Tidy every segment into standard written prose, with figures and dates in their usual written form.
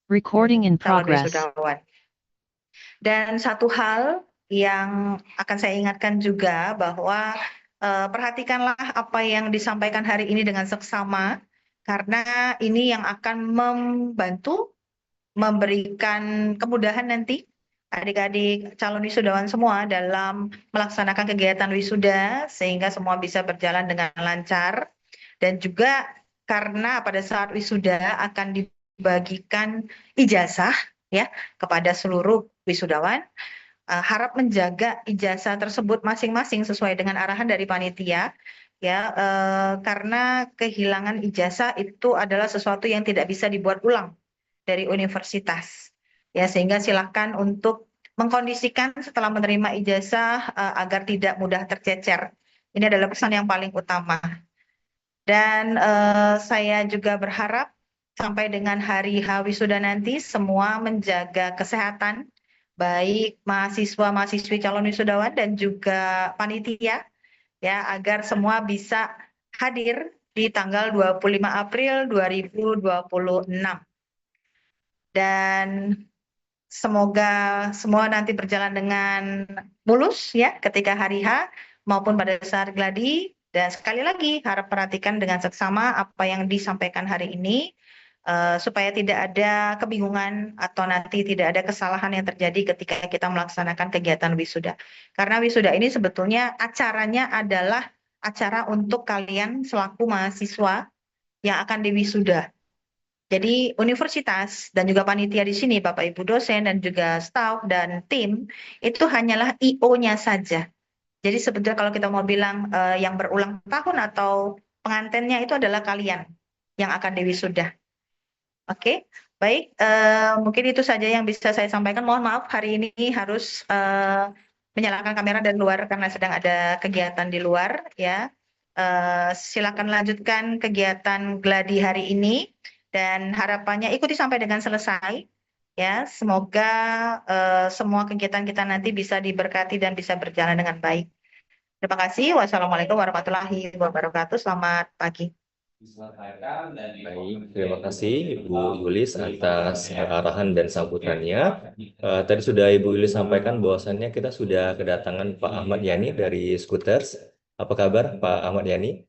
Recording in calon progress. wisudawan. Dan satu hal yang akan saya ingatkan juga bahwa perhatikanlah apa yang disampaikan hari ini dengan seksama, karena ini yang akan membantu memberikan kemudahan nanti adik-adik calon wisudawan semua dalam melaksanakan kegiatan wisuda sehingga semua bisa berjalan dengan lancar. Dan juga karena pada saat wisuda akan dibagikan ijazah ya kepada seluruh wisudawan, harap menjaga ijazah tersebut masing-masing sesuai dengan arahan dari panitia ya, karena kehilangan ijazah itu adalah sesuatu yang tidak bisa dibuat ulang dari universitas ya, sehingga silakan untuk mengkondisikan setelah menerima ijazah agar tidak mudah tercecer. Ini adalah pesan yang paling utama. Dan saya juga berharap sampai dengan hari H wisuda nanti semua menjaga kesehatan, baik mahasiswa-mahasiswi calon wisudawan dan juga panitia, ya, agar semua bisa hadir di tanggal 25 April 2026. Dan semoga semua nanti berjalan dengan mulus ya ketika hari H maupun pada saat gladi. Dan sekali lagi harap perhatikan dengan seksama apa yang disampaikan hari ini supaya tidak ada kebingungan atau nanti tidak ada kesalahan yang terjadi ketika kita melaksanakan kegiatan wisuda. Karena wisuda ini sebetulnya acaranya adalah acara untuk kalian selaku mahasiswa yang akan diwisuda. Jadi universitas dan juga panitia di sini, Bapak Ibu dosen dan juga staf dan tim, itu hanyalah IO-nya saja. Jadi sebetulnya kalau kita mau bilang yang berulang tahun atau pengantennya itu adalah kalian yang akan diwisuda. Oke, baik. Mungkin itu saja yang bisa saya sampaikan. Mohon maaf hari ini harus menyalakan kamera dari luar karena sedang ada kegiatan di luar. Ya, silakan lanjutkan kegiatan gladi hari ini dan harapannya ikuti sampai dengan selesai. Ya, semoga semua kegiatan kita nanti bisa diberkati dan bisa berjalan dengan baik. Terima kasih. Wassalamualaikum warahmatullahi wabarakatuh. Selamat pagi. Baik, terima kasih Ibu Yulis atas arahan dan sambutannya. Tadi sudah Ibu Yulis sampaikan bahwasannya kita sudah kedatangan Pak Ahmad Yani dari Scooters. Apa kabar Pak Ahmad Yani?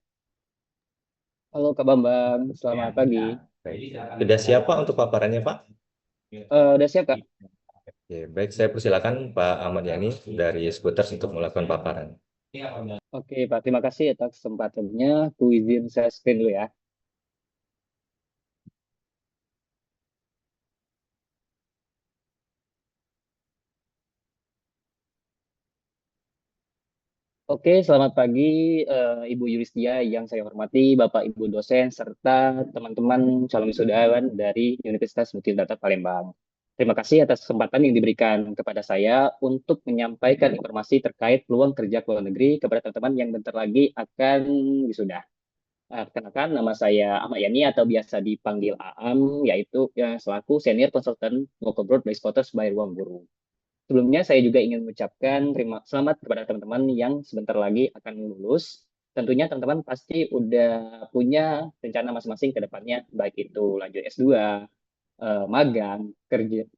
Halo Kak Bambang, selamat pagi. Baik. Sudah siap Pak untuk paparannya Pak? Udah siap Kak? Oke, baik, saya persilakan Pak Ahmad Yani dari Scooters untuk melakukan paparan. Oke Pak, terima kasih atas kesempatannya. Aku izin saya screen dulu ya. Oke, selamat pagi Ibu Yulistia yang saya hormati, Bapak Ibu dosen, serta teman-teman calon wisudawan dari Universitas Multidata Palembang. Terima kasih atas kesempatan yang diberikan kepada saya untuk menyampaikan informasi terkait peluang kerja ke luar negeri kepada teman-teman yang bentar lagi akan wisuda. Kenalkan, nama saya Ahmad Yani atau biasa dipanggil Aam, yaitu selaku Senior Consultant Local Broad Base Voters by Ruangguru. Sebelumnya saya juga ingin mengucapkan selamat kepada teman-teman yang sebentar lagi akan lulus. Tentunya teman-teman pasti udah punya rencana masing-masing ke depannya, baik itu lanjut S2, magang,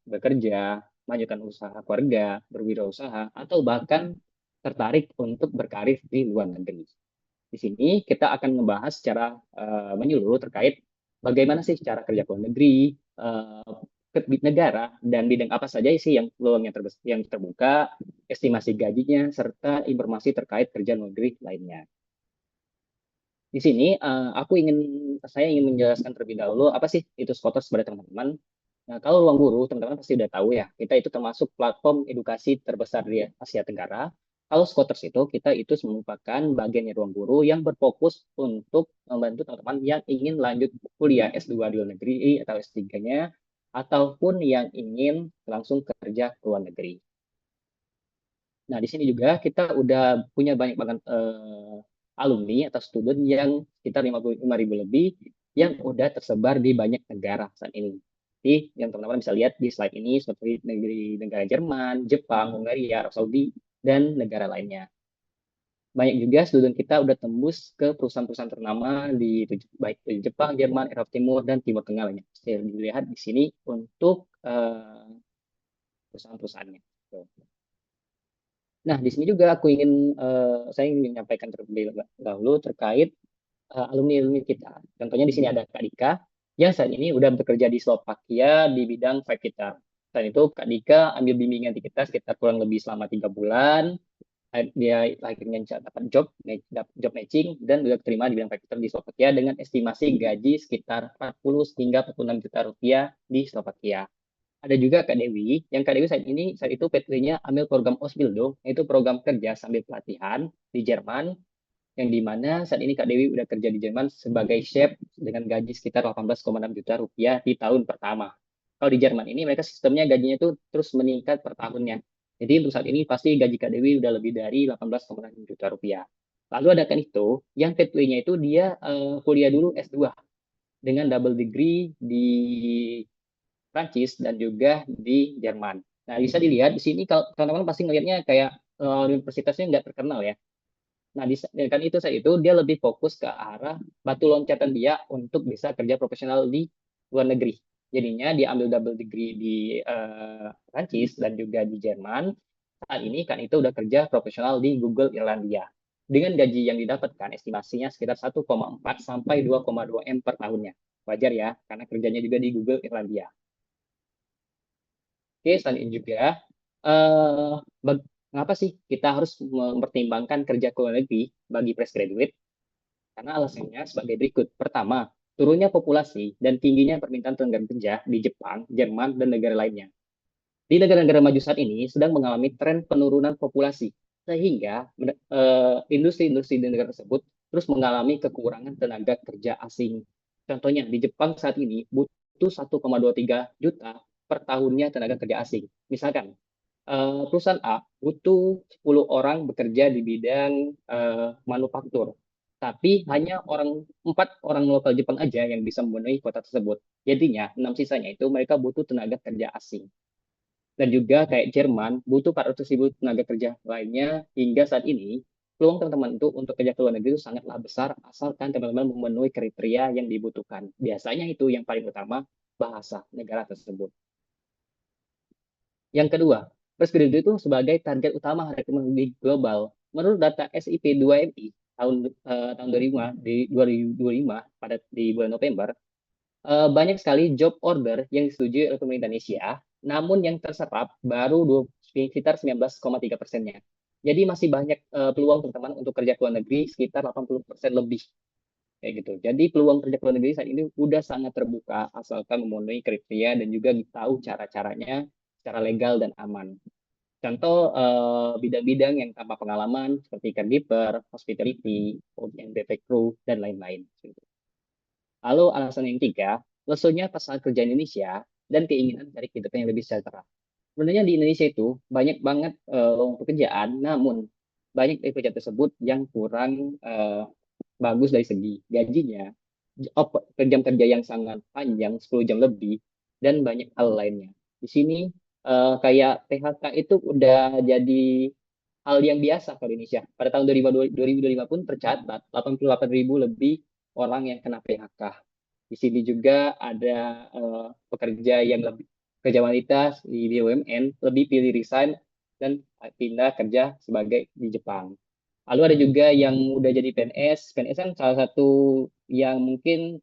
bekerja, melanjutkan usaha keluarga, berwirausaha, atau bahkan tertarik untuk berkarir di luar negeri. Di sini kita akan membahas secara menyeluruh terkait bagaimana sih cara kerja luar negeri, ke negara, dan bidang apa saja sih yang peluang yang terbuka, estimasi gajinya, serta informasi terkait kerja luar negeri lainnya. Di sini saya ingin menjelaskan terlebih dahulu apa sih itu Scholars pada teman-teman. Nah, kalau Ruang Guru, teman-teman pasti udah tahu ya, kita itu termasuk platform edukasi terbesar di Asia Tenggara. Kalau Scholars itu, kita itu merupakan bagian dari Ruang Guru yang berfokus untuk membantu teman-teman yang ingin lanjut kuliah S2 di luar negeri atau S3-nya, ataupun yang ingin langsung kerja ke luar negeri. Nah, di sini juga kita udah punya banyak banget alumni atau student yang sekitar 55.000 lebih yang udah tersebar di banyak negara saat ini. Jadi yang teman-teman bisa lihat di slide ini seperti negara Jerman, Jepang, Hungaria, Arab Saudi, dan negara lainnya. banyak juga student kita udah tembus ke perusahaan-perusahaan ternama baik di Jepang, Jerman, Eropa Timur, dan Timur Tengah lainnya. Saya dilihat di sini untuk perusahaan-perusahaannya. Tuh. Nah, di sini juga saya ingin menyampaikan terlebih dahulu terkait alumni-alumni kita. Contohnya di sini ada Kak Dika yang saat ini udah bekerja di Slovakia di bidang Five kita. Selain itu, Kak Dika ambil bimbingan di kita sekitar kurang lebih selama 3 bulan. Dia akhirnya dapat job matching dan juga terima di bidang Five di Slovakia dengan estimasi gaji sekitar 40 hingga 46 juta rupiah di Slovakia. Ada juga Kak Dewi, yang Kak Dewi saat itu pathway-nya ambil program Osbildo, yaitu program kerja sambil pelatihan di Jerman, yang di mana saat ini Kak Dewi udah kerja di Jerman sebagai chef dengan gaji sekitar 18,6 juta rupiah di tahun pertama. Kalau di Jerman ini mereka sistemnya gajinya itu terus meningkat per tahunnya. Jadi untuk saat ini pasti gaji Kak Dewi udah lebih dari 18,6 juta rupiah. Lalu ada kan itu, yang pathway-nya itu dia kuliah dulu S2 dengan double degree di Prancis dan juga di Jerman. Nah, bisa dilihat di sini kalau teman-teman pasti ngelihatnya kayak universitasnya nggak terkenal ya. Nah, kan itu saat itu dia lebih fokus ke arah batu loncatan dia untuk bisa kerja profesional di luar negeri. Jadinya dia ambil double degree di Prancis dan juga di Jerman. Saat ini kan itu udah kerja profesional di Google Irlandia. Dengan gaji yang didapatkan estimasinya sekitar 1,4 sampai 2,2 M per tahunnya. Wajar ya, karena kerjanya juga di Google Irlandia. Oke, selain itu juga, eh mengapa sih kita harus mempertimbangkan kerja ke luar negeri bagi fresh graduate? Karena alasannya sebagai berikut. Pertama, turunnya populasi dan tingginya permintaan tenaga kerja di Jepang, Jerman, dan negara lainnya. Di negara-negara maju saat ini sedang mengalami tren penurunan populasi, sehingga industri-industri di negara tersebut terus mengalami kekurangan tenaga kerja asing. Contohnya, di Jepang saat ini butuh 1,23 juta per tahunnya tenaga kerja asing. Misalkan, perusahaan A butuh 10 orang bekerja di bidang manufaktur, tapi hanya 4 orang lokal Jepang aja yang bisa memenuhi kota tersebut. Jadinya, 6 sisanya itu mereka butuh tenaga kerja asing. Dan juga kayak Jerman butuh 400.000 tenaga kerja lainnya hingga saat ini peluang teman-teman itu untuk kerja ke luar negeri itu sangatlah besar asalkan teman-teman memenuhi kriteria yang dibutuhkan. Biasanya itu yang paling utama, bahasa negara tersebut. Yang kedua, fresh graduate itu sebagai target utama rekrutmen di global. Menurut data SIP 2MI tahun 2025 di bulan November, banyak sekali job order yang disetujui oleh pemerintah Indonesia, namun yang terserap baru sekitar 19,3%-nya. Jadi masih banyak peluang teman-teman untuk kerja ke luar negeri sekitar 80% lebih. Kayak gitu. Jadi peluang kerja ke luar negeri saat ini udah sangat terbuka asalkan memenuhi kriteria dan juga tahu cara-caranya secara legal dan aman. Contoh bidang-bidang yang tanpa pengalaman seperti caregiver, hospitality, NBP crew, dan lain-lain. Lalu alasan yang ketiga, lesunya pasangan kerja Indonesia dan keinginan cari kehidupan yang lebih sejahtera. Sebenarnya di Indonesia itu banyak banget lowongan pekerjaan, namun banyak dari pekerjaan tersebut yang kurang bagus dari segi gajinya, jam kerja yang sangat panjang, 10 jam lebih, dan banyak hal lainnya. Di sini kayak PHK itu udah jadi hal yang biasa di Indonesia. Pada tahun 2025 pun tercatat 88.000 lebih orang yang kena PHK. Di sini juga ada pekerja yang lebih kerja wanita di BUMN lebih pilih resign dan pindah kerja sebagai di Jepang. Lalu ada juga yang udah jadi PNS. PNS kan salah satu yang mungkin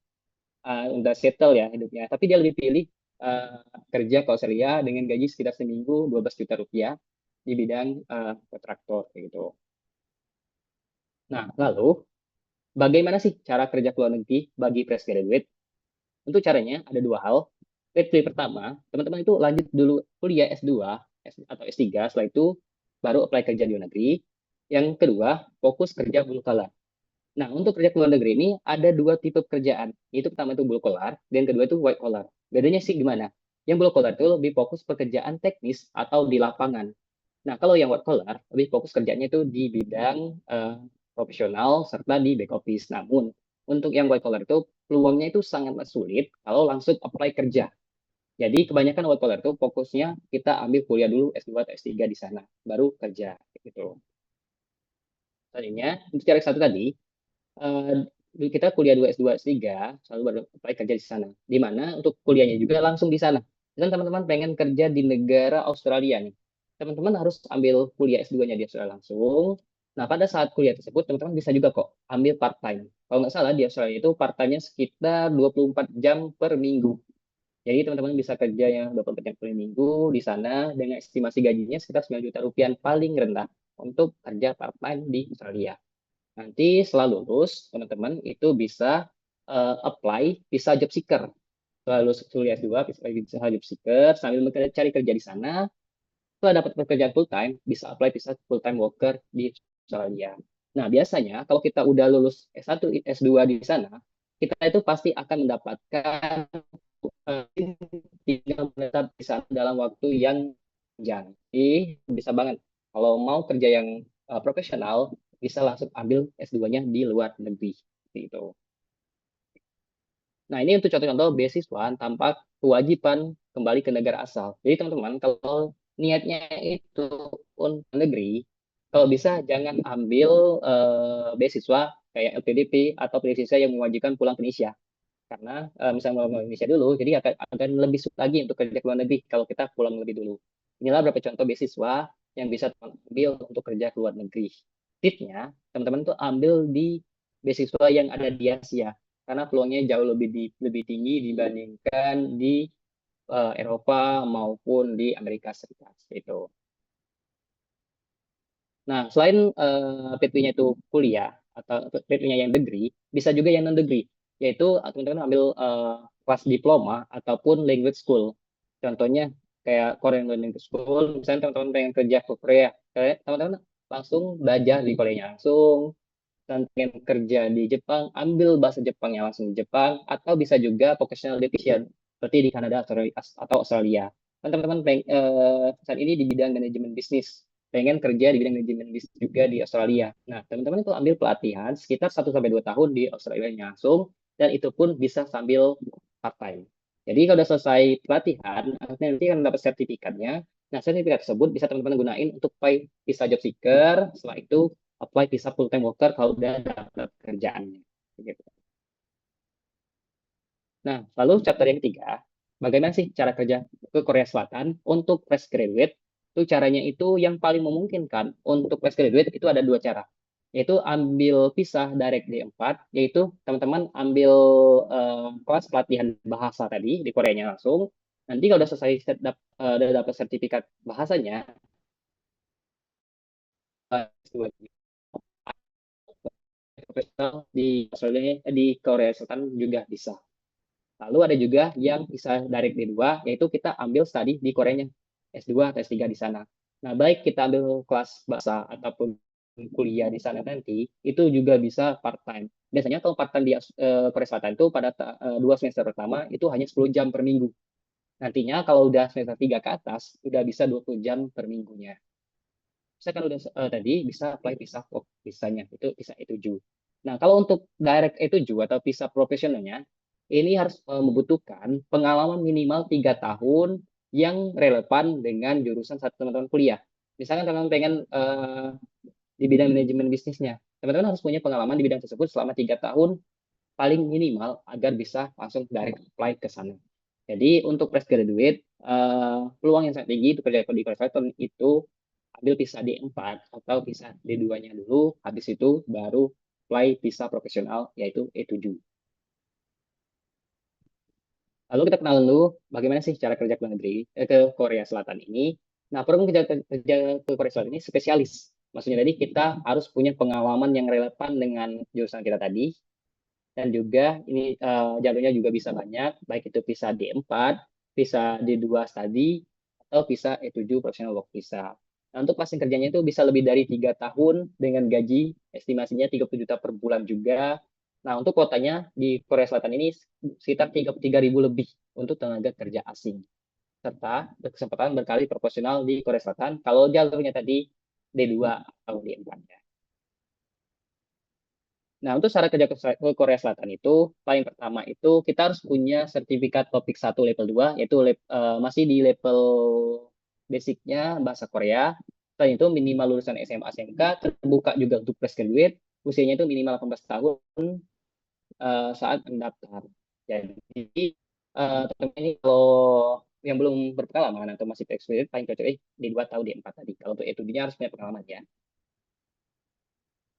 udah settle ya hidupnya. Tapi dia lebih pilih uh, kerja ke Australia dengan gaji sekitar seminggu 12 juta rupiah di bidang kontraktor gitu. Nah, lalu bagaimana sih cara kerja ke luar negeri bagi fresh graduate? Untuk caranya ada dua hal. Pathway pertama, teman-teman itu lanjut dulu kuliah S2 atau S3, setelah itu baru apply kerja di luar negeri. Yang kedua, fokus kerja blue collar. Nah, untuk kerja ke luar negeri ini ada dua tipe pekerjaan. Itu pertama itu blue collar, dan kedua itu white collar. Bedanya sih gimana? Yang blue collar itu lebih fokus pekerjaan teknis atau di lapangan. Nah, kalau yang white collar lebih fokus kerjanya itu di bidang profesional serta di back office. Namun, untuk yang white collar itu peluangnya itu sangat sulit kalau langsung apply kerja. Jadi kebanyakan white collar itu fokusnya kita ambil kuliah dulu S2 atau S3 di sana, baru kerja gitu. Tadinya untuk jarak satu tadi, eh, kita kuliah 2 S2 S3 selalu baru apply kerja di sana. Di mana untuk kuliahnya juga langsung di sana. Dan teman-teman pengen kerja di negara Australia nih. Teman-teman harus ambil kuliah S2-nya di Australia langsung. Nah, pada saat kuliah tersebut teman-teman bisa juga kok ambil part-time. Kalau nggak salah di Australia itu part-time-nya sekitar 24 jam per minggu. Jadi teman-teman bisa kerja yang 24 jam per minggu di sana dengan estimasi gajinya sekitar 9 juta rupiah paling rendah untuk kerja part-time di Australia. Nanti setelah lulus, teman-teman itu bisa apply visa job seeker. Setelah lulus kuliah S2, visa job seeker, sambil mencari kerja di sana, setelah dapat pekerjaan full time, bisa apply visa full time worker di Australia. Nah, biasanya kalau kita udah lulus S1, S2 di sana, kita itu pasti akan mendapatkan tinggal menetap di sana dalam waktu yang panjang. Jadi bisa banget kalau mau kerja yang profesional bisa langsung ambil S2-nya di luar negeri. Seperti itu. Nah, ini untuk contoh-contoh beasiswa tanpa kewajiban kembali ke negara asal. Jadi teman-teman kalau niatnya itu untuk negeri, kalau bisa jangan ambil beasiswa kayak LPDP atau beasiswa yang mewajibkan pulang ke Indonesia karena misalnya mau Indonesia dulu, jadi akan lebih sulit lagi untuk kerja ke luar negeri kalau kita pulang lebih dulu. Inilah beberapa contoh beasiswa yang bisa teman ambil untuk kerja ke luar negeri. Tipsnya, teman-teman tuh ambil di beasiswa yang ada di Asia, karena peluangnya jauh lebih tinggi dibandingkan di Eropa maupun di Amerika Serikat. Itu. Nah, selain PP-nya itu kuliah atau PP-nya yang degree, bisa juga yang non-degree, yaitu teman-teman ambil kelas diploma ataupun language school. Contohnya kayak Korean Language School, misalnya teman-teman pengen kerja ke Korea, teman-teman langsung belajar di Koreanya langsung, dan pengen kerja di Jepang, ambil bahasa Jepangnya langsung di Jepang, atau bisa juga vocational education, seperti di Kanada atau Australia. Dan teman-teman saat ini di bidang manajemen bisnis, pengen kerja di bidang manajemen bisnis juga di Australia. Nah, teman-teman itu ambil pelatihan sekitar 1 sampai 2 tahun di Australia langsung, dan itu pun bisa sambil part-time. Jadi kalau sudah selesai pelatihan, nanti akan dapat sertifikatnya. Nah, sertifikat tersebut bisa teman-teman gunain untuk apply visa job seeker. Setelah itu apply visa full time worker kalau udah dapat kerjaannya. Gitu. Nah, lalu chapter yang ketiga, bagaimana sih cara kerja ke Korea Selatan untuk fresh graduate? Itu caranya itu yang paling memungkinkan untuk fresh graduate itu ada dua cara, yaitu ambil visa direct D4, yaitu teman-teman ambil kelas pelatihan bahasa tadi di Koreanya langsung. Nanti kalau udah selesai udah dapat sertifikat bahasanya, profesional di Australia, di Korea Selatan juga bisa. Lalu ada juga yang bisa direct D2, yaitu kita ambil studi di Koreanya, S2 atau S3 di sana. Nah, baik kita ambil kelas bahasa ataupun kuliah di sana nanti, itu juga bisa part-time. Biasanya kalau part-time di Korea Selatan itu pada 2 semester pertama, itu hanya 10 jam per minggu. Nantinya kalau udah semester 3 ke atas, udah bisa 20 jam per minggunya. Misalkan udah tadi bisa apply visa visanya, itu visa E7. Nah, kalau untuk direct E7 atau visa profesionalnya, ini harus membutuhkan pengalaman minimal 3 tahun yang relevan dengan jurusan satu teman-teman kuliah. Misalkan teman-teman pengen di bidang manajemen bisnisnya, teman-teman harus punya pengalaman di bidang tersebut selama 3 tahun paling minimal agar bisa langsung direct apply ke sana. Jadi untuk fresh graduate, peluang yang sangat tinggi untuk kerja di Korea itu ambil visa D4 atau visa D2-nya dulu, habis itu baru apply visa profesional yaitu E7. Lalu kita kenal dulu bagaimana sih cara kerja ke luar negeri ke Korea Selatan ini. Nah, program kerja ke Korea Selatan ini spesialis. Maksudnya tadi kita harus punya pengalaman yang relevan dengan jurusan kita tadi, dan juga ini jalurnya juga bisa banyak, baik itu visa D4, visa D2 study, atau visa E7 professional work visa. Nah, untuk passing kerjanya itu bisa lebih dari 3 tahun dengan gaji estimasinya 30 juta per bulan juga. Nah, untuk kuotanya di Korea Selatan ini sekitar 33.000 lebih untuk tenaga kerja asing. Serta berkesempatan berkali proporsional di Korea Selatan kalau jalurnya tadi D2 atau D4. Nah, untuk cara kerja ke Korea Selatan itu, paling pertama itu kita harus punya sertifikat topik 1 level 2, yaitu masih di level basicnya bahasa Korea. Selain itu minimal lulusan SMA SMK, terbuka juga untuk fresh graduate, usianya itu minimal 18 tahun saat mendaftar. Jadi teman-teman ini kalau yang belum berpengalaman atau masih fresh graduate paling cocok di 2 atau di 4 tadi. Kalau untuk etudinya harus punya pengalaman ya.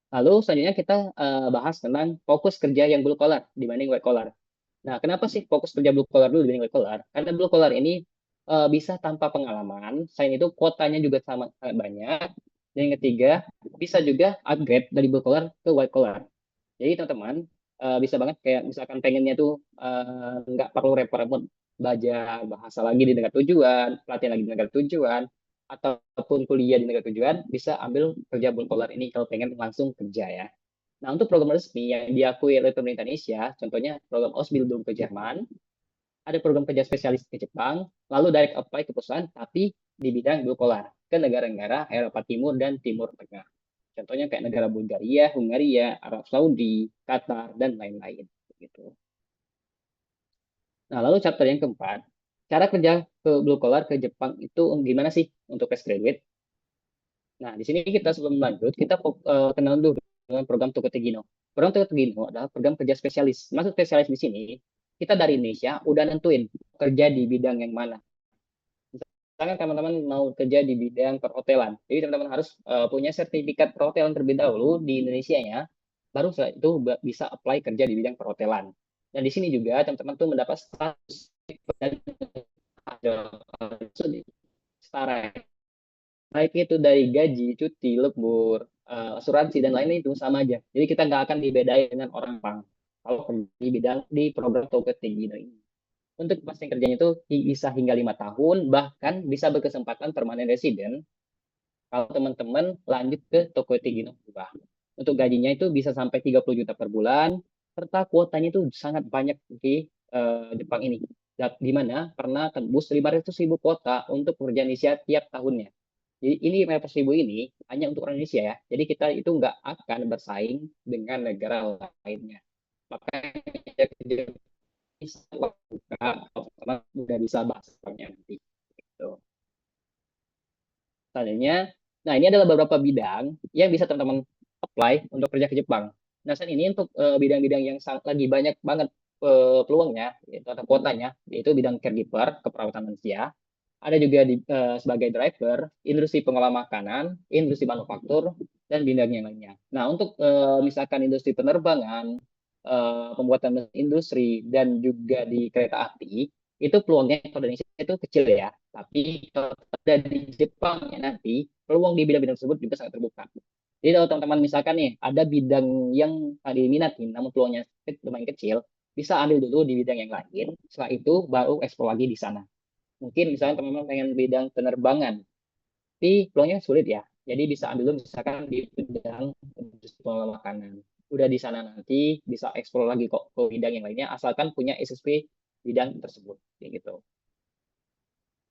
Lalu selanjutnya kita bahas tentang fokus kerja yang blue collar dibanding white collar. Nah, kenapa sih fokus kerja blue collar dulu dibanding white collar? Karena blue collar ini bisa tanpa pengalaman, selain itu kuotanya juga sangat banyak. Dan yang ketiga, bisa juga upgrade dari blue collar ke white collar. Jadi teman-teman bisa banget kayak misalkan pengennya tuh nggak perlu repot-repot belajar bahasa lagi di negara tujuan, pelatihan lagi di negara tujuan, ataupun kuliah di negara tujuan, bisa ambil kerja blue collar ini kalau pengen langsung kerja ya. Nah, untuk program resmi yang diakui oleh pemerintah Indonesia, contohnya program Ausbildung ke Jerman, ada program kerja spesialis ke Jepang, lalu direct apply ke perusahaan, tapi di bidang blue collar ke negara-negara Eropa Timur dan Timur Tengah. Contohnya kayak negara Bulgaria, Hungaria, Arab Saudi, Qatar, dan lain-lain. Gitu. Nah, lalu chapter yang keempat, cara kerja ke blue collar ke Jepang itu gimana sih untuk fresh graduate? Nah, di sini kita sebelum lanjut, kita kenal dulu dengan program Tokotegino. Program Tokotegino adalah program kerja spesialis. Maksud spesialis di sini, kita dari Indonesia udah nentuin kerja di bidang yang mana. Misalkan teman-teman mau kerja di bidang perhotelan, jadi teman-teman harus punya sertifikat perhotelan terlebih dahulu di Indonesia ya, baru setelah itu bisa apply kerja di bidang perhotelan. Dan di sini juga teman-teman tuh mendapat status setara baik itu dari gaji, cuti, lembur, asuransi dan lain-lain itu sama aja. Jadi kita nggak akan dibedain dengan orang Jepang kalau di bidang di program Tokotegino ini. Untuk kepastian kerjanya itu bisa hingga 5 tahun, bahkan bisa berkesempatan permanen resident kalau teman-teman lanjut ke Tokotegino berubah. Untuk gajinya itu bisa sampai 30 juta per bulan, serta kuotanya itu sangat banyak di Jepang ini. Di mana pernah tembus 500.000 kuota untuk pekerjaan Indonesia tiap tahunnya. Jadi ini 500.000 ini hanya untuk orang Indonesia ya. Jadi kita itu nggak akan bersaing dengan negara lainnya. Makanya kita bisa buka, udah bisa bahasanya nanti. Gitu. Selanjutnya, nah ini adalah beberapa bidang yang bisa teman-teman apply untuk kerja ke Jepang. Nah saat ini untuk bidang-bidang yang lagi banyak banget peluangnya, yaitu atau kuotanya, yaitu bidang caregiver, keperawatan manusia, ada juga sebagai driver, industri pengolah makanan, industri manufaktur, dan bidang yang lainnya. Nah, untuk misalkan industri penerbangan, pembuatan industri, dan juga di kereta api, itu peluangnya kalau di Indonesia itu kecil ya. Tapi kalau ada di Jepang ya nanti, peluang di bidang-bidang tersebut juga sangat terbuka. Jadi kalau teman-teman misalkan nih, ada bidang yang tadi minati, namun peluangnya lumayan kecil, bisa ambil dulu di bidang yang lain, setelah itu baru eksplor lagi di sana. Mungkin misalnya teman-teman pengen bidang penerbangan, tapi peluangnya sulit ya. Jadi bisa ambil dulu misalkan di bidang industri pengolahan makanan. Udah di sana nanti bisa eksplor lagi kok ke bidang yang lainnya, asalkan punya SSP bidang tersebut. Kayak gitu.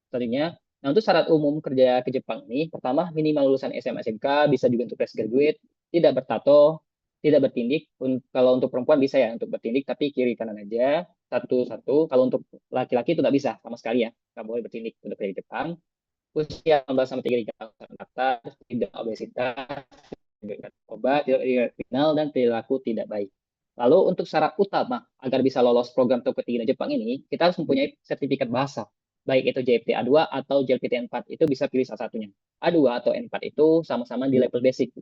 Tadinya, nah untuk syarat umum kerja ke Jepang ini, pertama minimal lulusan SMA SMK, bisa juga untuk fresh graduate, tidak bertato, tidak bertindik. Kalau untuk perempuan bisa ya untuk bertindik, tapi kiri kanan aja, satu-satu. Kalau untuk laki-laki itu nggak bisa sama sekali ya, nggak boleh bertindik untuk kerja di Jepang. Usia 18 sampai 33 tahun atas, tidak obesitas, tidak obat, tidak kriminal, dan perilaku tidak baik. Lalu untuk syarat utama agar bisa lolos program Tokopedia Jepang ini, kita harus mempunyai sertifikat bahasa, baik itu JLPT A2 atau JLPT N4, itu bisa pilih salah satunya. A2 atau N4 itu sama-sama di level basic.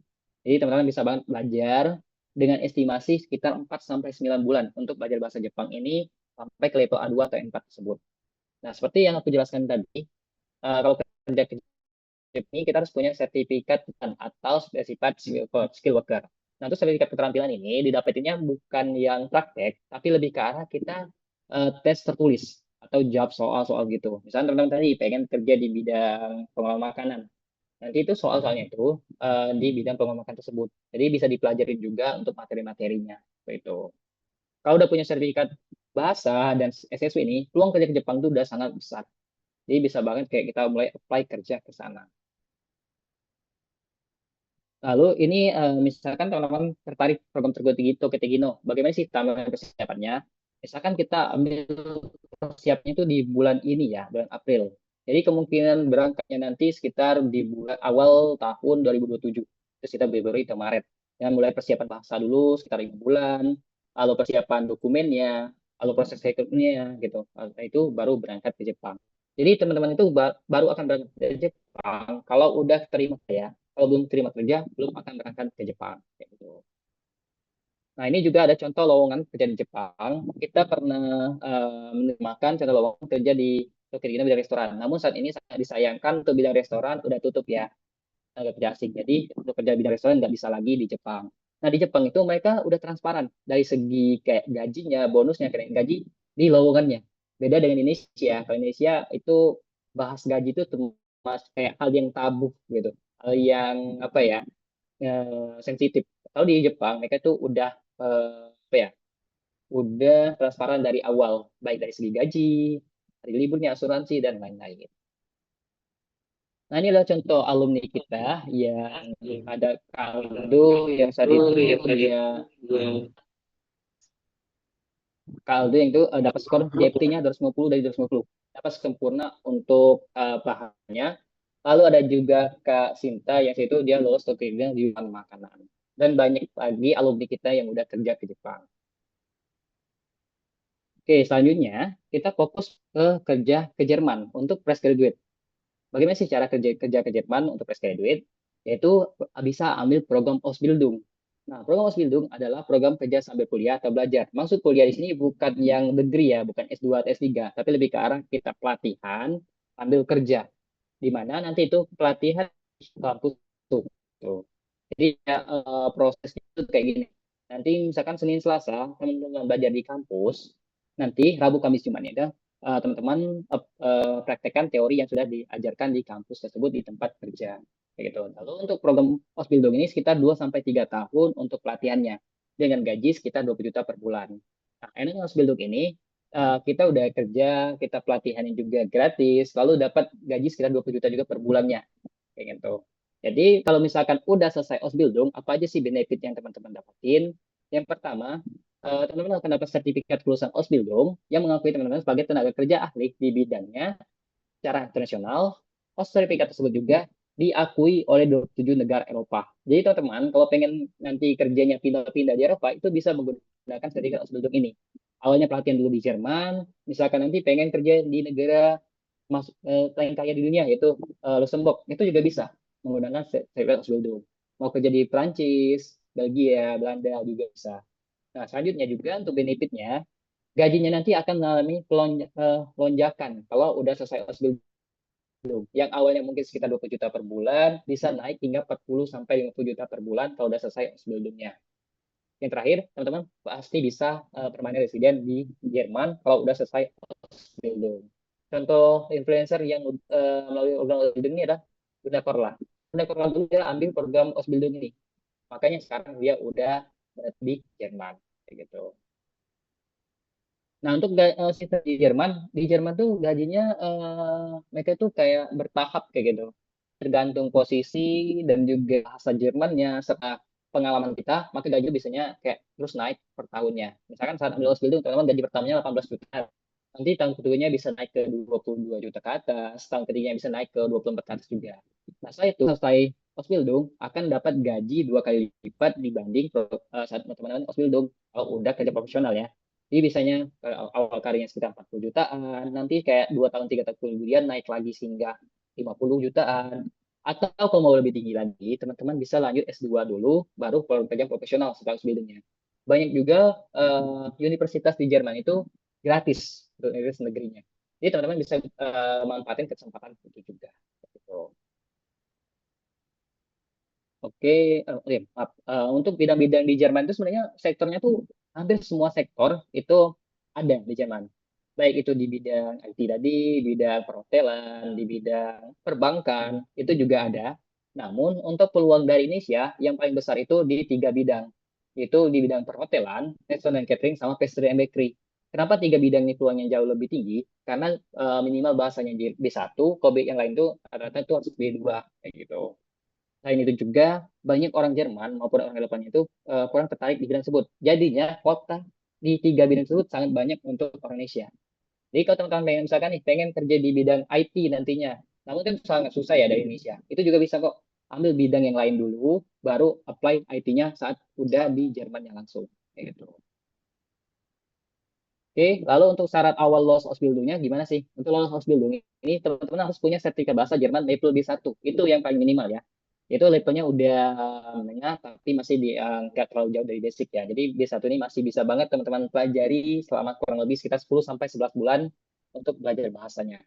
Jadi teman-teman bisa banget belajar dengan estimasi sekitar 4 sampai 9 bulan untuk belajar bahasa Jepang ini sampai ke level A2 atau N4 tersebut. Nah, seperti yang aku jelaskan tadi, kalau kerja ini kita harus punya sertifikat atau sertifikat skill worker. Nah, itu sertifikat keterampilan ini didapetinnya bukan yang praktek, tapi lebih ke arah kita tes tertulis atau jawab soal-soal gitu. Misalnya teman-teman tadi pengen kerja di bidang pengolah makanan. Nanti itu soal-soalnya itu di bidang pengolah makanan tersebut. Jadi bisa dipelajari juga untuk materi-materinya. Itu. Kalau udah punya sertifikat bahasa dan SSW ini, peluang kerja ke Jepang itu udah sangat besar. Jadi bisa banget kayak kita mulai apply kerja ke sana. Lalu ini misalkan teman-teman tertarik program Tokotegino, bagaimana sih tambahan persiapannya? Misalkan kita ambil persiapannya itu di bulan ini ya, bulan April. Jadi kemungkinan berangkatnya nanti sekitar di bulan awal tahun 2027. Itu sekitar Februari atau Maret. Dengan mulai persiapan bahasa dulu sekitar 5 bulan, lalu persiapan dokumennya, lalu proses rekrutmennya gitu. Nah, itu baru berangkat ke Jepang. Jadi teman-teman itu baru akan berangkat ke Jepang kalau udah terima ya. Kalau belum terima kerja, belum akan berangkat ke Jepang. Kayak gitu. Nah, ini juga ada contoh lowongan kerja di Jepang. Kita pernah menerima contoh lowongan kerja di Tokyo di bidang restoran. Namun saat ini sangat disayangkan untuk bidang restoran udah tutup ya, tenaga kerja asing. Jadi untuk kerja bidang restoran nggak bisa lagi di Jepang. Nah, di Jepang itu mereka udah transparan dari segi kayak gajinya, bonusnya, kayak gaji di lowongannya. Beda dengan Indonesia. Kalau Indonesia itu bahas gaji itu termasuk kayak hal yang tabu gitu. Hal yang apa ya, sensitif. Kalau di Jepang mereka tuh udah apa ya, udah transparan dari awal, baik dari segi gaji, hari liburnya, asuransi dan lain-lain. Nah, ini adalah contoh alumni kita yang ada Kaldo yang saat itu dia Kaldo yang itu dapat skor JFT-nya 250 dari 250. Dapat sempurna untuk bahannya. Lalu ada juga Kak Sinta yang situ dia lulus Tokyo di makanan. Dan banyak lagi alumni kita yang udah kerja ke Jepang. Oke, selanjutnya kita fokus ke kerja ke Jerman untuk fresh graduate. Bagaimana sih cara kerja ke Jerman untuk fresh graduate? Yaitu bisa ambil program Ausbildung. Nah, program Ausbildung adalah program kerja sambil kuliah atau belajar. Maksud kuliah di sini bukan yang degree ya, bukan S2 atau S3, tapi lebih ke arah kita pelatihan ambil kerja. Di mana nanti itu pelatihan di kampus tuh. Jadi ya, prosesnya itu kayak gini. Nanti misalkan Senin Selasa teman-teman belajar di kampus, nanti Rabu Kamis Jumat ya teman-teman praktekkan teori yang sudah diajarkan di kampus tersebut di tempat kerja. Kayak gitu. Lalu untuk program Osbildung ini sekitar 2 sampai 3 tahun untuk pelatihannya dengan gaji sekitar 20 juta per bulan. Nah, enaknya Osbildung ini kita udah kerja, kita pelatihannya juga gratis, lalu dapat gaji sekitar 20 juta juga per bulannya. Kayak gitu. Jadi kalau misalkan udah selesai Osbildung, apa aja sih benefit yang teman-teman dapatin? Yang pertama, teman-teman akan dapat sertifikat kelulusan Osbildung yang mengakui teman-teman sebagai tenaga kerja ahli di bidangnya secara internasional. Sertifikat tersebut juga diakui oleh 27 negara Eropa. Jadi teman-teman, kalau pengen nanti kerjanya pindah-pindah di Eropa, itu bisa menggunakan sertifikat Osbildung ini. Awalnya pelatihan dulu di Jerman, misalkan nanti pengen kerja di negara paling kaya di dunia, yaitu Luxembourg, itu juga bisa menggunakan sertifikat Osbildung. Mau kerja di Prancis, Belgia, Belanda juga bisa. Nah, selanjutnya juga untuk benefitnya, gajinya nanti akan mengalami lonjakan kalau udah selesai Osbildung. Yang awalnya mungkin sekitar 20 juta per bulan, bisa naik hingga 40 sampai 50 juta per bulan kalau udah selesai Osbildungnya. Yang terakhir, teman-teman pasti bisa permanen residen di Jerman kalau udah selesai Osbildung. Contoh influencer yang melalui program Osbildung ini adalah Bunda Korla. Bunda Korla dulu dia ambil program Osbildung ini. Makanya sekarang dia udah berada di Jerman. Kayak gitu. Nah, untuk sistem di Jerman tuh gajinya mereka tuh kayak bertahap kayak gitu. Tergantung posisi dan juga bahasa Jermannya serta pengalaman kita, maka gaji biasanya kayak terus naik per tahunnya. Misalkan saat ambil Ausbildung, teman-teman gaji pertamanya 18 juta. Nanti tahun keduanya bisa naik ke 22 juta ke atas, tahun ketiganya bisa naik ke 24 ke atas juga. Nah, setelah itu, selesai Ausbildung, akan dapat gaji 2 kali lipat dibanding saat teman-teman Ausbildung kalau udah kerja profesional ya. Jadi biasanya awal karirnya sekitar 40 jutaan, nanti kayak 2 tahun, 3 tahun kemudian naik lagi sehingga 50 jutaan. Atau kalau mau lebih tinggi lagi, teman-teman bisa lanjut S2 dulu, baru pekerjaan profesional setelah Ausbildungnya. Banyak juga universitas di Jerman itu gratis untuk universitas negerinya. Jadi teman-teman bisa manfaatin kesempatan itu juga. Gitu. Oke, oke, maaf. Untuk bidang-bidang di Jerman itu sebenarnya sektornya tuh hampir semua sektor itu ada di Jerman. Baik itu di bidang IT tadi, bidang perhotelan, di bidang perbankan, itu juga ada. Namun untuk peluang dari Indonesia yang paling besar itu di 3 bidang. Itu di bidang perhotelan, restoran dan catering, sama pastry and bakery. Kenapa 3 bidang ini peluangnya jauh lebih tinggi? Karena minimal bahasanya di B1, kalau yang lain tuh rata-rata itu harus B2 kayak gitu. Selain itu juga banyak orang Jerman maupun orang Eropa itu kurang tertarik di bidang tersebut. Jadinya kuota di 3 bidang tersebut sangat banyak untuk orang Indonesia. Jadi kalau teman-teman pengen misalkan nih pengen kerja di bidang IT nantinya, namun kan sangat susah ya dari Indonesia. Itu juga bisa kok ambil bidang yang lain dulu, baru apply IT-nya saat udah di Jermannya langsung. Kayak gitu. Oke, lalu untuk syarat awal lolos Ausbildung-nya gimana sih? Untuk lolos Ausbildung ini teman-teman harus punya sertifikat bahasa Jerman level B1. Itu yang paling minimal ya. Itu levelnya udah menengah tapi masih di nggak terlalu jauh dari basic ya. Jadi B1 ini masih bisa banget teman-teman pelajari selama kurang lebih sekitar 10 sampai 11 bulan untuk belajar bahasanya.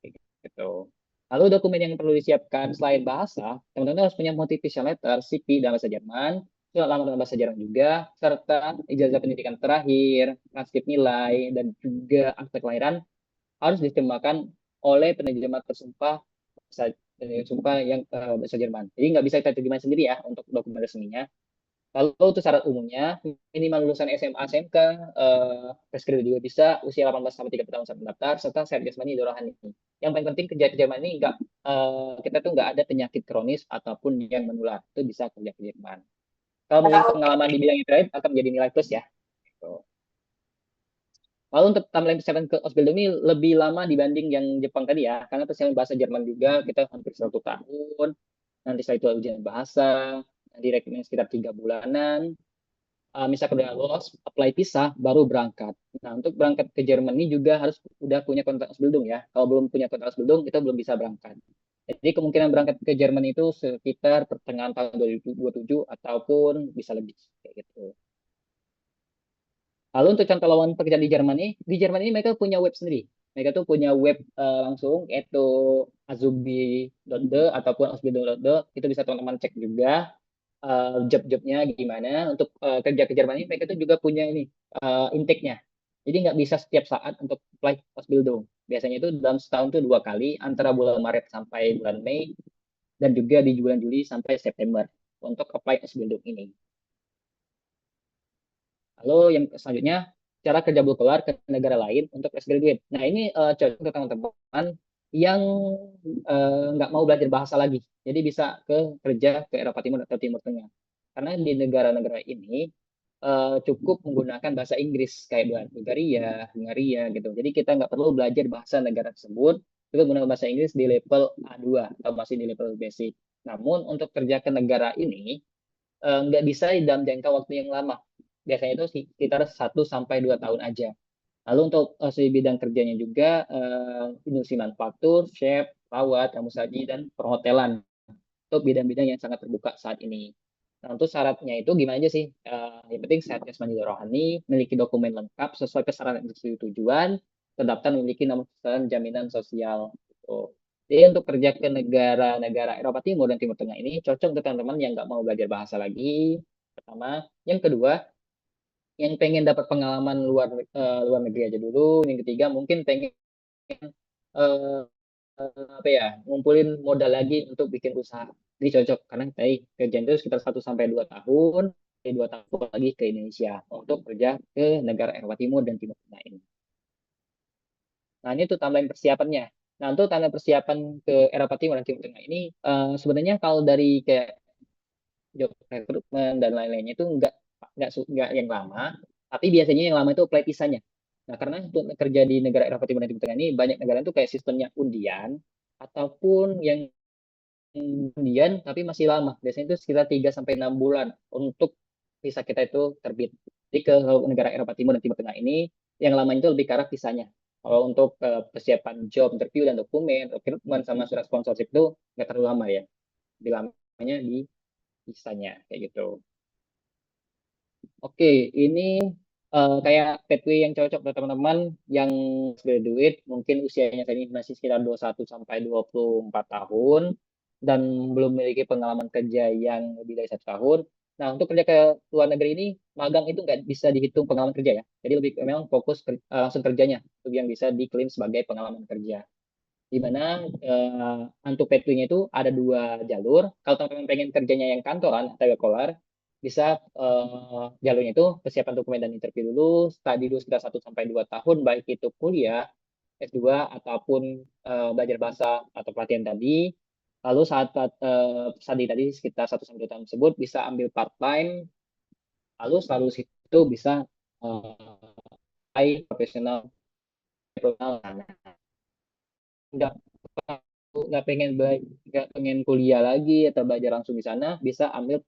Kayak gitu. Lalu dokumen yang perlu disiapkan selain bahasa, teman-teman harus punya motivation letter, CV dalam bahasa Jerman, surat lamaran bahasa Jerman juga, serta ijazah pendidikan terakhir, transkrip nilai, dan juga akte kelahiran harus diterjemahkan oleh penerjemah tersumpah sumpah yang bahasa Jerman. Jadi nggak bisa kita terjemahkan sendiri ya untuk dokumen resminya. Lalu untuk syarat umumnya, minimal lulusan SMA, SMK, fresh graduate juga bisa, usia 18 sampai 30 tahun saat mendaftar, serta sehat jasmani dan rohani. Yang paling penting kerja di Jerman ini nggak, kita tuh nggak ada penyakit kronis ataupun yang menular. Itu bisa kerja di Jerman. Kalau memiliki pengalaman di bidang itu akan menjadi nilai plus ya. Gitu. Lalu untuk timeline persiapan ke Ausbildung ini lebih lama dibanding yang Jepang tadi ya, karena persiapan bahasa Jerman juga kita hampir 1 tahun, nanti setelah itu ujian bahasa, nanti rekrutmen sekitar 3 bulanan, misalkan udah lolos, apply visa, baru berangkat. Nah, untuk berangkat ke Jerman ini juga harus udah punya kontrak Ausbildung ya. Kalau belum punya kontrak Ausbildung, kita belum bisa berangkat. Jadi kemungkinan berangkat ke Jerman itu sekitar pertengahan tahun 2027 ataupun bisa lebih kayak gitu. Lalu untuk contoh lowongan pekerjaan di Jerman ini mereka punya web sendiri. Mereka tuh punya web langsung yaitu azubi.de ataupun ausbildung.de. Itu bisa teman-teman cek juga job-jobnya gimana. Untuk kerja ke Jerman ini mereka tuh juga punya ini intake-nya. Jadi nggak bisa setiap saat untuk apply Ausbildung. Biasanya itu dalam setahun tuh 2 kali antara bulan Maret sampai bulan Mei dan juga di bulan Juli sampai September untuk apply Ausbildung ini. Lalu yang selanjutnya, cara kerja blue collar ke negara lain untuk fresh graduate. Nah, ini cocok untuk teman-teman yang nggak mau belajar bahasa lagi. Jadi bisa kerja ke Eropa Timur atau Timur Tengah. Karena di negara-negara ini cukup menggunakan bahasa Inggris kayak Bulgaria, Hungaria gitu. Jadi kita nggak perlu belajar bahasa negara tersebut, kita menggunakan bahasa Inggris di level A2 atau masih di level basic. Namun untuk kerja ke negara ini nggak bisa dalam jangka waktu yang lama. Biasanya itu sekitar 1 sampai 2 tahun aja. Lalu untuk segi bidang kerjanya juga industri manufaktur, chef, perawat, kamu saji, dan perhotelan. Itu bidang-bidang yang sangat terbuka saat ini. Nah, untuk syaratnya itu gimana aja sih? Yang penting sehat jasmani dan rohani, memiliki dokumen lengkap sesuai persyaratan industri tujuan, terdaftar memiliki nomor kesehatan jaminan sosial. Gitu. Jadi untuk kerja ke negara-negara Eropa Timur dan Timur Tengah ini cocok untuk teman-teman yang nggak mau belajar bahasa lagi. Pertama, yang kedua, yang pengen dapat pengalaman luar negeri aja dulu. Yang ketiga, mungkin pengen eh, apa ya, ngumpulin modal lagi untuk bikin usaha. Jadi cocok karena tadi kerjaan itu sekitar 1 sampai 2 tahun, dari 2 tahun lagi ke Indonesia untuk kerja ke negara Eropa Timur dan Timur Tengah ini. Nah, ini tuh timeline persiapannya. Nah, untuk timeline persiapan ke Eropa Timur dan Timur Tengah ini sebenarnya kalau dari kayak job recruitment dan lain-lainnya itu nggak yang lama, tapi biasanya yang lama itu apply visanya. Nah, karena untuk kerja di negara Eropa Timur dan Timur Tengah ini banyak negara itu kayak sistemnya undian ataupun yang undian tapi masih lama. Biasanya itu sekitar 3 sampai 6 bulan untuk visa kita itu terbit. Jadi ke negara Eropa Timur dan Timur Tengah ini yang lama itu lebih ke arah visanya. Kalau untuk persiapan job interview dan dokumen, rekrutmen sama surat sponsorship itu nggak terlalu lama ya. Lebih lamanya di visanya kayak gitu. Oke, ini kayak pathway yang cocok buat teman-teman yang graduate, mungkin usianya tadi masih sekitar 21 sampai 24 tahun dan belum memiliki pengalaman kerja yang lebih dari 1 tahun. Nah, untuk kerja ke luar negeri ini, magang itu nggak bisa dihitung pengalaman kerja ya. Jadi lebih memang fokus langsung kerjanya, itu yang bisa diklaim sebagai pengalaman kerja. Di mana untuk pathway-nya itu ada 2 jalur. Kalau teman-teman pengen kerjanya yang kantoran atau kolar, bisa jalurnya itu persiapan dokumen dan interview dulu, study dulu sekitar 1 sampai 2 tahun, baik itu kuliah, S2 ataupun belajar bahasa atau pelatihan tadi. Lalu saat study tadi sekitar 1 sampai 2 tahun tersebut bisa ambil part time, lalu selalu itu bisa profesional nggak nggak pengen kuliah lagi atau belajar langsung di sana, bisa ambil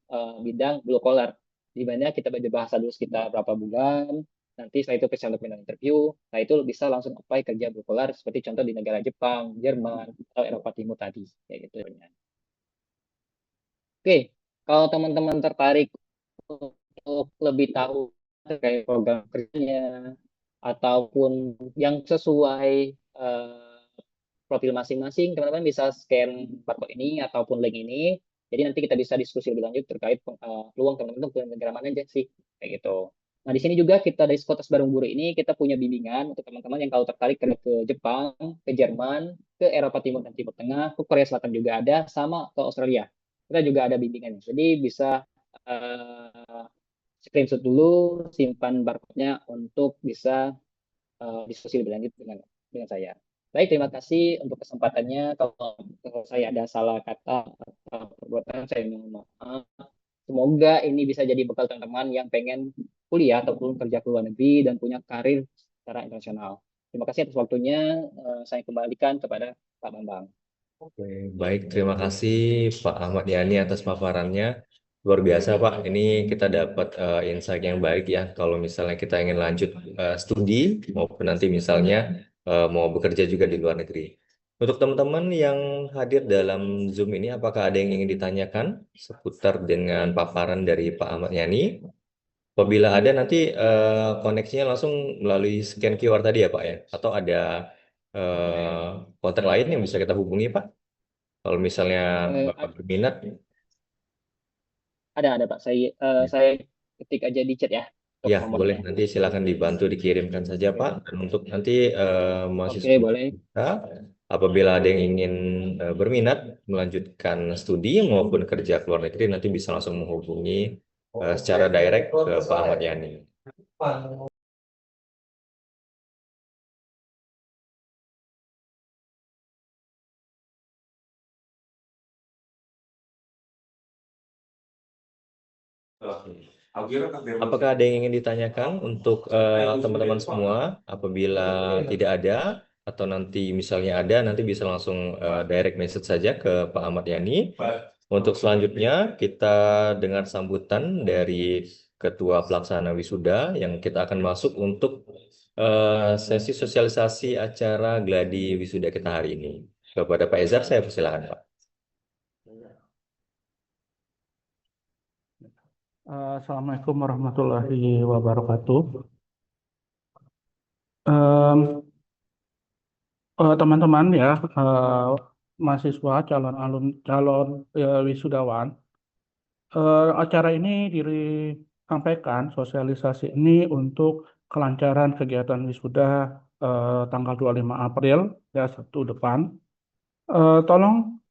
bidang blue collar, di mana kita belajar bahasa dulu sekitar berapa bulan, nanti setelah itu persiapan untuk interview, nah itu bisa langsung apply kerja blue collar seperti contoh di negara Jepang, Jerman, atau Eropa Timur tadi, kayak gitu. Oke, kalau teman-teman tertarik untuk lebih tahu terkait program kerjanya ataupun yang sesuai eh, profil masing-masing, teman-teman bisa scan barcode ini ataupun link ini. Jadi nanti kita bisa diskusi lebih lanjut terkait peluang teman-teman untuk ke negara mana aja sih, kayak gitu. Nah, di sini juga kita dari Skotas Bareng Guru ini kita punya bimbingan untuk teman-teman yang kalau tertarik ke Jepang, ke Jerman, ke Eropa Timur dan Timur Tengah, ke Korea Selatan juga ada, sama ke Australia. Kita juga ada bimbingannya. Jadi bisa uh, screenshot dulu, simpan barcode-nya untuk bisa diskusi lebih lanjut dengan saya. Baik, terima kasih untuk kesempatannya. Kalau saya ada salah kata atau perbuatan, saya mohon maaf. Semoga ini bisa jadi bekal teman-teman yang pengen kuliah ataupun kerja ke luar negeri dan punya karir secara internasional. Terima kasih atas waktunya. Saya kembalikan kepada Pak Bambang. Oke, baik, terima kasih Pak Ahmad Yani atas paparannya. Luar biasa Pak, ini kita dapat insight yang baik ya. Kalau misalnya kita ingin lanjut studi maupun nanti misalnya mau bekerja juga di luar negeri. Untuk teman-teman yang hadir dalam Zoom ini, apakah ada yang ingin ditanyakan seputar dengan paparan dari Pak Ahmad Yani? Apabila ada nanti koneksinya langsung melalui scan QR tadi ya Pak ya? Atau ada kontak lain yang bisa kita hubungi Pak? Kalau misalnya Eh, Bapak berminat, ada Pak. ya, Saya ketik aja di chat ya untuk ya, boleh nomornya. nanti silakan dibantu dikirimkan saja Pak. Dan untuk nanti mahasiswa Oke, boleh. kita, apabila ada yang ingin berminat melanjutkan studi maupun kerja ke luar negeri, nanti bisa langsung menghubungi secara direct ke Pak Ahmad Yani. Apakah ada yang ingin ditanyakan untuk teman-teman semua? Apabila tidak ada, atau nanti misalnya ada, nanti bisa langsung direct message saja ke Pak Ahmad Yani. Untuk selanjutnya, kita dengar sambutan dari Ketua Pelaksana Wisuda yang kita akan masuk untuk sesi sosialisasi acara Gladi Wisuda kita hari ini. Kepada Pak Ezar, saya persilakan Pak. Assalamualaikum warahmatullahi wabarakatuh. Em, Teman-teman ya, mahasiswa calon wisudawan, acara ini disampaikan sosialisasi ini untuk kelancaran kegiatan wisuda tanggal 25 April ya Sabtu depan. Tolong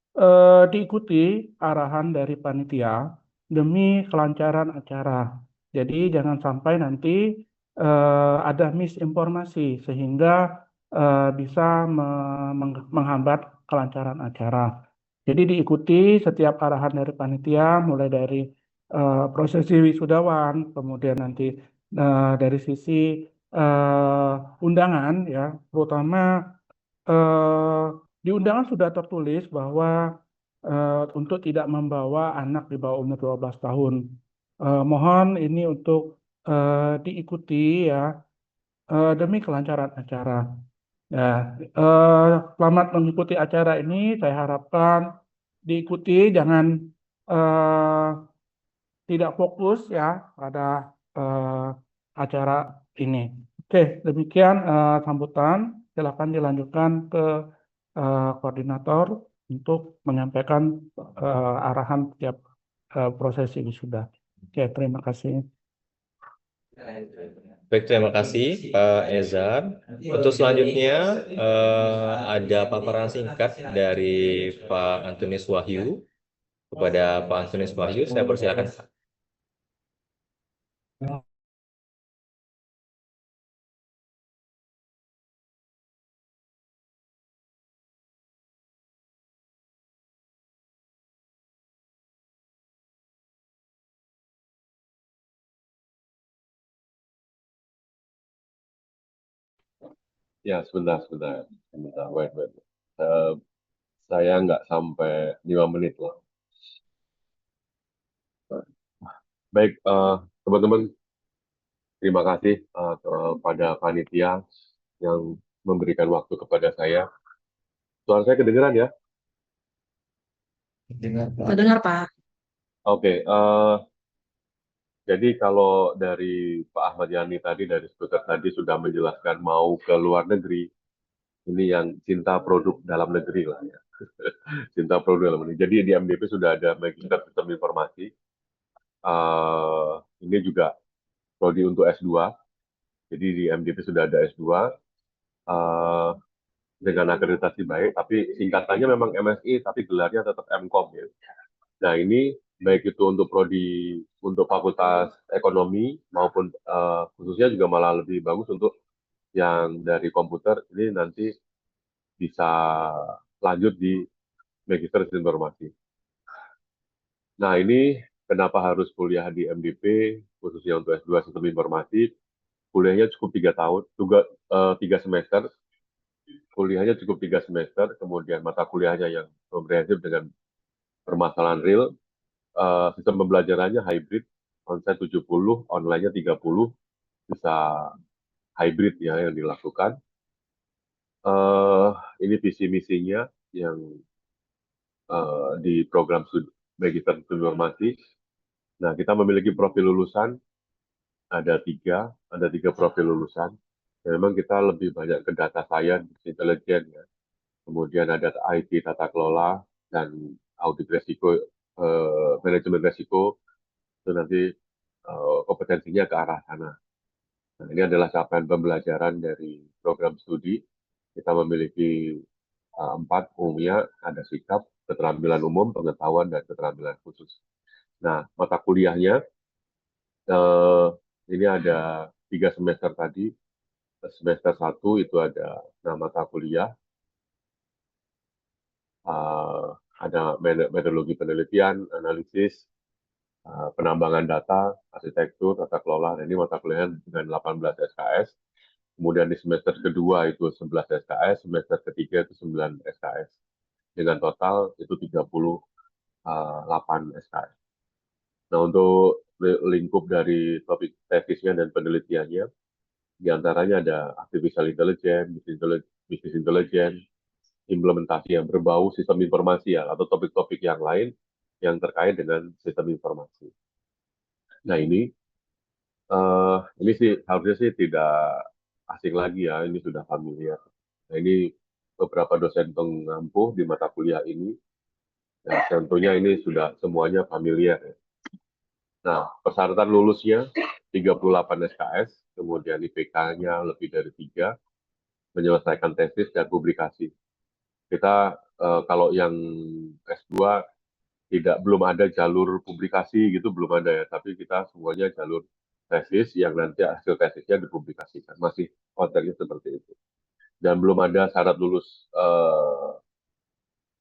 diikuti arahan dari panitia demi kelancaran acara. Jadi jangan sampai nanti ada misinformasi sehingga bisa menghambat kelancaran acara. Jadi diikuti setiap arahan dari panitia, mulai dari prosesi wisudawan, kemudian nanti dari sisi undangan ya, terutama eh, di undangan sudah tertulis bahwa untuk tidak membawa anak di bawah umur 12 tahun. Mohon ini untuk diikuti ya demi kelancaran acara. Ya, selamat mengikuti acara ini. Saya harapkan diikuti, jangan eh, tidak fokus ya pada acara ini. Oke, demikian sambutan. Silakan dilanjutkan ke koordinator untuk menyampaikan arahan setiap prosesi wisuda. Oke, terima kasih. Baik, terima kasih Pak Ezar. Untuk selanjutnya ada paparan singkat dari Pak Antonius Wahyu. Kepada Pak Antonius Wahyu, saya persilakan. Ya, sebentar. Wait. Eh, saya nggak sampai 5 menit loh. Baik, teman-teman, terima kasih kepada panitia yang memberikan waktu kepada saya. Suara saya kedengeran ya? Dengar, Pak. Mendengar, Pak. Oke, jadi kalau dari Pak Ahmad Yani tadi, dari speaker tadi sudah menjelaskan mau ke luar negeri, ini yang cinta produk dalam negeri lah ya. Cinta produk dalam negeri. Jadi di MDP sudah ada Magister Sistem Informasi. Ini juga prodi untuk S2. Jadi di MDP sudah ada S2 dengan akreditasi baik, tapi singkatannya memang MSI, tapi gelarnya tetap MCOM ya. Nah ini baik itu untuk prodi untuk Fakultas Ekonomi maupun khususnya juga malah lebih bagus untuk yang dari komputer ini nanti bisa lanjut di Magister Sistem Informasi. Nah ini kenapa harus kuliah di MDP khususnya untuk S2 Sistem Informasi? Kuliahnya cukup 3 tahun, juga 3 semester. Kuliahnya cukup 3 semester, kemudian mata kuliahnya yang komprehensif dengan permasalahan real. Sistem pembelajarannya hybrid, onsite 70, online-nya 30, bisa hybrid ya yang dilakukan. Ini visi misinya yang di program studi Magister Informasi. Nah, kita memiliki profil lulusan ada tiga profil lulusan. Memang kita lebih banyak ke data science, intelijen ya. Kemudian ada IT tata kelola dan audit resiko, manajemen resiko, itu nanti kompetensinya ke arah sana. Nah, ini adalah capaian pembelajaran dari program studi. Kita memiliki 4 umumnya, ada sikap, keterampilan umum, pengetahuan, dan keterampilan khusus. Nah, mata kuliahnya, ini ada 3 semester tadi. Semester 1 itu ada mata kuliah, ada metodologi penelitian, analisis, penambangan data, arsitektur, tata kelola. Nah, ini mata kuliahnya dengan 18 SKS. Kemudian di semester kedua itu 11 SKS, semester ketiga itu 9 SKS. Dengan total itu 38 SKS. Nah, untuk lingkup dari topik tesisnya dan penelitiannya, diantaranya ada artificial intelligence, business intelligence, implementasi yang berbau sistem informasi ya, atau topik-topik yang lain yang terkait dengan sistem informasi. Nah, ini sih harusnya sih tidak asing lagi ya, ini sudah familiar. Nah, ini beberapa dosen pengampu di mata kuliah ini. Ya, tentunya ini sudah semuanya familiar ya. Nah, persyaratan lulusnya 38 SKS, kemudian IPK-nya lebih dari 3, menyelesaikan tesis dan publikasi. Kita kalau yang S2 belum ada jalur publikasi gitu, belum ada ya, tapi kita semuanya jalur tesis yang nanti hasil tesisnya dipublikasikan. Masih konteksnya seperti itu. Dan belum ada syarat lulus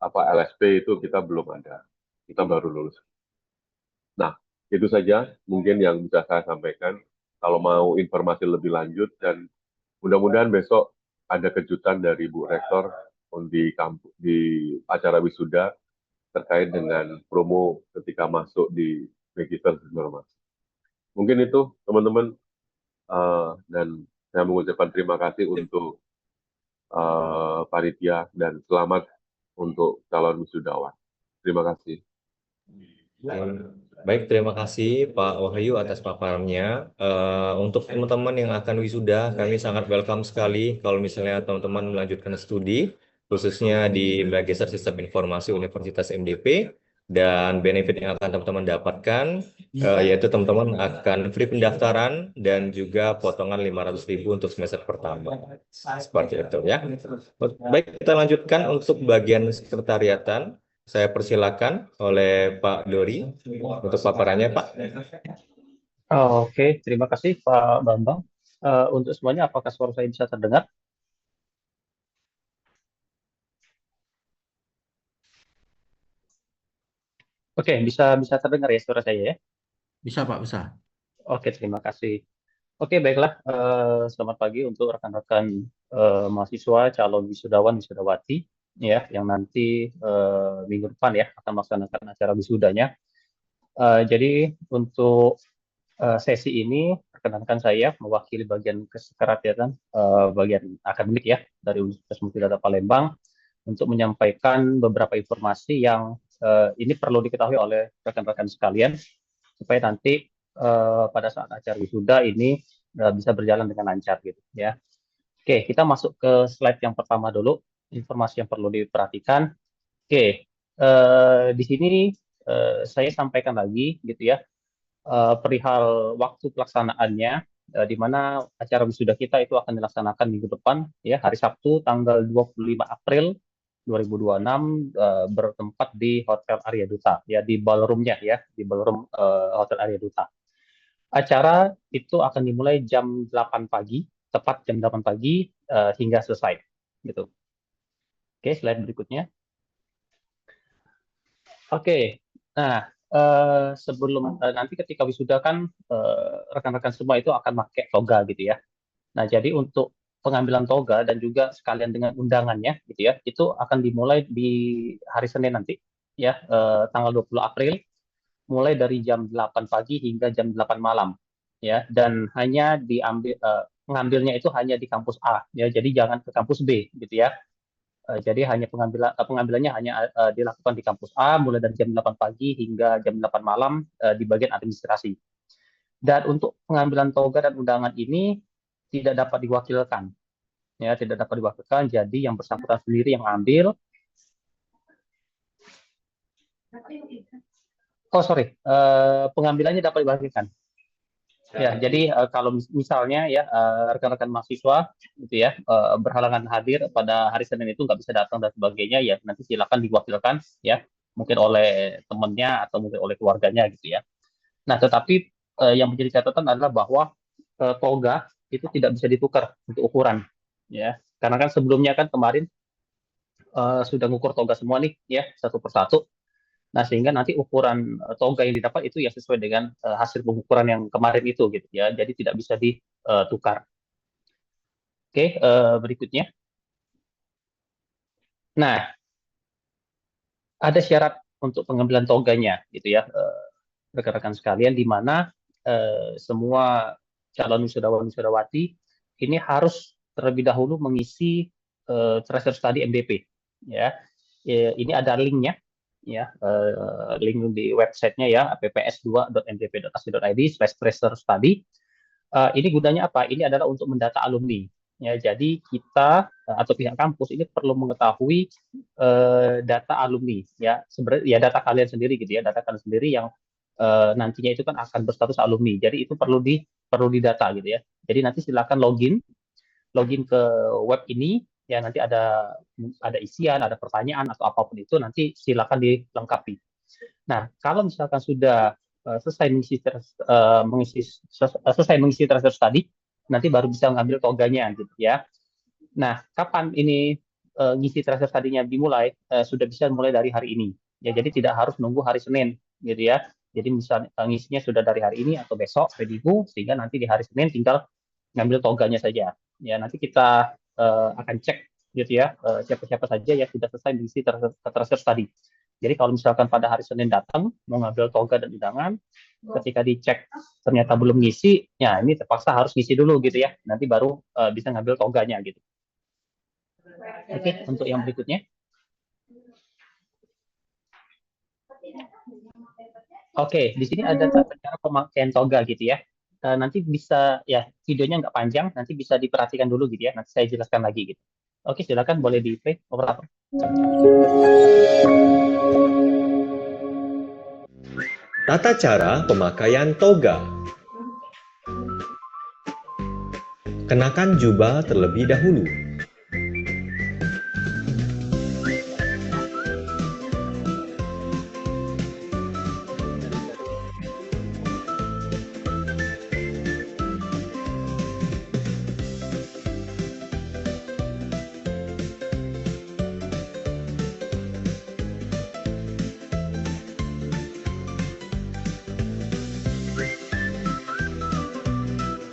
LSP itu kita belum ada. Kita baru lulus. Nah, itu saja mungkin yang bisa saya sampaikan. Kalau mau informasi lebih lanjut dan mudah-mudahan besok ada kejutan dari Bu Rektor di acara wisuda terkait dengan promo ketika masuk di Magister Informasi. Mungkin itu teman-teman, dan saya mengucapkan terima kasih untuk panitia dan selamat untuk calon wisudawan. Terima kasih. Baik, terima kasih Pak Wahyu atas paparannya. Untuk teman-teman yang akan wisuda, kami sangat welcome sekali kalau misalnya teman-teman melanjutkan studi, khususnya di Magister Sistem Informasi Universitas MDP, dan benefit yang akan teman-teman dapatkan, yaitu teman-teman akan free pendaftaran dan juga potongan 500.000 untuk semester pertama. Seperti itu ya. Baik, kita lanjutkan untuk bagian sekretariatan. Saya persilakan oleh Pak Dori untuk paparannya, Pak. Oke, terima kasih Pak Bambang. Untuk semuanya, apakah suara saya bisa terdengar? Oke, bisa terdengar ya suara saya ya? Bisa Pak, bisa. Oke, terima kasih. Oke, baiklah. Selamat pagi untuk rekan-rekan mahasiswa, calon wisudawan, wisudawati, ya, yang nanti minggu depan ya akan melaksanakan acara wisudanya. Jadi untuk sesi ini, perkenankan saya mewakili bagian kesekretariatan, bagian akademik ya dari Universitas Multidata Palembang untuk menyampaikan beberapa informasi yang ini perlu diketahui oleh rekan-rekan sekalian supaya nanti pada saat acara wisuda ini bisa berjalan dengan lancar gitu ya. Oke, kita masuk ke slide yang pertama dulu, informasi yang perlu diperhatikan. Oke, di sini saya sampaikan lagi gitu ya, perihal waktu pelaksanaannya, di mana acara wisuda kita itu akan dilaksanakan minggu depan ya, hari Sabtu tanggal 25 April 2026, bertempat di Hotel Arya Duta ya, di ballroom-nya ya, di ballroom Hotel Arya Duta. Acara itu akan dimulai jam 8 pagi, tepat jam 8 pagi hingga selesai. Gitu. Oke, slide berikutnya. Oke, nah sebelum nanti ketika wisuda kan rekan-rekan semua itu akan pakai toga gitu ya. Nah, jadi untuk pengambilan toga dan juga sekalian dengan undangannya gitu ya, itu akan dimulai di hari Senin nanti ya, tanggal 20 April mulai dari jam 8 pagi hingga jam 8 malam ya, dan hanya pengambilnya itu hanya di kampus A ya, jadi jangan ke kampus B gitu ya. Jadi hanya pengambilannya hanya dilakukan di kampus A mulai dari jam 8 pagi hingga jam 8 malam di bagian administrasi. Dan untuk pengambilan toga dan undangan ini tidak dapat diwakilkan ya, tidak dapat diwakilkan, jadi yang bersangkutan sendiri yang ambil. Pengambilannya dapat diwakilkan. Ya, jadi kalau misalnya ya rekan-rekan mahasiswa gitu ya berhalangan hadir pada hari Senin itu nggak bisa datang dan sebagainya, ya nanti silakan diwakilkan ya, mungkin oleh temannya atau mungkin oleh keluarganya gitu ya. Nah, tetapi yang menjadi catatan adalah bahwa toga itu tidak bisa ditukar untuk ukuran ya, karena kan sebelumnya kan kemarin sudah ngukur toga semua nih ya, satu persatu. Nah, sehingga nanti ukuran toga yang didapat itu ya sesuai dengan hasil pengukuran yang kemarin itu gitu ya. Jadi tidak bisa ditukar. Oke, berikutnya. Nah, ada syarat untuk pengambilan toganya gitu ya, rekan-rekan sekalian, di mana semua calon wisudawan wisudawati ini harus terlebih dahulu mengisi tracer study MDP ya. Ini ada linknya ya, link di websitenya ya, apps2.mdp.ac.id/tracer-study. Ini gunanya apa? Ini adalah untuk mendata alumni ya. Jadi kita atau pihak kampus ini perlu mengetahui data alumni ya, sebenarnya ya data kalian sendiri gitu ya, data kalian sendiri yang nantinya itu kan akan berstatus alumni. Jadi itu perlu didata gitu ya. Jadi nanti silakan login ke web ini ya, nanti ada isian, ada pertanyaan atau apapun itu, nanti silakan dilengkapi. Nah, kalau misalkan sudah selesai mengisi tracer study, nanti baru bisa mengambil toganya gitu ya. Nah, kapan ini ngisi tracer study-nya dimulai? Sudah bisa mulai dari hari ini. Ya, jadi tidak harus nunggu hari Senin gitu ya. Jadi misalnya ngisinya sudah dari hari ini atau besok, hari Minggu, sehingga nanti di hari Senin tinggal ngambil toganya saja. Ya, nanti kita akan cek gitu ya, siapa-siapa saja yang sudah selesai mengisi tracer study. Jadi kalau misalkan pada hari Senin datang mau ngambil toga dan undangan, ketika dicek ternyata belum ngisi, ya ini terpaksa harus ngisi dulu gitu ya. Nanti baru bisa ngambil toganya gitu. Oke, untuk yang berikutnya. Oke, di sini ada cara pemakaian toga gitu ya. Nanti bisa ya, videonya nggak panjang, nanti bisa diperhatikan dulu gitu ya. Nanti saya jelaskan lagi gitu. Oke, silakan boleh di play operator. Tata cara pemakaian toga. Kenakan jubah terlebih dahulu.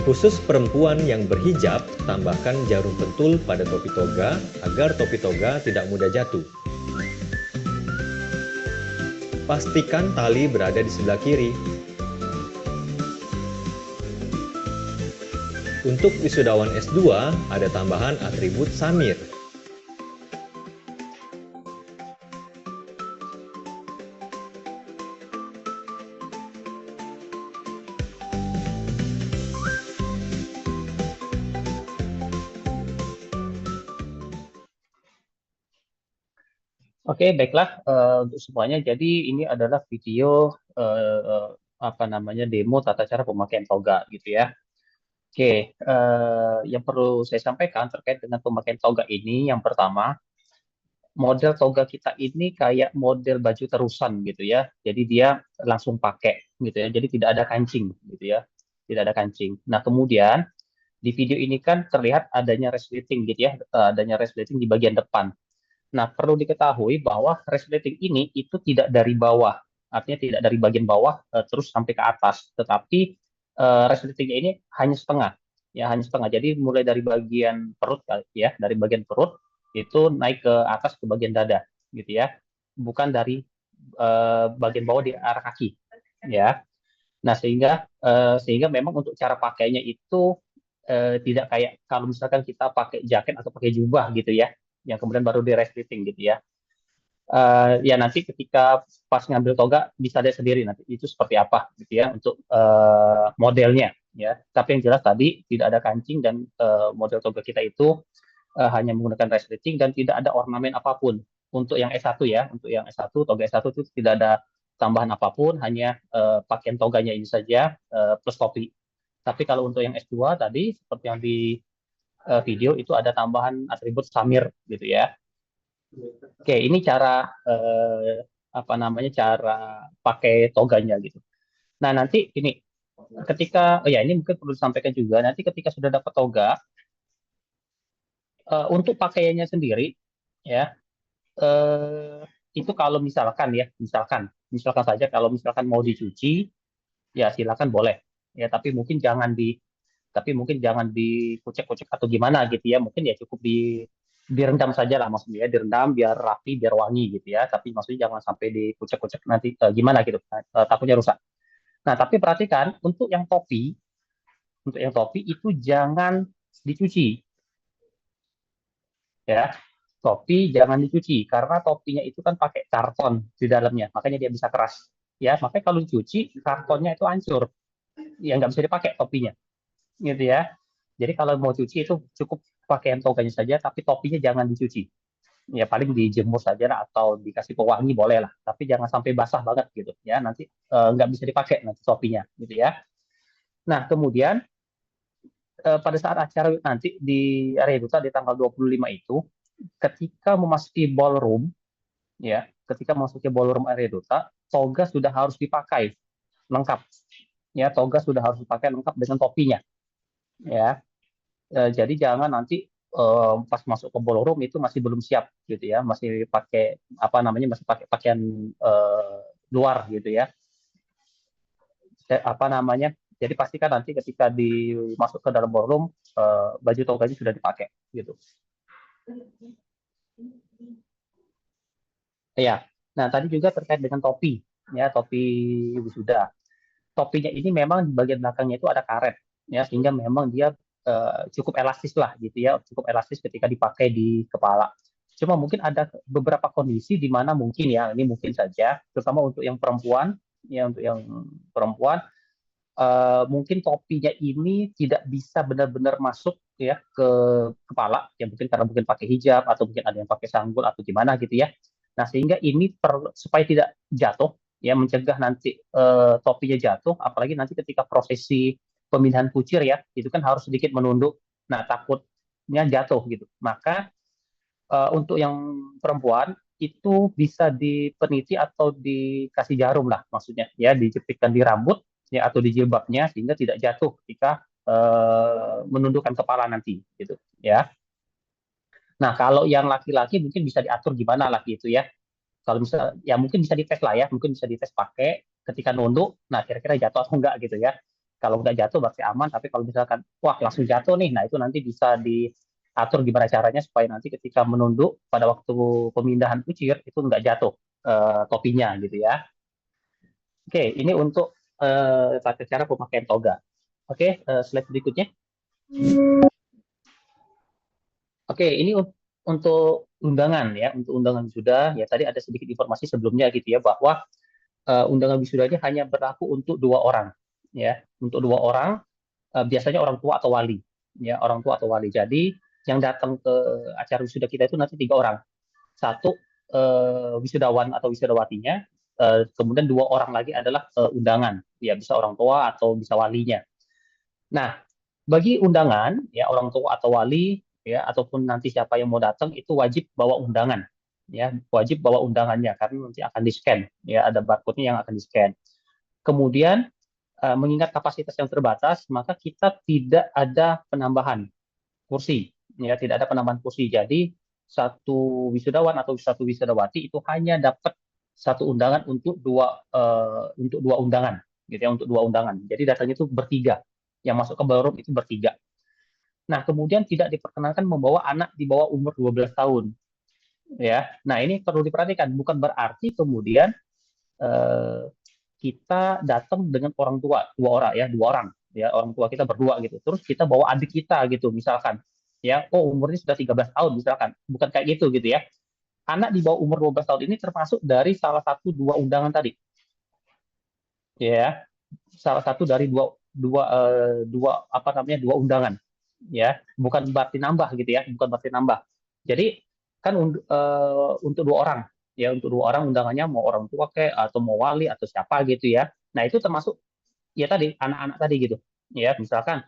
Khusus perempuan yang berhijab, tambahkan jarum pentul pada topi toga agar topi toga tidak mudah jatuh. Pastikan tali berada di sebelah kiri. Untuk wisudawan S2, ada tambahan atribut samir. Oke, baiklah untuk semuanya. Jadi ini adalah video demo tata cara pemakaian toga gitu ya. Oke, yang perlu saya sampaikan terkait dengan pemakaian toga ini, yang pertama, model toga kita ini kayak model baju terusan gitu ya. Jadi dia langsung pakai gitu ya. Jadi tidak ada kancing gitu ya. Tidak ada kancing. Nah, kemudian di video ini kan terlihat adanya resleting gitu ya, adanya resleting di bagian depan. Nah, perlu diketahui bahwa resleting ini itu tidak dari bawah, artinya tidak dari bagian bawah terus sampai ke atas, tetapi resletingnya ini hanya setengah, ya hanya setengah. Jadi mulai dari bagian perut, ya, dari bagian perut itu naik ke atas ke bagian dada, gitu ya, bukan dari bagian bawah di arah kaki, ya. Nah, sehingga memang untuk cara pakainya itu tidak kayak kalau misalkan kita pakai jaket atau pakai jubah gitu ya, yang kemudian baru di resleting gitu ya. Ya nanti ketika pas ngambil toga bisa lihat sendiri nanti itu seperti apa gitu ya untuk modelnya ya. Tapi yang jelas tadi tidak ada kancing dan model toga kita itu hanya menggunakan resleting dan tidak ada ornamen apapun. Untuk yang S1 ya, untuk yang S1 toga S1 itu tidak ada tambahan apapun, hanya pakaian toganya ini saja plus topi. Tapi kalau untuk yang S2 tadi seperti yang di video itu ada tambahan atribut samir gitu ya. Oke, ini cara cara pakai toganya gitu. Nah, nanti ini ketika ini mungkin perlu disampaikan juga nanti ketika sudah dapat toga untuk pakaiannya sendiri ya itu kalau misalkan saja kalau misalkan mau dicuci ya silakan boleh ya tapi mungkin jangan dikucek-kucek atau gimana gitu ya, mungkin ya cukup direndam saja lah, maksudnya ya, direndam biar rapi biar wangi gitu ya, tapi maksudnya jangan sampai dikucek-kucek nanti gimana gitu, takutnya rusak. Nah, tapi perhatikan untuk yang topi itu jangan dicuci ya, topi jangan dicuci karena topinya itu kan pakai karton di dalamnya, makanya dia bisa keras ya, makanya kalau dicuci kartonnya itu hancur ya, nggak bisa dipakai topinya gitu ya. Jadi kalau mau cuci itu cukup pakaian toganya saja, tapi topinya jangan dicuci. Ya paling dijemur saja lah, atau dikasih pewangi boleh lah, tapi jangan sampai basah banget gitu ya. Nanti nggak bisa dipakai nanti topinya gitu ya. Nah kemudian pada saat acara nanti di area duta di tanggal 25 itu, ketika memasuki ballroom ya, ketika memasuki ballroom area duta, toga sudah harus dipakai lengkap ya, toga sudah harus dipakai lengkap dengan topinya ya. Jadi jangan nanti pas masuk ke ballroom itu masih belum siap gitu ya, masih pakai masih pakai pakaian luar gitu ya. Jadi pastikan nanti ketika masuk ke dalam ballroom baju toganya sudah dipakai gitu. Ya. Nah, tadi juga terkait dengan topi ya, topi wisuda. Topinya ini memang di bagian belakangnya itu ada karet ya, sehingga memang dia cukup elastis lah gitu ya, cukup elastis ketika dipakai di kepala. Cuma mungkin ada beberapa kondisi di mana mungkin ya, ini mungkin saja, terutama untuk yang perempuan ya, untuk yang perempuan mungkin topinya ini tidak bisa benar-benar masuk ya ke kepala ya, mungkin karena mungkin pakai hijab atau mungkin ada yang pakai sanggul atau gimana gitu ya. Nah, sehingga ini supaya tidak jatuh ya, mencegah nanti topinya jatuh, apalagi nanti ketika prosesi pemilihan kucir ya, itu kan harus sedikit menunduk. Nah, takutnya jatuh gitu. Maka untuk yang perempuan itu bisa dipeniti atau dikasih jarum lah, maksudnya ya, dijepitkan di rambut ya atau di jilbabnya sehingga tidak jatuh ketika menundukkan kepala nanti gitu ya. Nah, kalau yang laki-laki mungkin bisa diatur gimana lagi itu ya. Kalau misal ya mungkin bisa dites lah ya, mungkin bisa dites pakai ketika nunduk, nah kira-kira jatuh atau enggak gitu ya. Kalau nggak jatuh berarti aman, tapi kalau misalkan wah langsung jatuh nih, nah itu nanti bisa diatur gimana caranya supaya nanti ketika menunduk pada waktu pemindahan kucir itu nggak jatuh topinya gitu ya. Oke, ini untuk tata cara pemakaian toga. Oke, slide berikutnya. Oke, ini untuk undangan ya, untuk undangan wisuda ya tadi ada sedikit informasi sebelumnya gitu ya bahwa undangan wisudanya hanya berlaku untuk 2 orang ya, untuk 2 orang biasanya orang tua atau wali ya, orang tua atau wali. Jadi yang datang ke acara wisuda kita itu nanti 3 orang, satu wisudawan atau wisudawatinya, kemudian 2 orang lagi adalah undangan ya, bisa orang tua atau bisa walinya. Nah, bagi undangan ya orang tua atau wali ya ataupun nanti siapa yang mau datang itu wajib bawa undangan ya, wajib bawa undangannya karena nanti akan di-scan ya, ada barcode-nya yang akan di-scan. Kemudian mengingat kapasitas yang terbatas, maka kita tidak ada penambahan kursi ya, tidak ada penambahan kursi. Jadi satu wisudawan atau satu wisudawati itu hanya dapat satu undangan untuk dua undangan gitu ya, untuk 2 undangan. Jadi datanya itu bertiga, yang masuk ke ballroom itu bertiga. Nah, kemudian tidak diperkenankan membawa anak di bawah umur 12 tahun. Ya. Nah, ini perlu diperhatikan, bukan berarti kemudian eh, kita datang dengan orang tua, 2 orang ya, 2 orang ya, orang tua kita berdua gitu. Terus kita bawa adik kita gitu misalkan. Ya, oh umurnya sudah 13 tahun misalkan. Bukan kayak gitu gitu ya. Anak di bawah umur 12 tahun ini termasuk dari salah satu 2 undangan tadi. Ya. Salah satu dari dua apa namanya 2 undangan ya, bukan berarti nambah gitu ya, bukan berarti nambah. Jadi kan untuk 2 orang ya, untuk 2 orang undangannya mau orang tua kayak atau mau wali atau siapa gitu ya. Nah itu termasuk ya tadi anak-anak tadi gitu ya, misalkan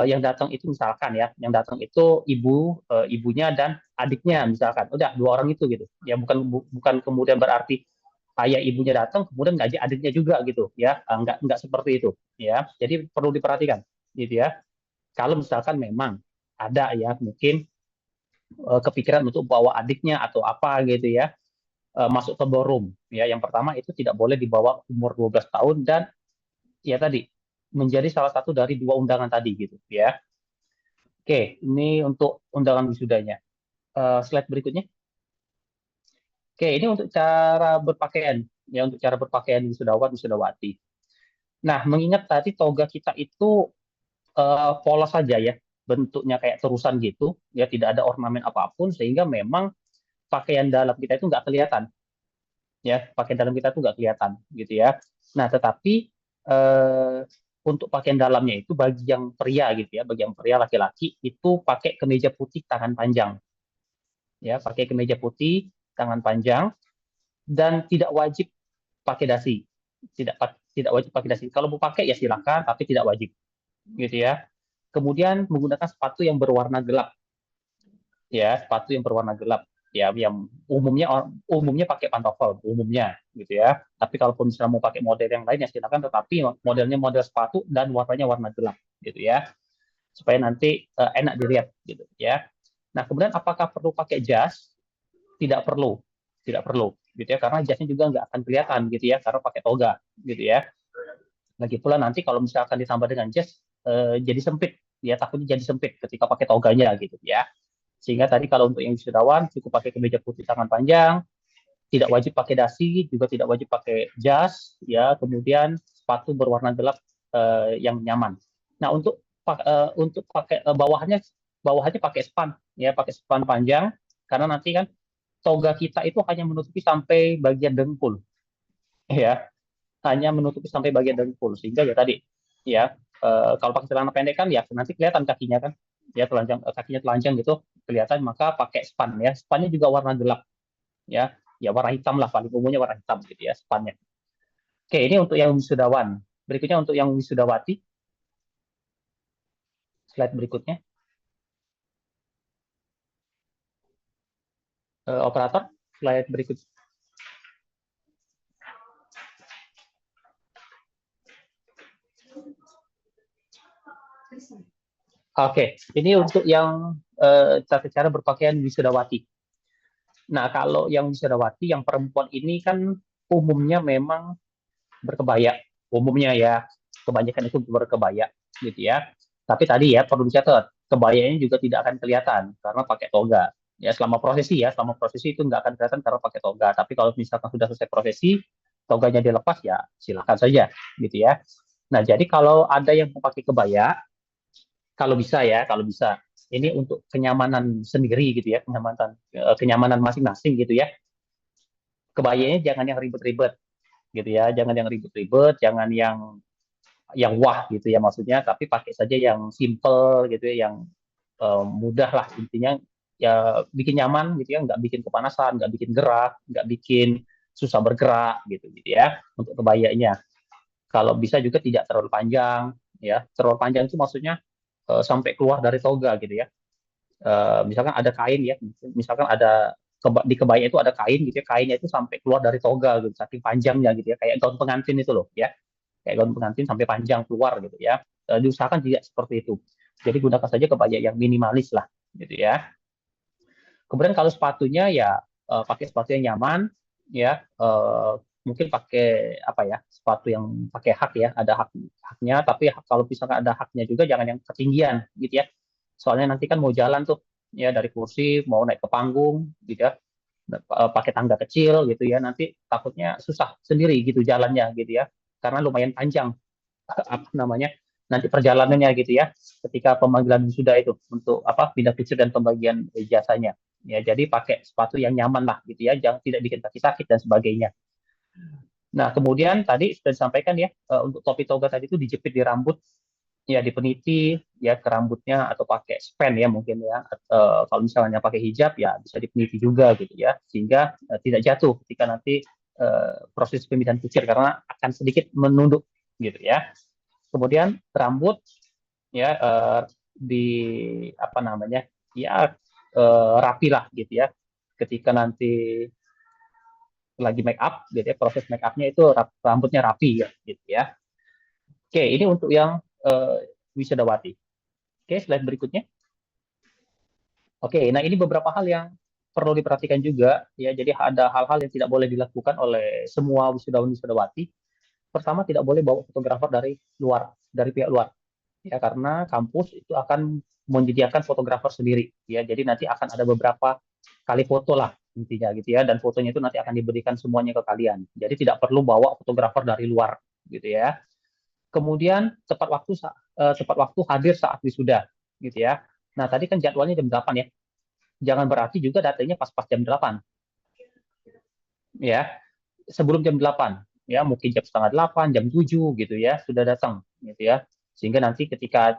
yang datang itu misalkan ya, yang datang itu ibunya dan adiknya misalkan, udah 2 orang itu gitu ya, bukan kemudian berarti ayah ibunya datang kemudian ngajak adiknya juga gitu ya. Enggak seperti itu ya, jadi perlu diperhatikan gitu ya. Kalau misalkan memang ada ya mungkin kepikiran untuk bawa adiknya atau apa gitu ya, masuk ke ballroom ya, yang pertama itu tidak boleh dibawa umur 12 tahun dan ya tadi menjadi salah satu dari 2 undangan tadi gitu ya. Oke, ini untuk undangan wisudanya. Slide berikutnya. Oke, ini untuk cara berpakaian ya, untuk cara berpakaian wisudawan wisudawati. Nah, mengingat tadi toga kita itu polos saja ya, bentuknya kayak terusan gitu, ya tidak ada ornamen apapun sehingga memang pakaian dalam kita itu nggak kelihatan, ya pakaian dalam kita itu nggak kelihatan gitu ya. Nah, tetapi eh, untuk pakaian dalamnya itu bagi yang pria gitu ya, bagi yang pria laki-laki itu pakai kemeja putih tangan panjang, ya pakai kemeja putih tangan panjang dan tidak wajib pakai dasi, tidak wajib pakai dasi. Kalau mau pakai ya silakan, tapi tidak wajib gitu ya. Kemudian menggunakan sepatu yang berwarna gelap, ya sepatu yang berwarna gelap, ya yang umumnya pakai pantofel umumnya gitu ya. Tapi kalaupun misalnya mau pakai model yang lain ya silakan, tetapi modelnya model sepatu dan warnanya warna gelap gitu ya, supaya nanti enak dilihat gitu ya. Nah kemudian apakah perlu pakai jas? Tidak perlu, tidak perlu gitu ya, karena jasnya juga nggak akan kelihatan gitu ya, karena pakai toga gitu ya. Lagi pula nanti kalau misalkan ditambah dengan jas jadi sempit ya, takutnya jadi sempit ketika pakai toganya gitu ya. Sehingga tadi kalau untuk yang wisudawan cukup pakai kemeja putih tangan panjang, tidak wajib pakai dasi, juga tidak wajib pakai jas ya, kemudian sepatu berwarna gelap yang nyaman. Nah, untuk pakai bawahnya pakai span ya, pakai span panjang karena nanti kan toga kita itu hanya menutupi sampai bagian dengkul ya, hanya menutupi sampai bagian dengkul sehingga ya tadi ya kalau pakai celana pendek kan ya nanti kelihatan kakinya kan ya, telanjang kakinya telanjang gitu kelihatan, maka pakai span ya, spannya juga warna gelap ya, ya warna hitam lah, paling umumnya warna hitam gitu ya spannya. Oke, ini untuk yang wisudawan. Berikutnya untuk yang wisudawati, slide berikutnya. Operator, slide berikut. Oke, ini untuk yang tata cara berpakaian wisudawati. Nah, kalau yang wisudawati, yang perempuan ini kan umumnya memang berkebaya, umumnya ya. kebanyakan itu berkebaya gitu ya. Tapi tadi ya perlu dicatat, kebayanya juga tidak akan kelihatan karena pakai toga. Ya selama prosesi itu nggak akan kelihatan karena pakai toga. Tapi kalau misalkan sudah selesai prosesi, toganya dilepas ya silakan saja gitu ya. Nah, jadi kalau ada yang mau pakai kebaya, kalau bisa ya, kalau bisa ini untuk kenyamanan sendiri gitu ya, kenyamanan masing-masing gitu ya. Kebayanya jangan yang ribet-ribet gitu ya, jangan yang ribet-ribet, jangan yang wah gitu ya maksudnya, tapi pakai saja yang simple gitu ya, yang mudah lah intinya, ya bikin nyaman gitu ya, nggak bikin kepanasan, nggak bikin gerak, nggak bikin susah bergerak gitu ya untuk kebayanya. Kalau bisa juga tidak terlalu panjang ya, terlalu panjang itu maksudnya sampai keluar dari toga gitu ya. Misalkan ada kain ya, misalkan ada di kebaya itu ada kain gitu ya, kainnya itu sampai keluar dari toga gitu, saking panjangnya gitu ya, kayak gaun pengantin itu loh ya, kayak gaun pengantin sampai panjang keluar gitu ya. Diusahakan tidak seperti itu. Jadi gunakan saja kebaya yang minimalis lah gitu ya. Kemudian kalau sepatunya ya pakai sepatu yang nyaman ya, mungkin pakai apa ya, sepatu yang pakai hak ya, ada haknya, tapi kalau misalkan ada haknya juga jangan yang ketinggian gitu ya. Soalnya nanti kan mau jalan tuh ya, dari kursi mau naik ke panggung gitu ya, pakai tangga kecil gitu ya, nanti takutnya susah sendiri gitu jalannya gitu ya, karena lumayan panjang apa namanya, nanti perjalanannya gitu ya, ketika pemanggilan wisuda itu untuk apa, pindah kusir dan pembagian ijazahnya ya. Jadi pakai sepatu yang nyaman lah gitu ya, jangan tidak bikin kaki sakit dan sebagainya. Nah, kemudian tadi sudah disampaikan ya, untuk topi toga tadi itu dijepit di rambut ya, dipeniti ya ke rambutnya, atau pakai span ya mungkin ya. Kalau misalnya pakai hijab ya bisa dipeniti juga gitu ya, sehingga tidak jatuh ketika nanti proses pemindahan kusir, karena akan sedikit menunduk gitu ya. Kemudian rambut ya di apa namanya ya, rapi lah gitu ya, ketika nanti lagi make up gitu ya, proses make upnya itu rambutnya rapi ya gitu ya. Oke, ini untuk yang wisudawati. Oke, slide berikutnya. Oke, nah ini beberapa hal yang perlu diperhatikan juga ya. Jadi ada hal-hal yang tidak boleh dilakukan oleh semua wisudawan wisudawati. Pertama, tidak boleh bawa fotografer dari luar, dari pihak luar ya, karena kampus itu akan menyediakan fotografer sendiri ya. Jadi nanti akan ada beberapa kali foto lah intinya gitu ya, dan fotonya itu nanti akan diberikan semuanya ke kalian. Jadi tidak perlu bawa fotografer dari luar gitu ya. Kemudian tepat waktu hadir saat wisuda gitu ya. Nah, tadi kan jadwalnya jam 8 ya. Jangan berarti juga datangnya pas-pas jam 8 ya. Sebelum jam 8 ya, mungkin jam setengah 8, jam 7 gitu ya, sudah datang gitu ya. Sehingga nanti ketika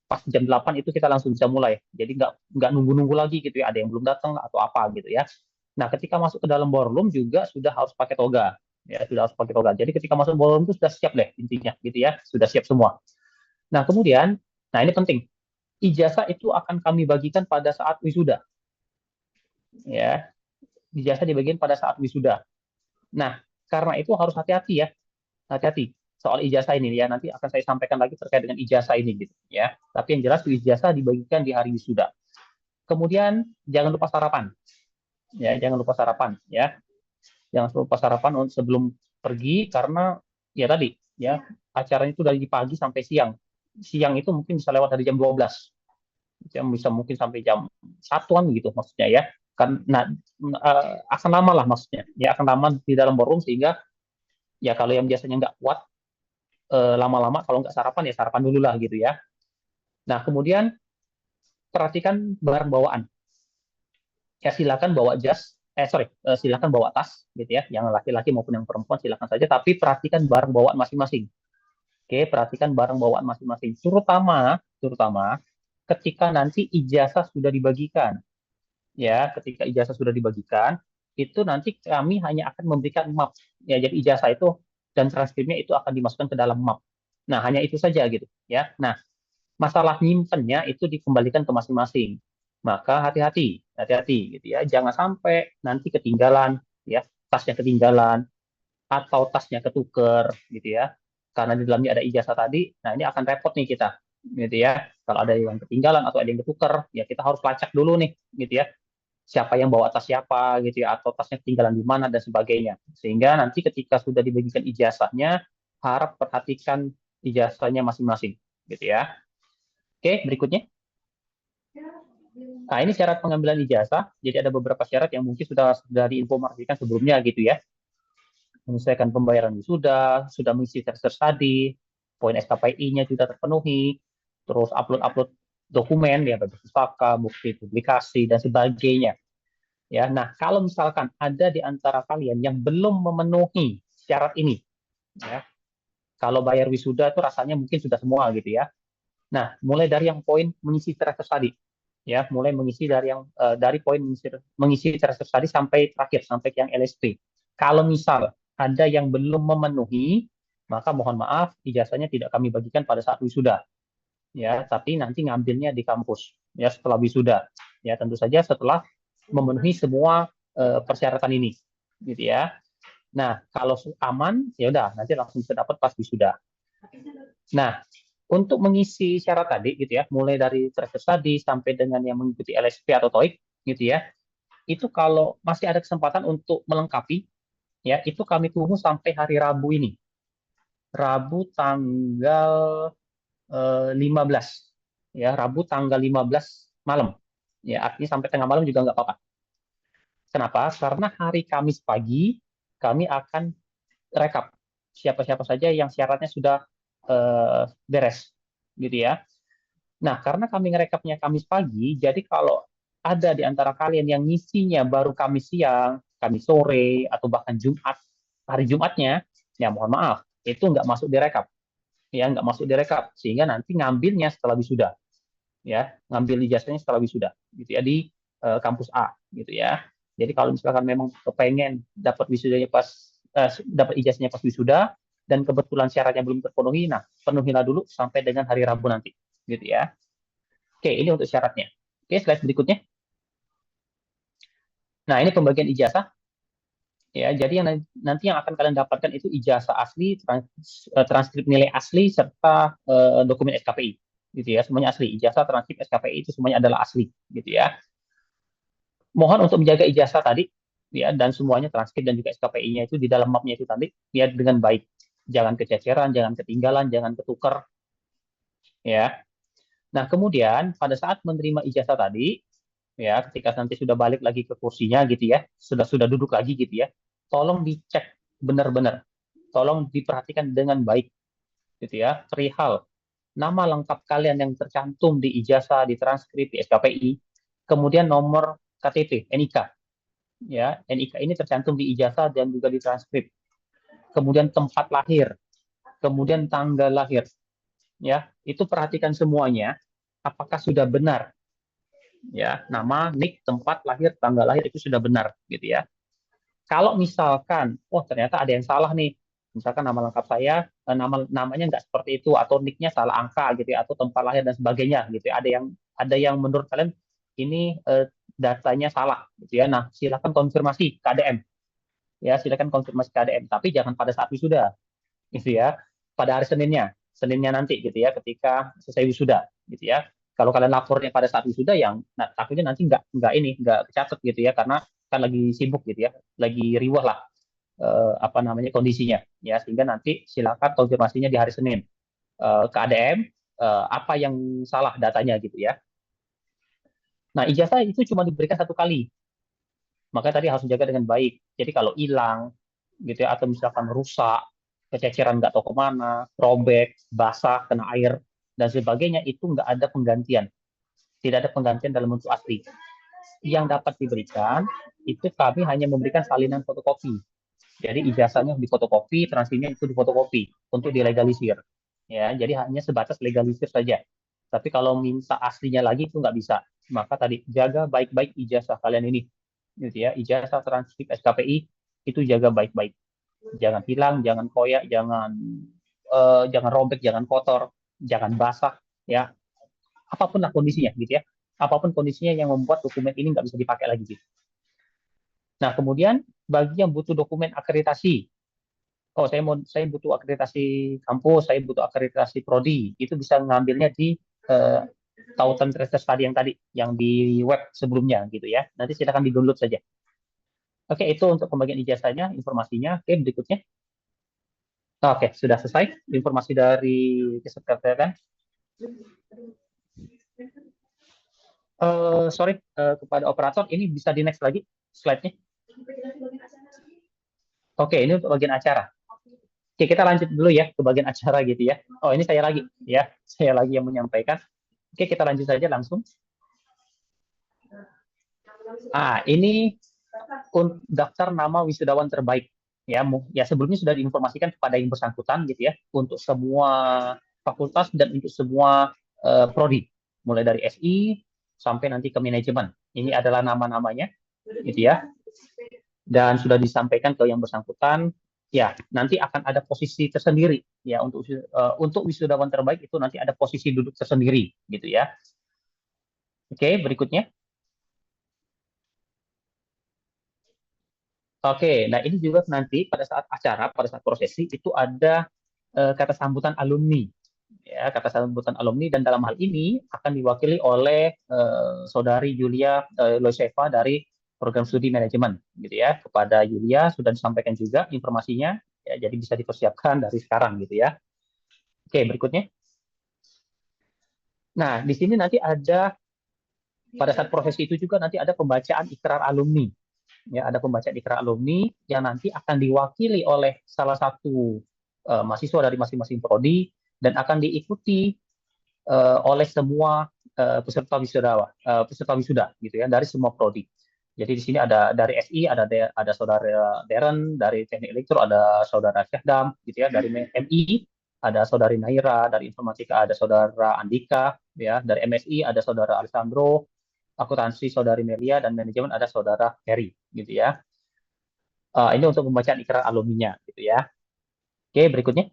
pas jam 8 itu kita langsung bisa mulai. Jadi nggak nunggu-nunggu lagi gitu ya, ada yang belum datang atau apa gitu ya. Nah, ketika masuk ke dalam ballroom juga sudah harus pakai toga. Ya, sudah harus pakai toga. Jadi ketika masuk ballroom itu sudah siap deh intinya gitu ya, sudah siap semua. Nah, kemudian, nah ini penting. Ijazah itu akan kami bagikan pada saat wisuda. Ya, ijazah dibagikan pada saat wisuda. Nah, karena itu harus hati-hati ya, hati-hati soal ijazah ini ya. Nanti akan saya sampaikan lagi terkait dengan ijazah ini gitu ya. Tapi yang jelas ijazah dibagikan di hari wisuda. Kemudian jangan lupa sarapan. Ya, jangan lupa sarapan ya. Jangan lupa sarapan sebelum pergi, karena ya tadi ya, acaranya itu dari pagi sampai siang. Siang itu mungkin bisa lewat dari jam 12. Bisa mungkin sampai jam 1-an gitu maksudnya ya. Karena akan lama lah maksudnya. Ya akan lama di dalam ballroom, sehingga ya kalau yang biasanya nggak kuat lama-lama, kalau nggak sarapan ya sarapan dulu lah gitu ya. Nah, kemudian perhatikan barang bawaan. Ya silakan bawa silakan bawa tas gitu ya. Yang laki-laki maupun yang perempuan silakan saja, tapi perhatikan barang bawaan masing-masing. Oke, perhatikan barang bawaan masing-masing. Terutama ketika nanti ijazah sudah dibagikan. Ya, ketika ijazah sudah dibagikan, itu nanti kami hanya akan memberikan map. Ya, jadi ijazah itu dan transkripnya itu akan dimasukkan ke dalam map. Nah, hanya itu saja gitu ya. Nah, masalah nyimpennya itu dikembalikan ke masing-masing. Maka hati-hati gitu ya. Jangan sampai nanti ketinggalan ya, tasnya ketinggalan atau tasnya ketuker gitu ya. Karena di dalamnya ada ijazah tadi, nah ini akan repot nih kita gitu ya. Kalau ada yang ketinggalan atau ada yang ketuker, ya kita harus lacak dulu nih gitu ya. Siapa yang bawa tas siapa gitu ya, atau tasnya ketinggalan di mana dan sebagainya. Sehingga nanti ketika sudah dibagikan ijazahnya, harap perhatikan ijazahnya masing-masing, gitu ya. Oke, berikutnya. Nah, ini syarat pengambilan ijazah. Jadi ada beberapa syarat yang mungkin sudah diinformasikan sebelumnya gitu ya. Menyelesaikan pembayaran sudah mengisi research study, poin SKPI-nya sudah terpenuhi, terus upload dokumen ya, pustaka, bukti publikasi dan sebagainya. Ya, nah kalau misalkan ada di antara kalian yang belum memenuhi syarat ini, ya, kalau bayar wisuda itu rasanya mungkin sudah semua gitu ya. Nah, mulai dari yang poin mengisi research study, ya, mulai mengisi dari yang dari poin mengisi research study sampai terakhir sampai yang LSP. Kalau misal ada yang belum memenuhi, maka mohon maaf ijazahnya tidak kami bagikan pada saat wisuda, ya, tapi nanti ngambilnya di kampus, ya, setelah wisuda, ya, tentu saja setelah memenuhi semua persyaratan ini, gitu ya. Nah, kalau aman, ya udah nanti langsung bisa dapat pas wisuda. Nah, untuk mengisi syarat tadi gitu ya, mulai dari research study sampai dengan yang mengikuti LSP atau TOEIC gitu ya, itu kalau masih ada kesempatan untuk melengkapi, ya itu kami tunggu sampai hari Rabu ini, Rabu tanggal 15, ya Rabu tanggal 15 malam, ya artinya sampai tengah malam juga nggak apa-apa. Kenapa? Karena hari Kamis pagi kami akan rekap siapa-siapa saja yang syaratnya sudah beres, gitu ya. Nah, karena kami ngerekapnya Kamis pagi, jadi kalau ada di antara kalian yang ngisinya baru Kamis siang, Kamis sore, atau bahkan Jumat, hari Jumatnya, ya mohon maaf, itu nggak masuk direkap, ya nggak masuk direkap, sehingga nanti ngambilnya setelah wisuda, ya ngambil ijazahnya setelah wisuda, gitu ya di kampus A, gitu ya. Jadi kalau misalkan memang kepengen dapat wisudanya dapat ijazahnya pas wisuda dan kebetulan syaratnya belum terpenuhi, nah penuhilah dulu sampai dengan hari Rabu nanti, gitu ya. Oke, ini untuk syaratnya. Oke, slide berikutnya. Nah, ini pembagian ijazah. Ya, jadi yang nanti yang akan kalian dapatkan itu ijazah asli, transkrip nilai asli, serta dokumen SKPI. Gitu ya, semuanya asli. Ijazah, transkrip, SKPI itu semuanya adalah asli. Gitu ya. Mohon untuk menjaga ijazah tadi, ya, dan semuanya transkrip dan juga SKPI-nya itu di dalam mapnya itu tadi, ya dengan baik. Jangan kececeran, jangan ketinggalan, jangan ketukar. Ya. Nah, kemudian pada saat menerima ijazah tadi, ya ketika nanti sudah balik lagi ke kursinya gitu ya, sudah duduk lagi gitu ya, tolong dicek benar-benar, tolong diperhatikan dengan baik gitu ya, perihal nama lengkap kalian yang tercantum di ijazah, di transkrip, di SKPI, kemudian nomor KTP, NIK, ya NIK ini tercantum di ijazah dan juga di transkrip, kemudian tempat lahir, kemudian tanggal lahir, ya itu perhatikan semuanya, apakah sudah benar, ya nama, nik, tempat lahir, tanggal lahir itu sudah benar gitu ya. Kalau misalkan oh ternyata ada yang salah nih, misalkan nama lengkap saya namanya nggak seperti itu atau nicknya salah angka gitu ya, atau tempat lahir dan sebagainya gitu ya, ada yang menurut kalian ini datanya salah gitu ya, nah silakan konfirmasi KDM, ya silakan konfirmasi KDM, tapi jangan pada saat wisuda gitu ya, pada hari Seninnya nanti gitu ya, ketika selesai wisuda gitu ya. Kalau kalian lapornya pada saat wisuda, yang nah, takutnya nanti nggak kecatat gitu ya, karena kan lagi sibuk gitu ya, lagi riwah lah apa namanya kondisinya ya, sehingga nanti silakan konfirmasinya di hari Senin ke ADM apa yang salah datanya gitu ya. Nah, ijazah itu cuma diberikan satu kali, maka tadi harus dijaga dengan baik. Jadi kalau hilang gitu ya, atau misalkan rusak, kececeran nggak tahu kemana, robek, basah, kena air, dan sebagainya, itu nggak ada penggantian. Tidak ada penggantian dalam bentuk asli. Yang dapat diberikan, itu kami hanya memberikan salinan fotokopi. Jadi ijazahnya difotokopi, transkripnya itu difotokopi untuk dilegalisir. Ya, jadi hanya sebatas legalisir saja. Tapi kalau minta aslinya lagi itu nggak bisa. Maka tadi jaga baik-baik ijazah kalian ini, gitu ya. Ijazah, transkrip, SKPI itu jaga baik-baik. Jangan hilang, jangan koyak, jangan robek, jangan kotor, jangan basah, ya. Apapun lah kondisinya, gitu ya. Apapun kondisinya yang membuat dokumen ini nggak bisa dipakai lagi, gitu. Nah, kemudian bagi yang butuh dokumen akreditasi, oh saya butuh akreditasi kampus, saya butuh akreditasi prodi, itu bisa ngambilnya di tautan research tadi yang di web sebelumnya gitu ya. Nanti silakan di-download saja. Oke, itu untuk pembagian ijazahnya, informasinya. Oke, berikutnya. Oke, sudah selesai informasi dari kesekretariatan. Sorry, kepada operator, ini bisa di next lagi slide-nya. Oke, ini untuk bagian acara. Oke, kita lanjut dulu ya ke bagian acara gitu ya. Oh, ini saya lagi ya, saya lagi yang menyampaikan. Oke, kita lanjut saja langsung. Ini daftar nama wisudawan terbaik ya. Ya sebelumnya sudah diinformasikan kepada yang bersangkutan gitu ya untuk semua fakultas dan untuk semua prodi, mulai dari SI sampai nanti ke manajemen. Ini adalah nama-namanya gitu ya. Dan sudah disampaikan ke yang bersangkutan, ya nanti akan ada posisi tersendiri ya untuk wisudawan terbaik itu nanti ada posisi duduk tersendiri gitu ya. Oke, berikutnya. Oke, nah ini juga nanti pada saat acara, pada saat prosesi itu ada kata sambutan alumni, ya kata sambutan alumni, dan dalam hal ini akan diwakili oleh saudari Yulia Loiseva dari program studi manajemen, gitu ya. Kepada Yulia sudah disampaikan juga informasinya, ya, jadi bisa dipersiapkan dari sekarang, gitu ya. Oke, berikutnya. Nah, di sini nanti ada pada saat prosesi itu juga nanti ada pembacaan ikrar alumni. Ya, ada pembacaan ikrar alumni yang nanti akan diwakili oleh salah satu mahasiswa dari masing-masing prodi dan akan diikuti oleh semua peserta wisuda gitu ya dari semua prodi. Jadi di sini ada dari SI ada saudara Deren, dari Teknik Elektro ada saudara Syahdam gitu ya, dari MI ada saudari Naira, dari Informatika ada saudara Andika ya, dari MSI ada saudara Alessandro, akuntansi saudari Melia, dan manajemen ada saudara Heri gitu ya. Ini untuk pembacaan ikrar alumninya gitu ya. Oke, berikutnya.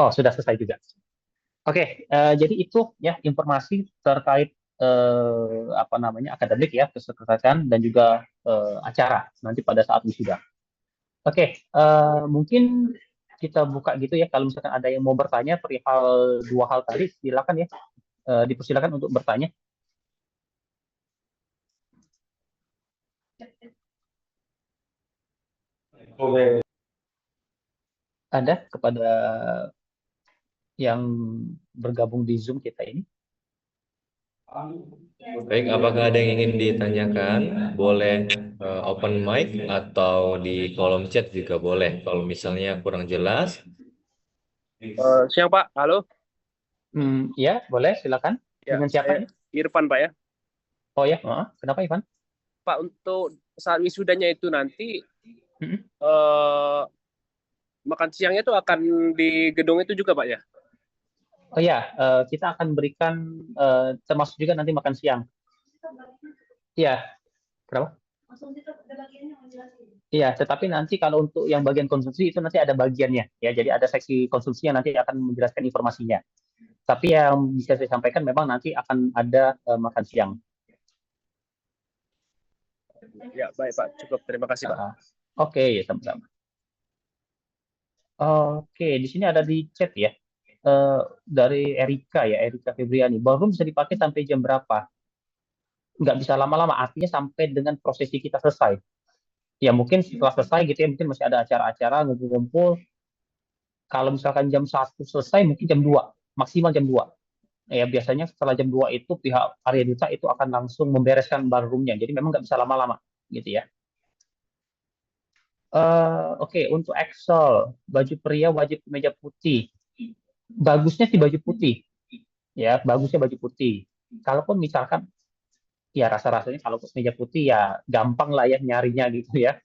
Oh, sudah selesai juga. Oke, jadi itu ya informasi terkait apa namanya akademik ya, kesekretariatan dan juga acara nanti pada saat wisuda. Oke, mungkin kita buka gitu ya. Kalau misalkan ada yang mau bertanya perihal dua hal tadi, silakan ya, dipersilakan untuk bertanya. Ada kepada yang bergabung di Zoom kita ini? Baik, apakah ada yang ingin ditanyakan? Boleh open mic atau di kolom chat juga boleh. Kalau misalnya kurang jelas. Siang Pak, halo. Ya, boleh, silakan. Ya, Dengan siapa saya ini? Irfan Pak ya. Oh ya, kenapa Ivan? Pak, untuk saat wisudanya itu nanti Mm-mm. makan siangnya itu akan di gedung itu juga Pak ya? Oh ya, kita akan berikan termasuk juga nanti makan siang. Iya, kenapa? Iya, tetapi nanti kalau untuk yang bagian konsumsi itu nanti ada bagiannya, ya. Jadi ada seksi konsumsi yang nanti akan menjelaskan informasinya. Tapi yang bisa saya sampaikan memang nanti akan ada makan siang. Ya, baik Pak. Cukup. Terima kasih Pak. Oke, ya sama-sama. Oke, di sini ada di chat ya. Dari Erika ya, Erika Febriani. Ballroom bisa dipakai sampai jam berapa? Nggak bisa lama-lama, artinya sampai dengan prosesi kita selesai. Ya mungkin setelah selesai gitu ya, mungkin masih ada acara-acara, ngumpul-ngumpul. Kalau misalkan jam 1 selesai, mungkin jam 2, maksimal jam 2. Ya biasanya setelah jam 2 itu pihak Arya Duta itu akan langsung membereskan ballroomnya. Jadi memang nggak bisa lama-lama gitu ya. Oke, untuk Excel, baju pria wajib kemeja putih. Bagusnya sih baju putih. Ya, bagusnya baju putih. Kalaupun misalkan ya rasa-rasanya kalau kemeja putih ya gampang lah ya nyarinya gitu ya.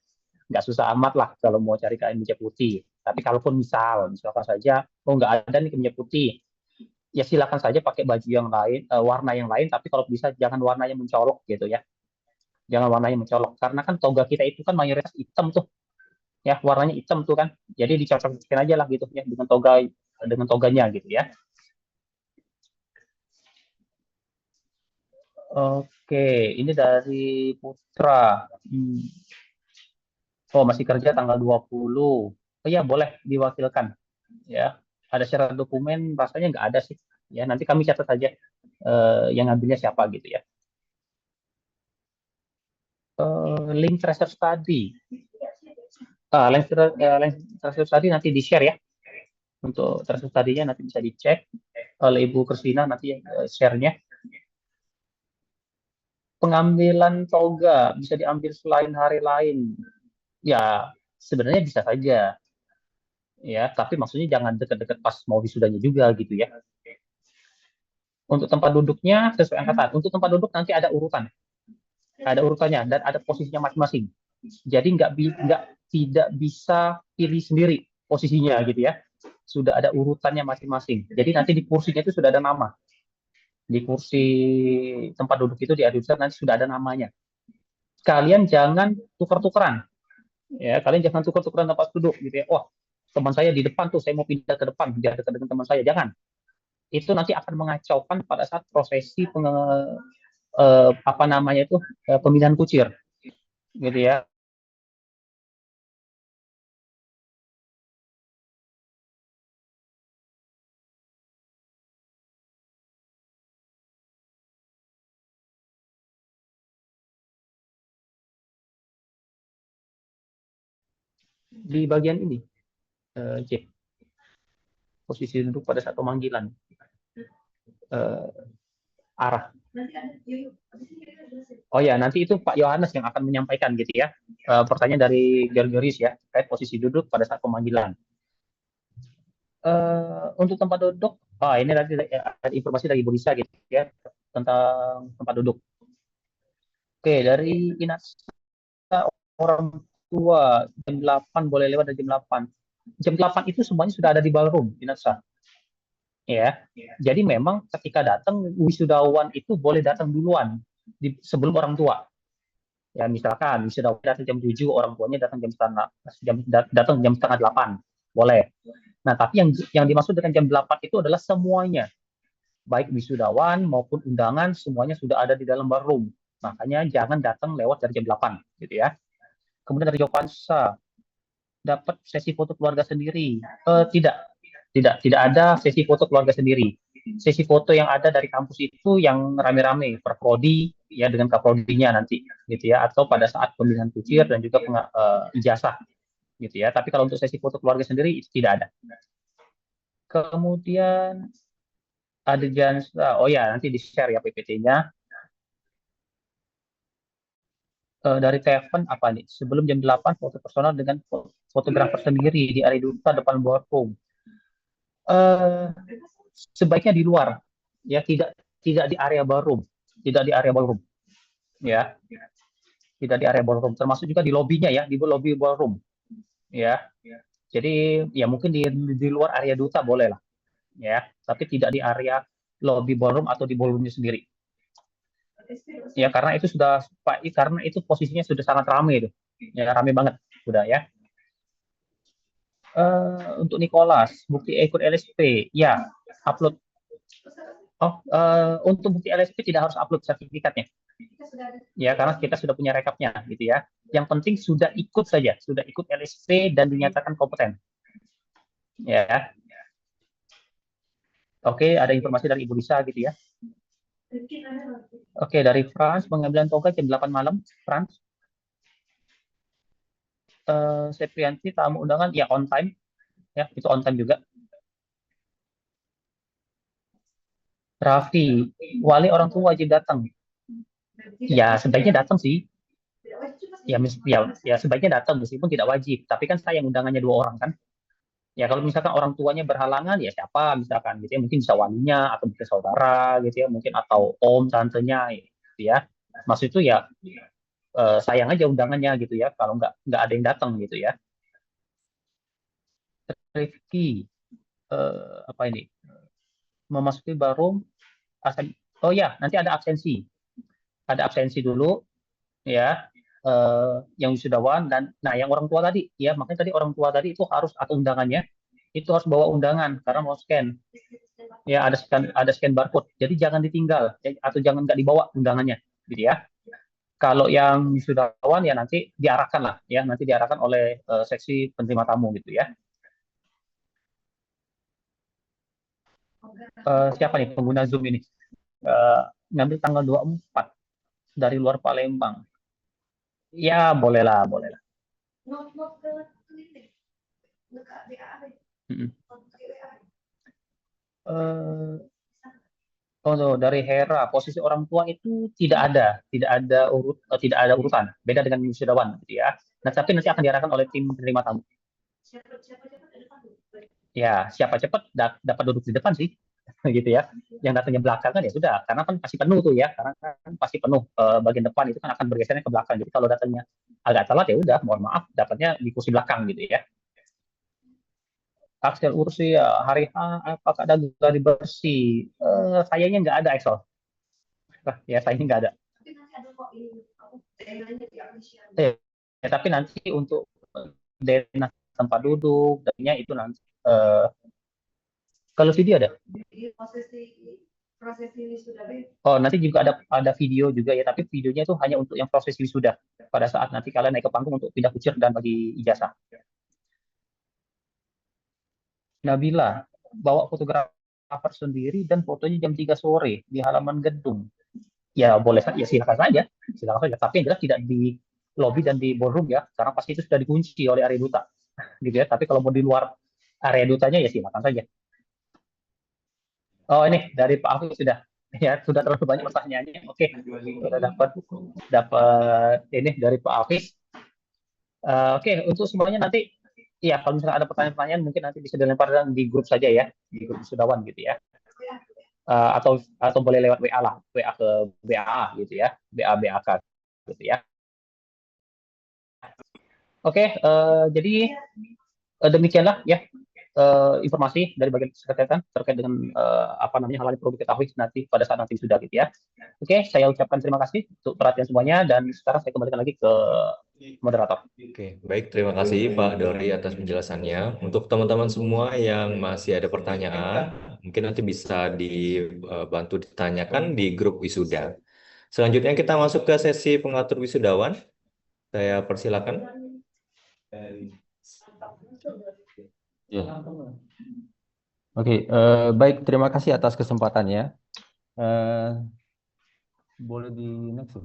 Nggak susah amat lah kalau mau cari kain kemeja putih. Tapi kalaupun misalkan saja, oh nggak ada nih kemeja putih, ya silakan saja pakai baju yang lain, warna yang lain. Tapi kalau bisa jangan warnanya mencolok gitu ya. Jangan warnanya mencolok. Karena kan toga kita itu kan mayoritas hitam tuh. Ya, warnanya hitam tuh kan. Jadi dicocok-cocokin aja lah gitu ya dengan toganya gitu ya. Oke, ini dari Putra. Oh, masih kerja tanggal 20. Oh iya, boleh diwakilkan. Ya, ada syarat dokumen, rasanya nggak ada sih. Ya, nanti kami catat saja yang ngambilnya siapa gitu ya. Link tracer study. Link transkrip tadi nanti di-share ya. Untuk transkrip tadinya nanti bisa dicek oleh Ibu Kristina nanti share-nya. Pengambilan toga bisa diambil selain hari lain. Ya, sebenarnya bisa saja. Ya, tapi maksudnya jangan dekat-dekat pas mau wisudanya juga gitu ya. Untuk tempat duduknya sesuai angkatan. Untuk tempat duduk nanti ada urutan. Ada urutannya dan ada posisinya masing-masing. Jadi tidak bisa pilih sendiri posisinya gitu ya. Sudah ada urutannya masing-masing. Jadi nanti di kursinya itu sudah ada nama. Di kursi tempat duduk itu di adusan nanti sudah ada namanya. Kalian jangan tukar-tukeran. Ya, kalian jangan tukar-tukeran tempat duduk gitu ya. Wah, teman saya di depan tuh, saya mau pindah ke depan biar dekat dengan teman saya. Jangan. Itu nanti akan mengacaukan pada saat prosesi pemilihan kucir gitu ya. Di bagian ini, J, posisi duduk pada saat pemanggilan arah. Oh ya, nanti itu Pak Yohanes yang akan menyampaikan gitu ya. Pertanyaan dari Georgios ya, terkait posisi duduk pada saat pemanggilan. Untuk tempat duduk, ini nanti ada informasi dari Ibu Lisa gitu ya, tentang tempat duduk. Oke, dari Inatsa orang tua jam 8 boleh lewat dari jam 8. Jam 8 itu semuanya sudah ada di ballroom Inatsa. Ya. Jadi memang ketika datang wisudawan itu boleh datang duluan sebelum orang tua. Ya, misalkan wisudawan datang jam 7, orang tuanya datang datang jam setengah 8. Boleh. Nah, tapi yang dimaksud dengan jam 8 itu adalah semuanya. Baik wisudawan maupun undangan semuanya sudah ada di dalam ballroom. Makanya jangan datang lewat dari jam 8 gitu ya. Kemudian dari Jovansa, dapat sesi foto keluarga sendiri. Tidak ada sesi foto keluarga sendiri. Sesi foto yang ada dari kampus itu yang rame-rame per prodi ya dengan kaprodinya nanti gitu ya, atau pada saat pemilihan kucir dan juga ijazah gitu ya. Tapi kalau untuk sesi foto keluarga sendiri itu tidak ada. Kemudian ada oh ya nanti di-share ya PPT-nya. Dari Teven apa nih? Sebelum jam 8 foto personal dengan fotografer sendiri di area duta depan ballroom. Sebaiknya di luar, ya tidak di area ballroom, ya, tidak di area ballroom, termasuk juga di lobbynya ya, di lobby ballroom, ya. Jadi ya mungkin di luar area duta boleh lah, ya, tapi tidak di area lobby ballroom atau di ballroomnya sendiri. Ya karena itu posisinya sudah sangat ramai itu, ya ramai banget, sudah ya. Untuk Nicholas, bukti ikut LSP, ya upload. Untuk bukti LSP tidak harus upload sertifikatnya. Ya, karena kita sudah punya rekapnya gitu ya. Yang penting sudah ikut saja, sudah ikut LSP dan dinyatakan kompeten. Ya. Oke, ada informasi dari Ibu Lisa gitu ya. Oke, dari Frans, pengambilan toga jam 8 malam, Frans. Seprianti, tamu undangan, ya on time. Ya, itu on time juga. Raffi, wali orang tua wajib datang. Ya, sebaiknya datang sih. Ya, sebaiknya datang meskipun tidak wajib. Tapi kan saya yang undangannya 2 orang kan. Ya, kalau misalkan orang tuanya berhalangan, ya siapa misalkan gitu ya. Mungkin bisa walinya, atau bisa saudara gitu ya. Mungkin atau om, tantenya gitu ya. Maksud itu ya, sayang aja undangannya gitu ya. Kalau nggak ada yang datang gitu ya. Rifki, apa ini? Memasuki ballroom, oh ya, nanti ada absensi. Ada absensi dulu, ya, yang wisudawan dan yang orang tua tadi, ya makanya tadi orang tua tadi itu harus atau undangannya itu harus bawa undangan karena mau scan. Ya ada scan barcode, jadi jangan ditinggal atau jangan nggak dibawa undangannya, gitu ya. Kalau yang wisudawan ya nanti diarahkan lah, ya nanti diarahkan oleh seksi penerima tamu gitu ya. Siapa nih pengguna Zoom ini? Ngambil tanggal 24 dari luar Palembang. Ya, boleh lah. Mm-mm. Eh, Oh, dari Hera, posisi orang tua itu tidak ada urutan, beda dengan wisudawan, gitu ya. Nah, tapi nanti akan diarahkan oleh tim penerima tamu. Ya, siapa cepat dapat duduk di depan sih, gitu ya. Yang datangnya belakangan ya sudah, karena kan pasti penuh tuh ya, karena kan pasti penuh bagian depan itu kan akan bergesernya ke belakang. Jadi kalau datangnya agak telat ya udah, mohon maaf, dapatnya di kursi belakang gitu ya. Axel Ursi ya, hari H, apakah ada gladi bersih? Kayaknya nggak ada Axel. Ya, sayangnya nggak ada. Eh, ya, tapi nanti untuk denah tempat duduk, dannya itu nanti. Kalau video ada? Oh, nanti juga ada video juga ya, tapi videonya itu hanya untuk yang proses wisuda. Pada saat nanti kalian naik ke panggung untuk pindah kucir dan bagi ijazah. Nabila, bawa fotografer sendiri dan fotonya jam 3 sore di halaman gedung. Ya boleh saja, ya silakan saja. Silakan saja. Tapi yang jelas tidak di lobby dan di ballroom ya, karena pasti itu sudah dikunci oleh area duta. Gitu ya. Tapi kalau mau di luar area dutanya ya silakan saja. Oh, ini dari Pak Afif sudah. Ya, sudah terlalu banyak pertanyaannya. Oke, sudah dapat ini dari Pak Afif. Oke, untuk semuanya nanti ya kalau misalnya ada pertanyaan-pertanyaan mungkin nanti bisa dilemparkan di grup saja ya, di grup Sudawan gitu ya. Atau boleh lewat WA lah, WA ke BA gitu ya, BAK gitu ya. Oke, jadi demikianlah ya informasi dari bagian kesehatan terkait dengan apa namanya hal-hal yang perlu diketahui nanti pada saat nanti sudah gitu ya. Oke, saya ucapkan terima kasih untuk perhatian semuanya dan sekarang saya kembalikan lagi ke moderator. Oke, baik. Terima kasih Pak Dori atas penjelasannya. Untuk teman-teman semua yang masih ada pertanyaan, mungkin nanti bisa dibantu ditanyakan di grup wisuda. Selanjutnya kita masuk ke sesi pengatur wisudawan. Saya persilakan. Ya. Oke, baik. Terima kasih atas kesempatannya. Boleh di next?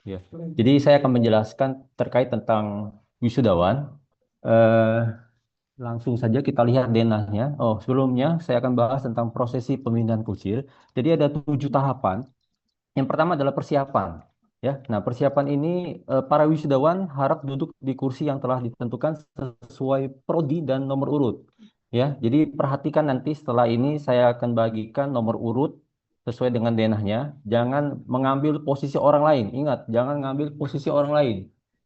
Ya. Jadi saya akan menjelaskan terkait tentang wisudawan. Langsung saja kita lihat denahnya. Oh, sebelumnya saya akan bahas tentang prosesi pemindahan kucir. Jadi ada 7 tahapan. Yang pertama adalah persiapan. Ya, nah persiapan ini para wisudawan harap duduk di kursi yang telah ditentukan sesuai prodi dan nomor urut. Ya, jadi perhatikan nanti setelah ini saya akan bagikan nomor urut sesuai dengan denahnya. Jangan mengambil posisi orang lain. Ingat, jangan mengambil posisi orang lain.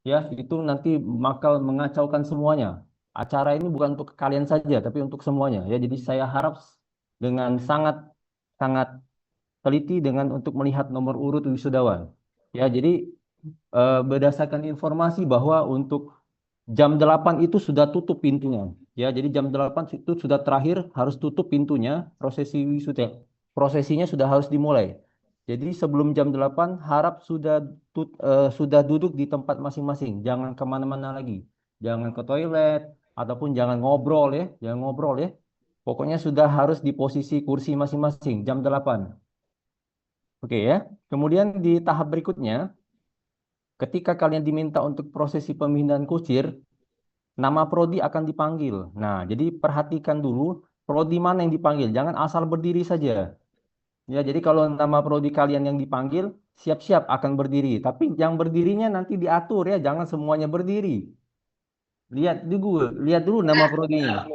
Ya, itu nanti bakal mengacaukan semuanya. Acara ini bukan untuk kalian saja, tapi untuk semuanya. Ya, jadi saya harap dengan sangat teliti dengan untuk melihat nomor urut wisudawan. Ya, jadi berdasarkan informasi bahwa untuk jam 8 itu sudah tutup pintunya. Ya, jadi jam 8 itu sudah terakhir harus tutup pintunya, prosesi wisuda. Prosesinya sudah harus dimulai. Jadi sebelum jam 8 harap sudah duduk di tempat masing-masing. Jangan kemana-mana lagi. Jangan ke toilet ataupun jangan ngobrol ya. Jangan ngobrol ya. Pokoknya sudah harus di posisi kursi masing-masing jam 8. Oke ya. Kemudian di tahap berikutnya, ketika kalian diminta untuk prosesi pemindahan kucir, nama prodi akan dipanggil. Nah, jadi perhatikan dulu prodi mana yang dipanggil. Jangan asal berdiri saja. Ya, jadi kalau nama prodi kalian yang dipanggil, siap-siap akan berdiri. Tapi yang berdirinya nanti diatur ya, jangan semuanya berdiri. Lihat dulu nama prodinya.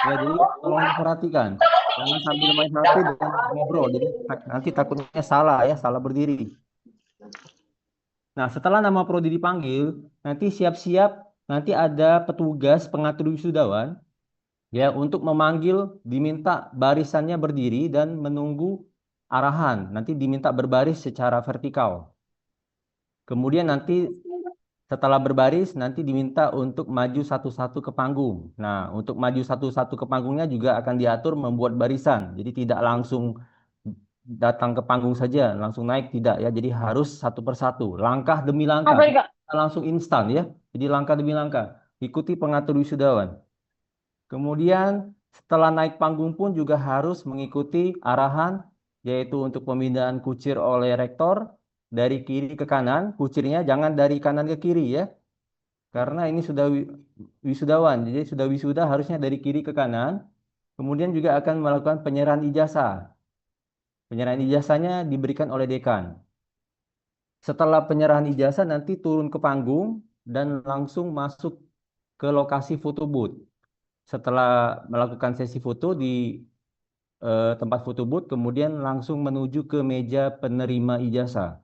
Ya, jadi tolong diperhatikan. Jangan sambil main HP dan ngobrol. Jadi nanti takutnya salah ya, salah berdiri. Nah, setelah nama prodi dipanggil, nanti siap-siap nanti ada petugas pengatur wisudawan ya untuk memanggil, diminta barisannya berdiri dan menunggu arahan. Nanti diminta berbaris secara vertikal. Kemudian nanti setelah berbaris nanti diminta untuk maju satu-satu ke panggung. Nah, untuk maju satu-satu ke panggungnya juga akan diatur membuat barisan. Jadi tidak langsung datang ke panggung saja, langsung naik tidak ya. Jadi harus satu persatu, langkah demi langkah. Langsung instan ya. Jadi langkah demi langkah. Ikuti pengatur wisudawan. Kemudian setelah naik panggung pun juga harus mengikuti arahan, yaitu untuk pemindahan kucir oleh rektor dari kiri ke kanan. Kucirnya jangan dari kanan ke kiri ya. karena ini sudah wisudawan, jadi sudah wisuda harusnya dari kiri ke kanan. Kemudian juga akan melakukan penyerahan ijazah. Penyerahan ijazahnya diberikan oleh dekan. Setelah penyerahan ijazah nanti turun ke panggung dan langsung masuk ke lokasi foto booth. Setelah melakukan sesi foto di tempat foto booth, kemudian langsung menuju ke meja penerima ijazah.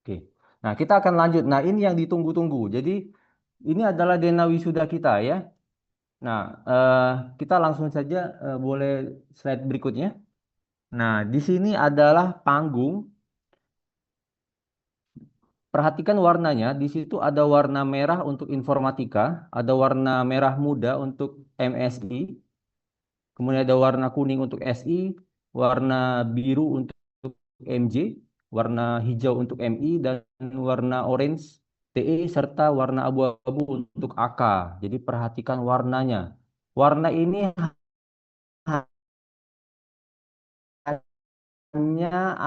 Oke. Nah, kita akan lanjut. Nah, ini yang ditunggu-tunggu. Jadi, ini adalah Dena Wisuda kita ya. Nah, kita langsung saja boleh slide berikutnya. Nah, di sini adalah panggung. Perhatikan warnanya. Di situ ada warna merah untuk informatika, ada warna merah muda untuk MSI, kemudian ada warna kuning untuk SI, warna biru untuk MJ, warna hijau untuk MI, dan warna orange TE, serta warna abu-abu untuk AK. Jadi perhatikan warnanya. Warna ini hanya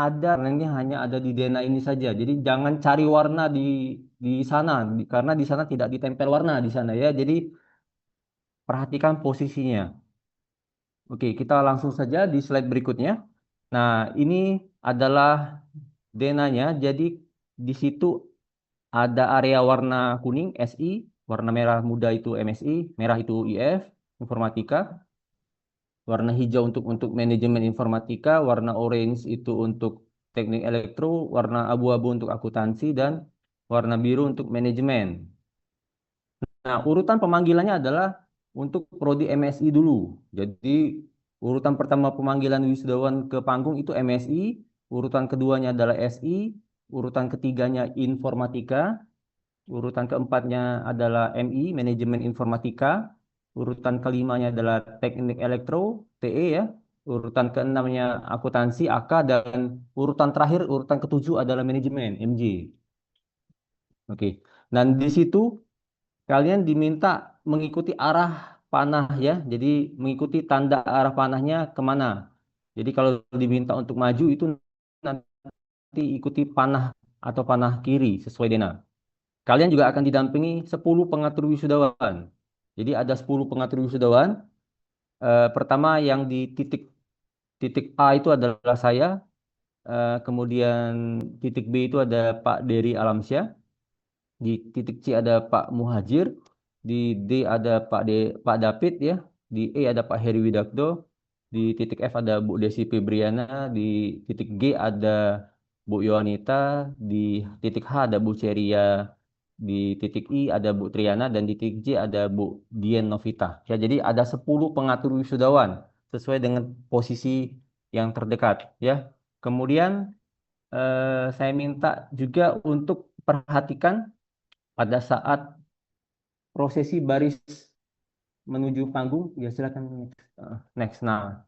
ada di Dena ini saja. Jadi jangan cari warna di sana, karena di sana tidak ditempel warna di sana ya. Jadi perhatikan posisinya. Oke, kita langsung saja di slide berikutnya. Nah, ini adalah Denanya. Jadi di situ ada area warna kuning SI, warna merah muda itu MSI, merah itu IF, informatika. Warna hijau untuk manajemen informatika, warna orange itu untuk teknik elektro, warna abu-abu untuk akuntansi, dan warna biru untuk manajemen. Nah, urutan pemanggilannya adalah untuk prodi MSI dulu. Jadi, urutan pertama pemanggilan wisudawan ke panggung itu MSI, urutan keduanya adalah SI, urutan ketiganya informatika, urutan keempatnya adalah MI, manajemen informatika, urutan kelimanya adalah teknik elektro, TE ya, urutan keenamnya akuntansi, AK, dan urutan terakhir, urutan ketujuh adalah manajemen, MJ. Oke, dan di situ kalian diminta mengikuti arah panah ya, jadi mengikuti tanda arah panahnya kemana. Jadi kalau diminta untuk maju itu nanti ikuti panah atau panah kiri sesuai Dena. Kalian juga akan didampingi 10 pengatur wisudawan. Jadi ada 10 pengatur wisudawan. Pertama yang di titik A itu adalah saya. Kemudian titik B itu ada Pak Dery Alamsyah. Di titik C ada Pak Muhajir. Di D ada Pak David ya. Di E ada Pak Heri Widakdo. Di titik F ada Bu Desi Febriana. Di titik G ada Bu Yohanita. Di titik H ada Bu Ceria. Di titik I ada Bu Triana, dan di titik J ada Bu Dian Novita. Ya, jadi ada 10 pengatur wisudawan sesuai dengan posisi yang terdekat ya. Kemudian saya minta juga untuk perhatikan pada saat prosesi baris menuju panggung. Ya, silakan next. Nah,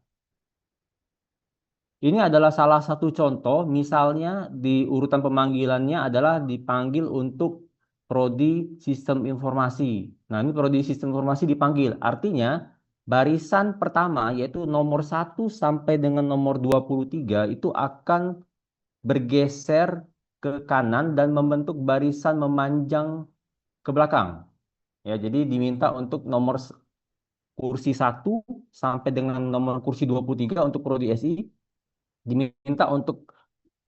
ini adalah salah satu contoh, misalnya di urutan pemanggilannya adalah dipanggil untuk prodi sistem informasi. Nah, ini prodi sistem informasi dipanggil. Artinya, barisan pertama, yaitu nomor 1 sampai dengan nomor 23, itu akan bergeser ke kanan dan membentuk barisan memanjang ke belakang. Ya, jadi diminta untuk nomor kursi 1 sampai dengan nomor kursi 23 untuk prodi SI, diminta untuk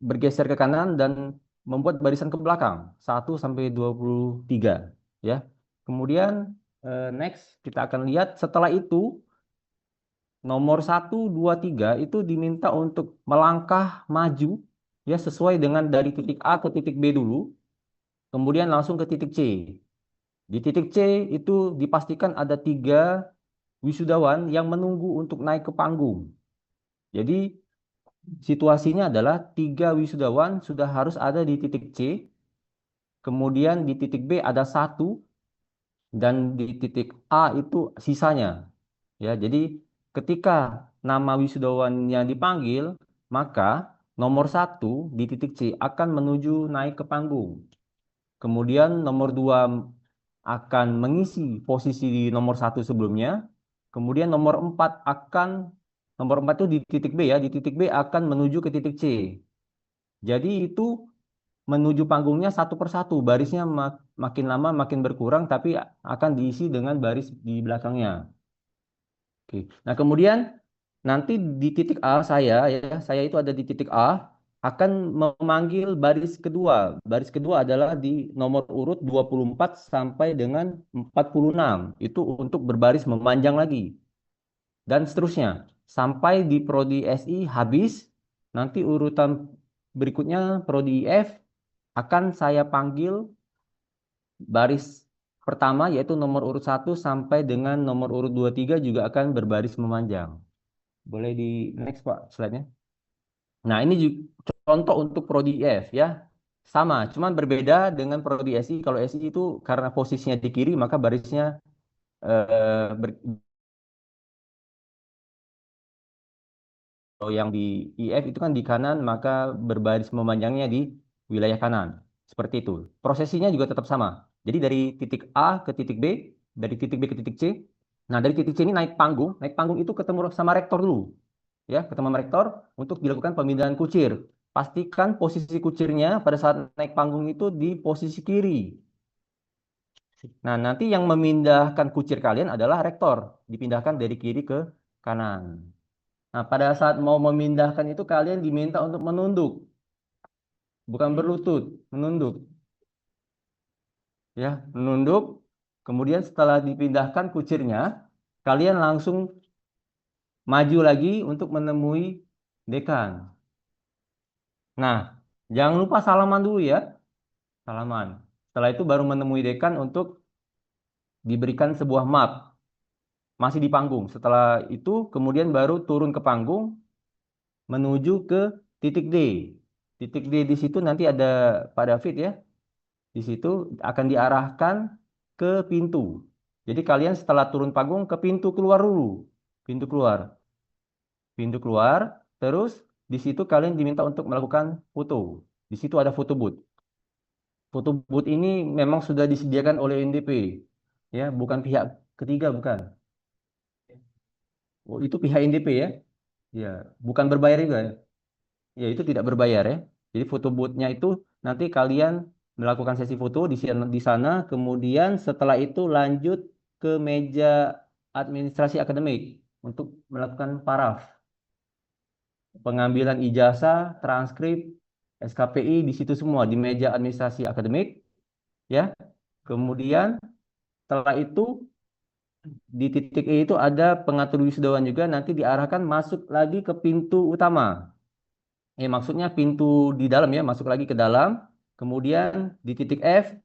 bergeser ke kanan dan membuat barisan ke belakang 1 sampai 23 ya. Kemudian next kita akan lihat setelah itu nomor 1, 2, 3 itu diminta untuk melangkah maju ya, sesuai dengan dari titik A ke titik B dulu, kemudian langsung ke titik C. Di titik C itu dipastikan ada 3 wisudawan yang menunggu untuk naik ke panggung. Jadi situasinya adalah 3 wisudawan sudah harus ada di titik C, kemudian di titik B ada 1, dan di titik A itu sisanya. Ya, jadi ketika nama wisudawannya dipanggil, maka nomor 1 di titik C akan menuju naik ke panggung. Kemudian nomor 2 akan mengisi posisi di nomor 1 sebelumnya. Kemudian nomor 4 itu di titik B ya, di titik B akan menuju ke titik C. Jadi itu menuju panggungnya satu persatu, barisnya makin lama makin berkurang, tapi akan diisi dengan baris di belakangnya. Oke. Nah, kemudian nanti di titik A saya itu ada di titik A, akan memanggil baris kedua. Baris kedua adalah di nomor urut 24 sampai dengan 46. Itu untuk berbaris memanjang lagi. Dan seterusnya. Sampai di prodi SI habis, nanti urutan berikutnya prodi IF akan saya panggil baris pertama yaitu nomor urut 1 sampai dengan nomor urut 23 juga akan berbaris memanjang. Boleh di next Pak slide-nya. Nah, ini juga contoh untuk prodi IF ya. Sama, cuman berbeda dengan prodi SI. Kalau SI itu karena posisinya di kiri maka barisnya kalau yang di IF itu kan di kanan maka berbaris memanjangnya di wilayah kanan. Seperti itu. Prosesinya juga tetap sama. Jadi dari titik A ke titik B, dari titik B ke titik C. Nah, dari titik C ini naik panggung itu ketemu sama rektor dulu. Ya, ketemu sama rektor untuk dilakukan pemindahan kucir. Pastikan posisi kucirnya pada saat naik panggung itu di posisi kiri. Nah, nanti yang memindahkan kucir kalian adalah rektor. Dipindahkan dari kiri ke kanan. Nah, pada saat mau memindahkan itu kalian diminta untuk menunduk. Bukan berlutut, menunduk. Ya, menunduk. Kemudian setelah dipindahkan kucirnya, kalian langsung maju lagi untuk menemui dekan. Nah, jangan lupa salaman dulu ya. Salaman. Setelah itu baru menemui dekan untuk diberikan sebuah map. Masih di panggung. Setelah itu kemudian baru turun ke panggung menuju ke titik D. Titik D di situ nanti ada Pak David ya. Di situ akan diarahkan ke pintu. Jadi kalian setelah turun panggung ke pintu keluar dulu. Pintu keluar. Pintu keluar, terus di situ kalian diminta untuk melakukan foto. Di situ ada foto booth. Foto booth ini memang sudah disediakan oleh NDP. Ya, bukan pihak ketiga, bukan. Oh, itu pihak NDP ya. Ya, bukan berbayar juga ya. Ya, itu tidak berbayar ya. Jadi foto booth-nya itu nanti kalian melakukan sesi foto di sana, kemudian setelah itu lanjut ke meja administrasi akademik untuk melakukan paraf. Pengambilan ijazah, transkrip, SKPI di situ semua di meja administrasi akademik ya. Kemudian setelah itu di titik E itu ada pengatur wisudawan juga nanti diarahkan masuk lagi ke pintu utama. Maksudnya pintu di dalam ya, masuk lagi ke dalam. Kemudian di titik F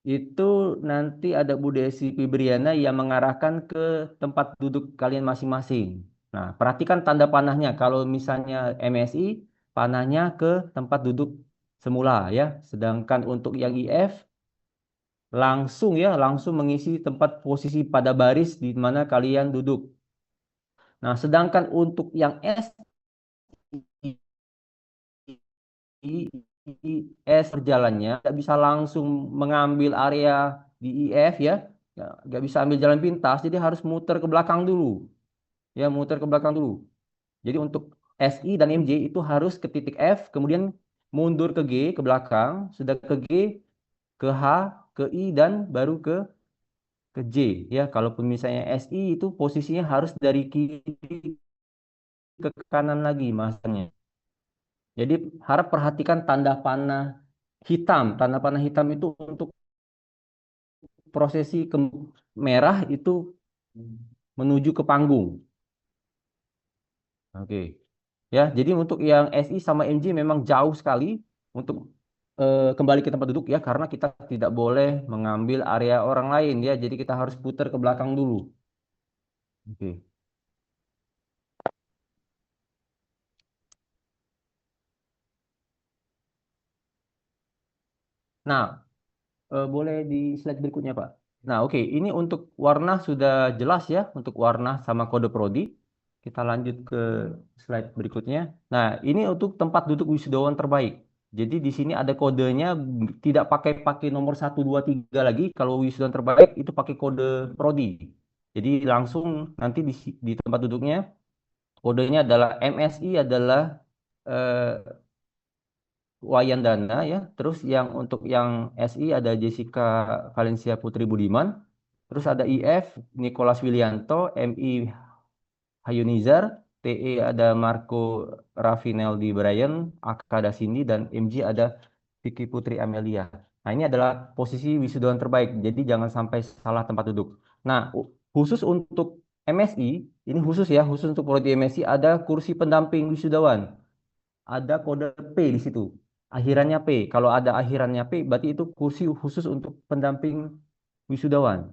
itu nanti ada Bu Desi Fibriana yang mengarahkan ke tempat duduk kalian masing-masing. Nah, perhatikan tanda panahnya. Kalau misalnya MSI, panahnya ke tempat duduk semula ya. Sedangkan untuk yang IF langsung mengisi tempat posisi pada baris di mana kalian duduk. Nah, sedangkan untuk yang IS perjalannya nggak bisa langsung mengambil area di IF ya, nggak bisa ambil jalan pintas, jadi harus muter ke belakang dulu, ya muter ke belakang dulu. Jadi untuk SI dan MJ itu harus ke titik F, kemudian mundur ke G ke belakang, sudah ke G, ke H, ke I dan baru ke J ya. Kalaupun misalnya SI itu posisinya harus dari kiri ke kanan lagi masanya. Jadi harap perhatikan tanda panah hitam. Tanda panah hitam itu untuk prosesi ke merah itu menuju ke panggung. Oke. Ya, jadi untuk yang SI sama MJ memang jauh sekali untuk kembali ke tempat duduk ya, karena kita tidak boleh mengambil area orang lain ya. Jadi kita harus putar ke belakang dulu. Oke. Nah, boleh di slide berikutnya, Pak. Nah, oke, ini untuk warna sudah jelas ya, untuk warna sama kode prodi. Kita lanjut ke slide berikutnya. Nah, ini untuk tempat duduk wisudawan terbaik. Jadi di sini ada kodenya, tidak pakai nomor 1, 2, 3 lagi. Kalau wisudawan terbaik itu pakai kode prodi. Jadi langsung nanti di tempat duduknya kodenya adalah MSI adalah eh, Wayandana ya. Terus yang untuk yang SI ada Jessica Valencia Putri Budiman. Terus ada IF Nicholas Willianto, MI Hayunizar, TE ada Marco Raffinelli Brian, AK ada Cindy, dan MG ada Vicky Putri Amelia. Nah, ini adalah posisi wisudawan terbaik, jadi jangan sampai salah tempat duduk. Nah, khusus untuk MSI, ini khusus ya, khusus untuk prodi MSI ada kursi pendamping wisudawan. Ada kode P di situ. Akhirannya P. Kalau ada akhirannya P, berarti itu kursi khusus untuk pendamping wisudawan.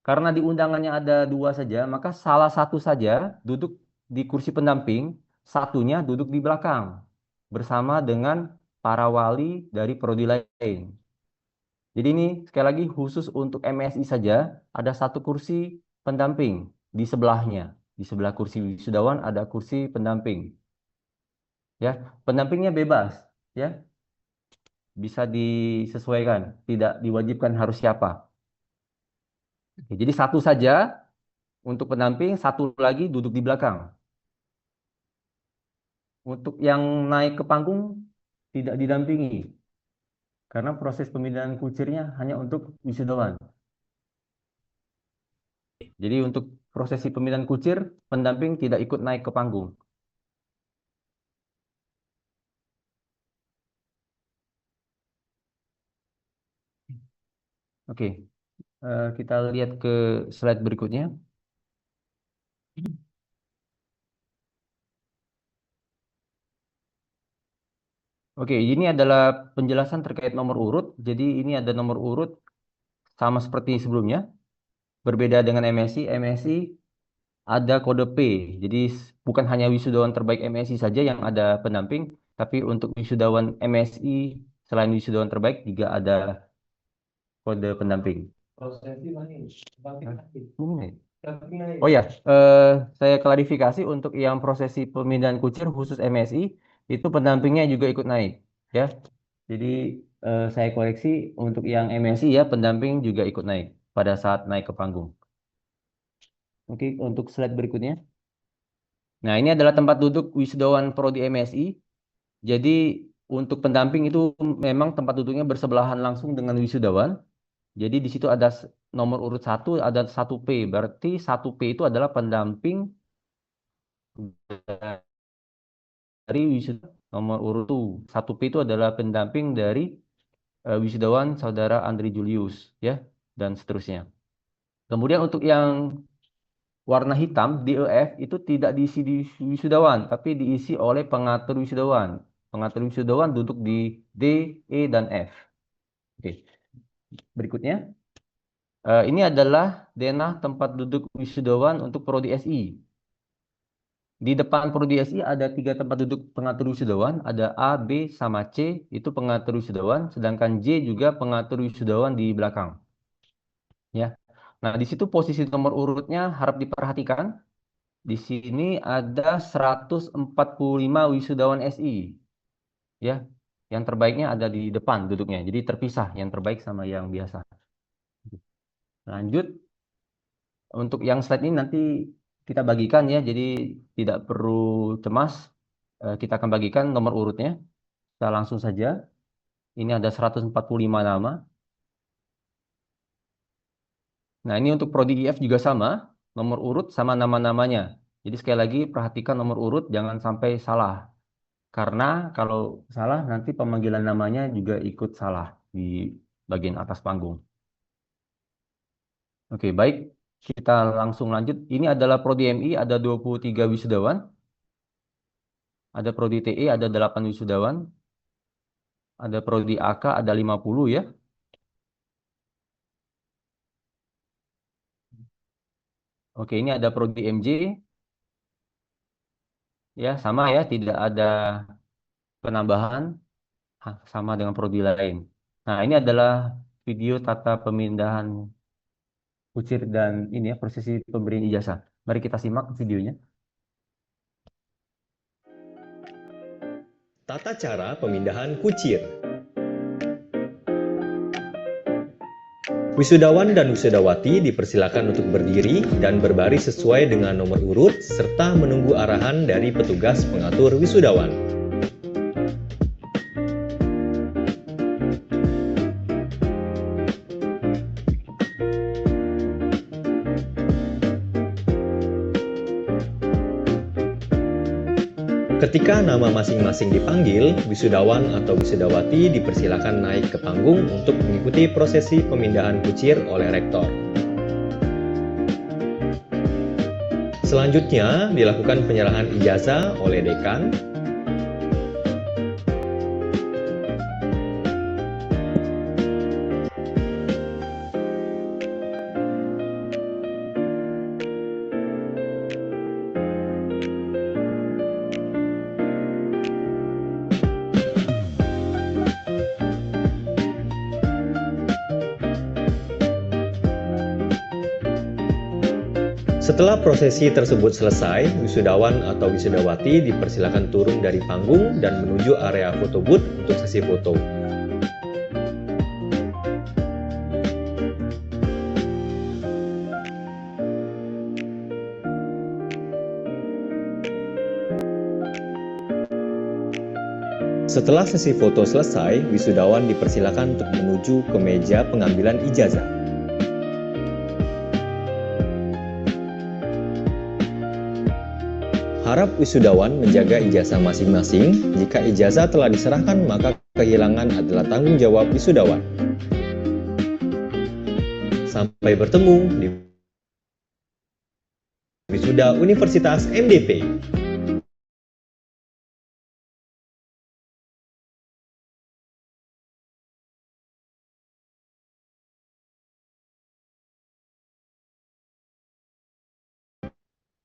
Karena di undangannya ada 2 saja, maka salah satu saja duduk di kursi pendamping, satunya duduk di belakang bersama dengan para wali dari prodi lain. Jadi ini sekali lagi khusus untuk MSI saja ada 1 kursi pendamping di sebelahnya. Di sebelah kursi wisudawan ada kursi pendamping. Ya, pendampingnya bebas, ya. Bisa disesuaikan, tidak diwajibkan harus siapa. Oke, jadi 1 saja untuk pendamping, 1 lagi duduk di belakang. Untuk yang naik ke panggung tidak didampingi. Karena proses pemindahan kucirnya hanya untuk wisudawan. Jadi untuk prosesi pemindahan kucir, pendamping tidak ikut naik ke panggung. Oke, kita lihat ke slide berikutnya. Oke, ini adalah penjelasan terkait nomor urut. Jadi ini ada nomor urut sama seperti sebelumnya. Berbeda dengan MSI, MSI ada kode P. Jadi bukan hanya wisudawan terbaik MSI saja yang ada pendamping, tapi untuk wisudawan MSI selain wisudawan terbaik juga ada kode pendamping. Oh ya, saya klarifikasi untuk yang prosesi pemindahan kucir khusus MSI itu pendampingnya juga ikut naik, ya. Jadi saya koreksi untuk yang MSI ya pendamping juga ikut naik pada saat naik ke panggung. Oke, untuk slide berikutnya. Nah, ini adalah tempat duduk wisudawan prodi MSI. Jadi untuk pendamping itu memang tempat duduknya bersebelahan langsung dengan wisudawan. Jadi di situ ada nomor urut 1, ada 1P. Berarti 1P itu adalah pendamping dari wisudawan nomor urut 2. 1P itu adalah pendamping dari wisudawan saudara Andri Julius, ya, dan seterusnya. Kemudian untuk yang warna hitam DEF itu tidak diisi di wisudawan, tapi diisi oleh pengatur wisudawan. Pengatur wisudawan duduk di D, E, dan F. Oke. Berikutnya, ini adalah denah tempat duduk wisudawan untuk prodi SI. Di depan prodi SI ada 3 tempat duduk pengatur wisudawan, ada A, B, sama C, itu pengatur wisudawan, sedangkan J juga pengatur wisudawan di belakang. Ya. Nah, di situ posisi nomor urutnya harap diperhatikan. Di sini ada 145 wisudawan SI. Ya. Yang terbaiknya ada di depan duduknya. Jadi terpisah yang terbaik sama yang biasa. Lanjut. Untuk yang slide ini nanti kita bagikan ya. Jadi tidak perlu cemas. Kita akan bagikan nomor urutnya. Kita langsung saja. Ini ada 145 nama. Nah, ini untuk prodi IF juga sama. Nomor urut sama nama-namanya. Jadi sekali lagi perhatikan nomor urut jangan sampai salah. Karena kalau salah nanti pemanggilan namanya juga ikut salah di bagian atas panggung. Oke, baik. Kita langsung lanjut. Ini adalah prodi MI ada 23 wisudawan. Ada prodi TE ada 8 wisudawan. Ada prodi AK ada 50 ya. Oke, ini ada prodi MJ. Ya, sama ya, tidak ada penambahan sama dengan prodi lain. Nah, ini adalah video tata pemindahan kucir dan ini ya prosesi pemberian ijazah. Mari kita simak videonya. Tata cara pemindahan kucir. Wisudawan dan wisudawati dipersilakan untuk berdiri dan berbaris sesuai dengan nomor urut serta menunggu arahan dari petugas pengatur wisudawan. Ketika nama masing-masing dipanggil, wisudawan atau wisudawati dipersilakan naik ke panggung untuk mengikuti prosesi pemindahan kucir oleh rektor. Selanjutnya dilakukan penyerahan ijazah oleh dekan. Setelah prosesi tersebut selesai, wisudawan atau wisudawati dipersilakan turun dari panggung dan menuju area foto booth untuk sesi foto. Setelah sesi foto selesai, wisudawan dipersilakan untuk menuju ke meja pengambilan ijazah. Harap wisudawan menjaga ijazah masing-masing. Jika ijazah telah diserahkan, maka kehilangan adalah tanggung jawab wisudawan. Sampai bertemu di wisuda Universitas MDP.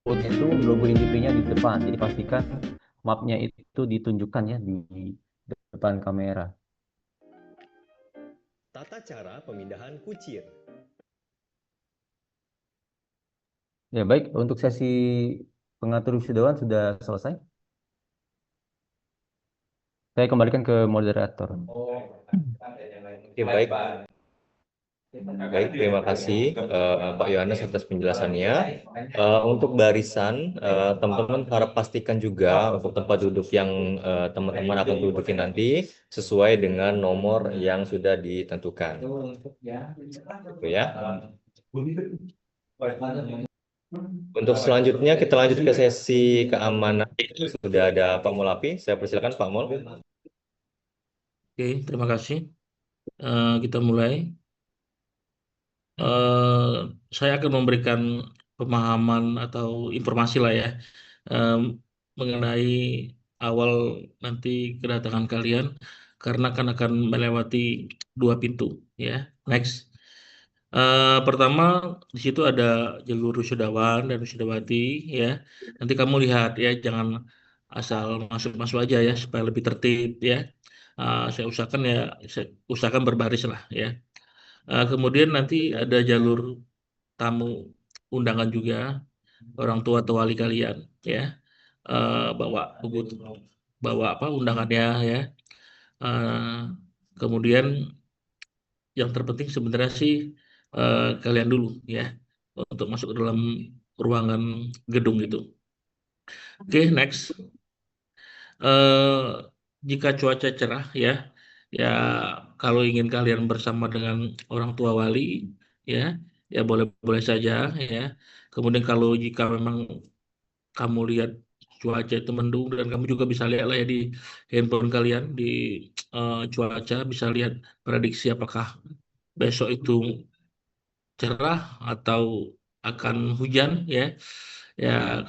Itu logo MDP-nya di depan, jadi pastikan mapnya itu ditunjukkan ya di depan kamera. Tata cara pemindahan kucir. Ya baik, untuk sesi pengatur wisudawan sudah selesai. Saya kembalikan ke moderator. Oke, baik. Baik, terima kasih Pak Yohanes atas penjelasannya. Untuk barisan, teman-teman harap pastikan juga untuk tempat duduk yang teman-teman akan duduki nanti sesuai dengan nomor yang sudah ditentukan. Gitu ya. Untuk selanjutnya kita lanjut ke sesi keamanan. Sudah ada Pak Mulapi, saya persilakan Pak Mul. Oke, terima kasih. Kita mulai. Saya akan memberikan pemahaman atau informasi lah ya mengenai awal nanti kedatangan kalian karena akan melewati 2 pintu ya. Next. Pertama di situ ada jalur wisudawan dan wisudawati ya. Nanti kamu lihat ya, jangan asal masuk-masuk aja ya supaya lebih tertib ya. Saya usahakan berbaris lah ya. Kemudian nanti ada jalur tamu undangan juga, orang tua atau wali kalian ya, bawa undangannya ya. Kemudian yang terpenting sebenarnya sih kalian dulu ya untuk masuk ke dalam ruangan gedung itu. Oke, next. Jika cuaca cerah ya kalau ingin kalian bersama dengan orang tua wali ya boleh saja ya. Kemudian kalau jika memang kamu lihat cuaca itu mendung, dan kamu juga bisa lihat lah ya di handphone kalian di cuaca, bisa lihat prediksi apakah besok itu cerah atau akan hujan ya.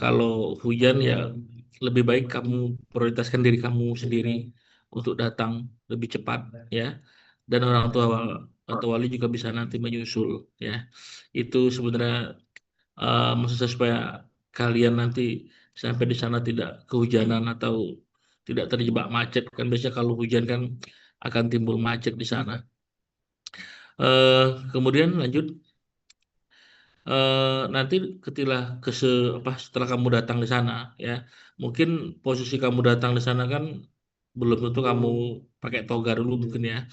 Kalau hujan ya lebih baik kamu prioritaskan diri kamu sendiri untuk datang lebih cepat ya, dan orang tua atau wali juga bisa nanti menyusul ya. Itu sebenarnya maksud saya supaya kalian nanti sampai di sana tidak kehujanan atau tidak terjebak macet, kan biasanya kalau hujan kan akan timbul macet di sana. Kemudian lanjut. Nanti setelah kamu datang di sana ya, mungkin posisi kamu datang di sana kan belum tentu kamu pakai toga dulu mungkin ya.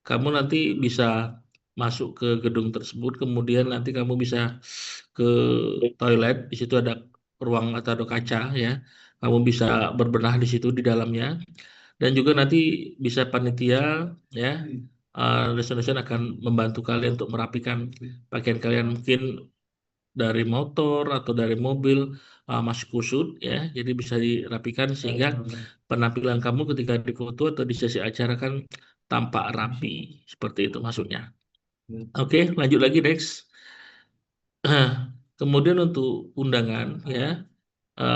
Kamu nanti bisa masuk ke gedung tersebut, kemudian nanti kamu bisa ke toilet, di situ ada ruang atau ada kaca ya, kamu bisa berbenah di situ di dalamnya, dan juga nanti bisa panitia ya, dosen-dosen akan membantu kalian untuk merapikan pakaian kalian. Mungkin dari motor atau dari mobil masih kusut ya, jadi bisa dirapikan sehingga penampilan kamu ketika di foto atau di sesi acara kan tampak rapi, seperti itu maksudnya. Oke, lanjut lagi next. Kemudian untuk undangan ya,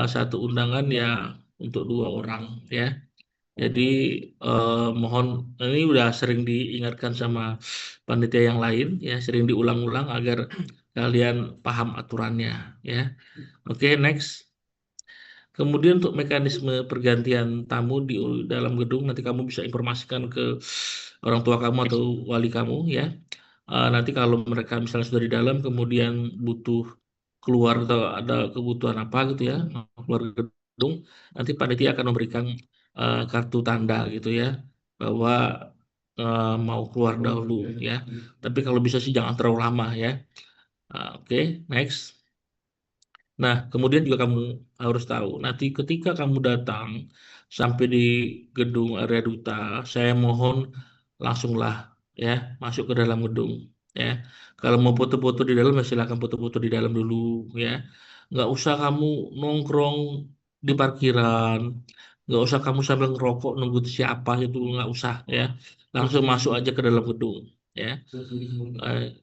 satu undangan ya untuk 2 orang ya. Jadi mohon, ini udah sering diingatkan sama panitia yang lain ya, sering diulang-ulang agar kalian paham aturannya ya. Oke, next. Kemudian untuk mekanisme pergantian tamu di dalam gedung, nanti kamu bisa informasikan ke orang tua kamu atau wali kamu ya. Nanti kalau mereka misalnya sudah di dalam kemudian butuh keluar atau ada kebutuhan apa gitu ya, mau keluar gedung, nanti panitia akan memberikan kartu tanda gitu ya, bahwa mau keluar dahulu ya. Tapi kalau bisa sih jangan terlalu lama ya. Oke, next. Nah, kemudian juga kamu harus tahu, nanti ketika kamu datang sampai di gedung area duta, saya mohon langsunglah ya masuk ke dalam gedung ya. Kalau mau foto-foto di dalam, ya silakan foto-foto di dalam dulu ya. Nggak usah kamu nongkrong di parkiran, nggak usah kamu sambil ngerokok nunggu siapa itu, nggak usah ya. Langsung masuk aja ke dalam gedung ya.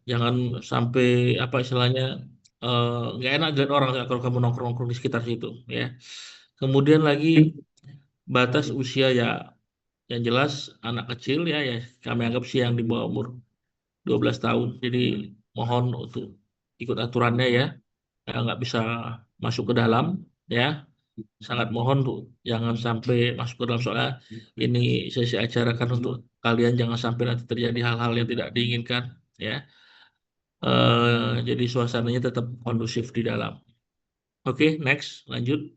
Jangan sampai apa istilahnya nggak enak lihat orang ya kalau kamu nongkrong-nongkrong di sekitar situ ya. Kemudian lagi batas usia ya, yang jelas anak kecil ya kami anggap sih yang di bawah umur 12 tahun. Jadi mohon untuk ikut aturannya ya, nggak bisa masuk ke dalam ya. Sangat mohon tuh jangan sampai masuk ke dalam, soalnya ini sesi acara kan untuk kalian, jangan sampai nanti terjadi hal-hal yang tidak diinginkan ya. Jadi suasananya tetap kondusif di dalam. Oke, next, lanjut.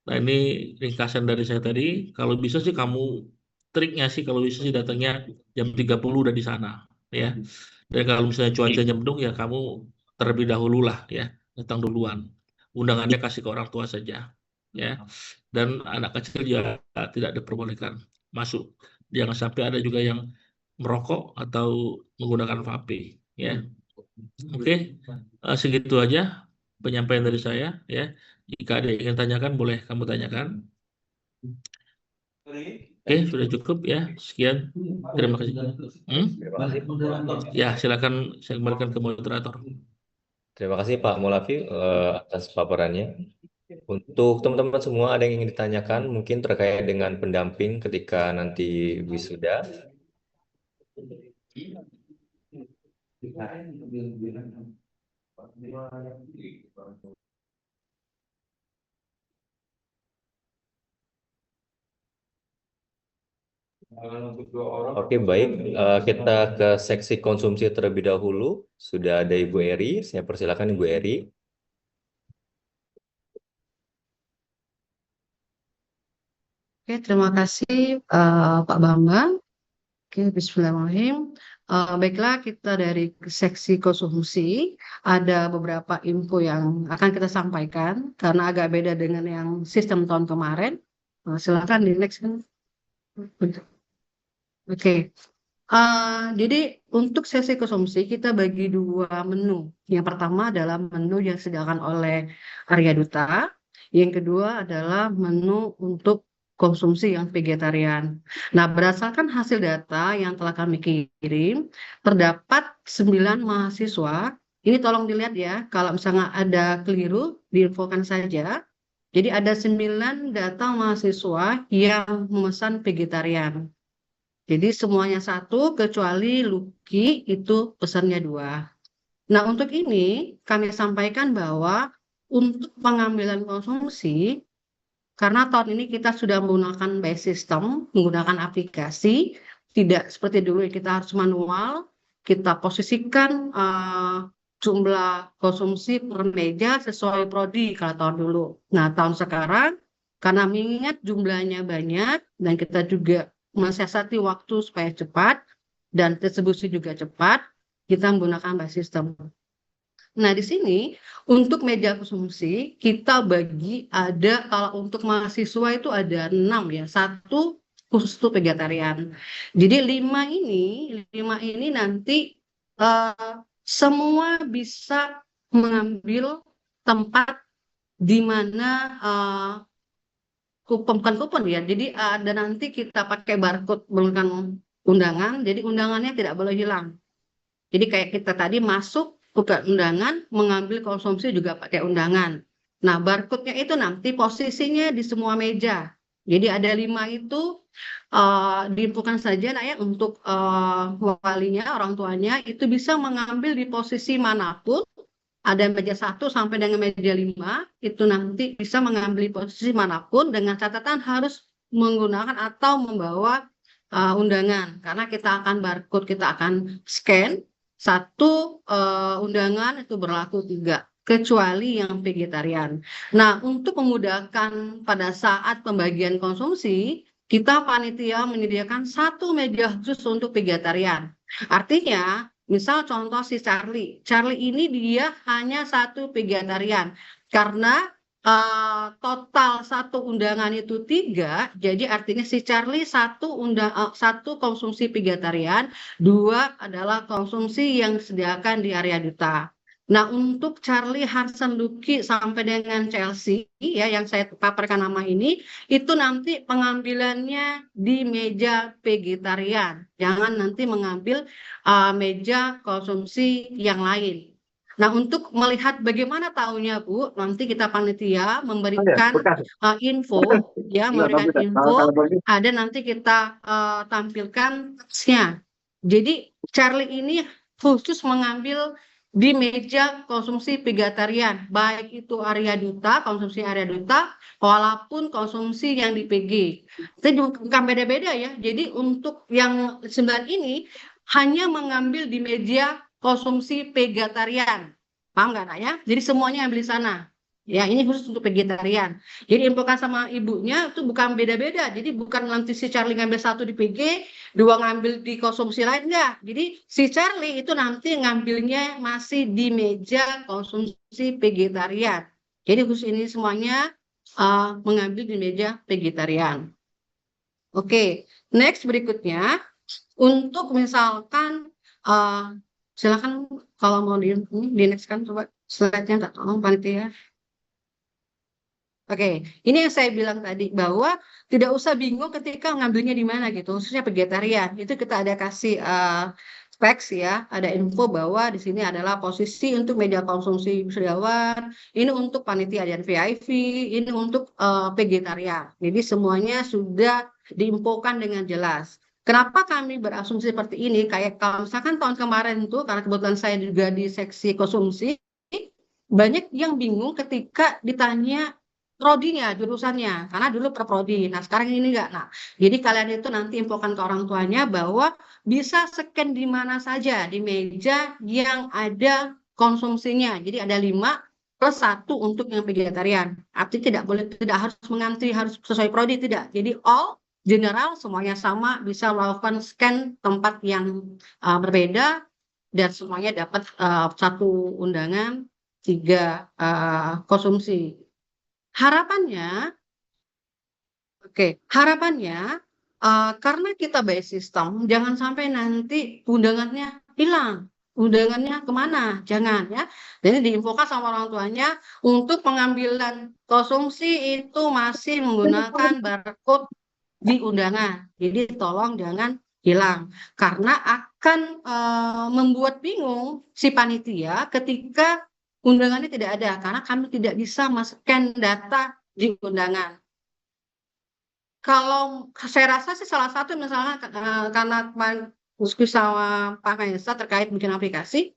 Nah, ini ringkasan dari saya tadi. Kalau bisa sih kamu, triknya sih kalau bisa sih datangnya jam 30 udah di sana ya. Dan kalau misalnya cuacanya mendung ya kamu terlebih dahulu lah ya, datang duluan. Undangannya kasih ke orang tua saja ya. Dan anak kecil juga tidak diperbolehkan masuk. Jangan sampai ada juga yang merokok atau menggunakan vape ya. Oke, segitu aja penyampaian dari saya ya. Jika ada yang ingin tanyakan, boleh kamu tanyakan. Oke, sudah cukup ya. Sekian. Terima kasih. Ya, silakan saya kembalikan ke moderator. Terima kasih Pak Mulafi atas paparannya. Untuk teman-teman semua, ada yang ingin ditanyakan mungkin terkait dengan pendamping ketika nanti wisuda? Oke, baik. Kita ke seksi konsumsi terlebih dahulu. Sudah ada Ibu Eri. Saya persilakan Ibu Eri. Oke, terima kasih Pak Bambang. Oke, bismillahirrahmanirrahim. Baiklah, kita dari seksi konsumsi ada beberapa info yang akan kita sampaikan karena agak beda dengan yang sistem tahun kemarin. Silakan di next. Oke. Jadi untuk sesi konsumsi kita bagi 2 menu. Yang pertama adalah menu yang disediakan oleh Arya Duta. Yang kedua adalah menu untuk konsumsi yang vegetarian. Nah, berdasarkan hasil data yang telah kami kirim, terdapat 9 mahasiswa. Ini tolong dilihat ya, kalau misalnya ada keliru, diinfokan saja. Jadi ada 9 data mahasiswa yang memesan vegetarian. Jadi semuanya 1 kecuali Lucky itu pesannya 2. Nah, untuk ini kami sampaikan bahwa untuk pengambilan konsumsi, karena tahun ini kita sudah menggunakan by system, menggunakan aplikasi, tidak seperti dulu kita harus manual, kita posisikan jumlah konsumsi per meja sesuai prodi kalau tahun dulu. Nah, tahun sekarang karena mengingat jumlahnya banyak dan kita juga mensiasati waktu supaya cepat dan distribusi juga cepat, kita menggunakan by system. Nah, di sini untuk meja konsumsi kita bagi ada, kalau untuk mahasiswa itu ada 6 ya, 1 khusus untuk vegetarian. Jadi 5 ini nanti semua bisa mengambil tempat di mana bukan kupon ya. Jadi ada nanti kita pakai barcode menggunakan undangan, jadi undangannya tidak boleh hilang. Jadi kayak kita tadi masuk buka undangan, mengambil konsumsi juga pakai undangan. Nah, barcode-nya itu nanti posisinya di semua meja. Jadi ada 5 itu diinfokan saja nak ya untuk walinya, orang tuanya itu bisa mengambil di posisi manapun. Ada meja 1 sampai dengan meja 5 itu nanti bisa mengambil di posisi manapun dengan catatan harus menggunakan atau membawa undangan karena kita akan barcode, kita akan scan 1 undangan itu berlaku 3 kecuali yang vegetarian. Nah, untuk memudahkan pada saat pembagian konsumsi, kita panitia menyediakan 1 meja khusus untuk vegetarian. Artinya, misal contoh si Charlie ini dia hanya 1 vegetarian karena total 1 undangan itu 3, jadi artinya si Charlie 1 konsumsi vegetarian, 2 adalah konsumsi yang disediakan di area duta. Nah, untuk Charlie, Hansen, Lucky sampai dengan Chelsea ya yang saya paparkan nama ini, itu nanti pengambilannya di meja vegetarian. Jangan nanti mengambil meja konsumsi yang lain. Nah, untuk melihat bagaimana tahunya Bu, nanti kita panitia memberikan info ya, memberikan info, ada nanti kita tampilkan teksnya. Jadi Charlie ini khusus mengambil di meja konsumsi vegetarian, baik itu area duta, konsumsi area duta, walaupun konsumsi yang di PG. Itu bukan beda-beda ya. Jadi untuk yang 9 ini hanya mengambil di meja konsumsi vegetarian. Paham nggak Nak ya? Jadi semuanya ambil di sana. Ya, ini khusus untuk vegetarian. Jadi infokan sama ibunya itu bukan beda-beda. Jadi bukan nanti si Charlie ngambil 1 di PG, 2 ngambil di konsumsi lain, enggak. Jadi si Charlie itu nanti ngambilnya masih di meja konsumsi vegetarian. Jadi khusus ini semuanya mengambil di meja vegetarian. Oke, next berikutnya untuk misalkan silakan kalau mau di next kan coba slide-nya tak tolong panitia. Oke, ini yang saya bilang tadi bahwa tidak usah bingung ketika ngambilnya di mana gitu, khususnya vegetarian. Itu kita ada kasih specs ya, ada info bahwa di sini adalah posisi untuk meja konsumsi wisudawan, ini untuk panitia dan VIP, ini untuk vegetarian. Jadi semuanya sudah diinfokan dengan jelas. Kenapa kami berasumsi seperti ini? Kayak kalau misalkan tahun kemarin tuh, karena kebetulan saya juga di seksi konsumsi, banyak yang bingung ketika ditanya prodinya, jurusannya, karena dulu perprodi. Nah, sekarang ini enggak. Nah, jadi kalian itu nanti infokan ke orang tuanya bahwa bisa scan di mana saja, di meja yang ada konsumsinya. Jadi ada 5 plus 1 untuk yang vegetarian. Artinya tidak harus mengantri, harus sesuai prodi, tidak. Jadi all general semuanya sama, bisa melakukan scan tempat yang berbeda dan semuanya dapat 1 undangan, 3 konsumsi. Harapannya karena kita by system, jangan sampai nanti undangannya hilang. Undangannya kemana? Jangan ya. Jadi diinfokan sama orang tuanya untuk pengambilan konsumsi itu masih menggunakan barcode di undangan. Jadi tolong jangan hilang. Karena akan membuat bingung si panitia ketika undangannya tidak ada, karena kami tidak bisa masukkan data di undangan. Kalau saya rasa sih salah satu misalnya karena diskusi sama Pak Mensa terkait bikin aplikasi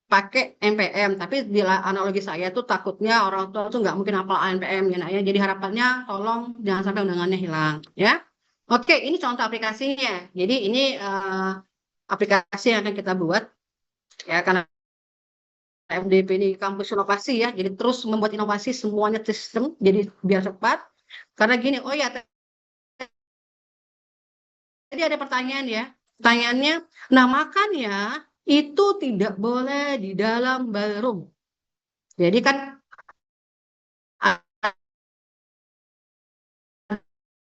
pakai NPM, tapi di analogi saya itu takutnya orang tua tuh nggak mungkin hafal NPM ya. Jadi harapannya tolong jangan sampai undangannya hilang ya. Oke, ini contoh aplikasinya. Jadi ini aplikasi yang akan kita buat ya, karena MDP ini kampus inovasi ya, jadi terus membuat inovasi semuanya sistem, jadi biar cepat. Karena gini, oh ya, tadi ada pertanyaan ya, pertanyaannya, nah makannya itu tidak boleh di dalam ballroom. Jadi kan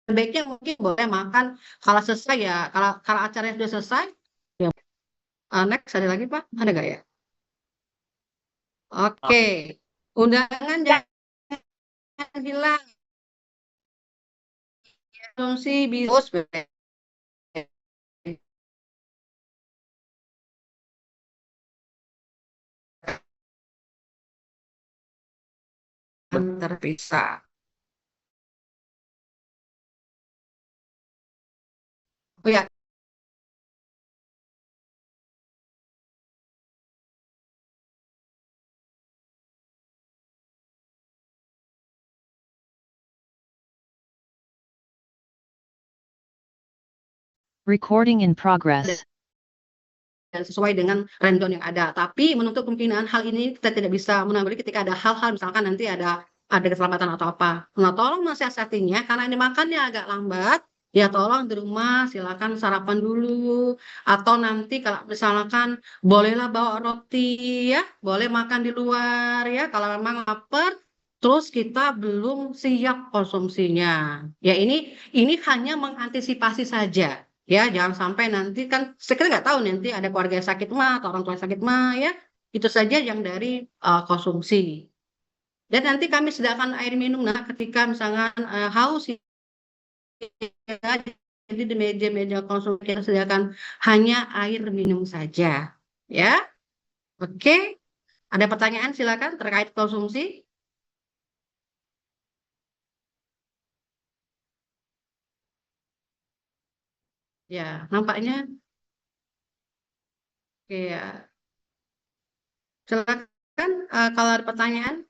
baiknya mungkin boleh makan kalau selesai ya, kalau acaranya sudah selesai. Ya. Next ada lagi Pak, ada nggak ya? Oke, undangan jangan hilang. Konsumsi bisa terpisah. Oh ya, Recording in progress. dan sesuai dengan rundown yang ada. Tapi menutup kemungkinan hal ini kita tidak bisa menambah ketika ada hal-hal misalkan nanti ada keselamatan atau apa. Nah, tolong nasihatatinya karena ini makannya agak lambat. Ya tolong di rumah silakan sarapan dulu atau nanti kalau misalkan bolehlah bawa roti ya, boleh makan di luar ya kalau memang lapar. Terus kita belum siap konsumsinya. Ya ini hanya mengantisipasi saja. Ya, jangan sampai nanti kan kita nggak tahu nanti ada keluarga yang sakit mah atau orang tua yang sakit mah ya. Itu saja yang dari konsumsi. Dan nanti kami sediakan air minum nah ketika misalkan haus ya. Jadi di meja-meja konsumsi kita sediakan hanya air minum saja. Ya. Oke. Ada pertanyaan silakan terkait konsumsi? Ya, nampaknya oke ya. Silakan kalau ada pertanyaan.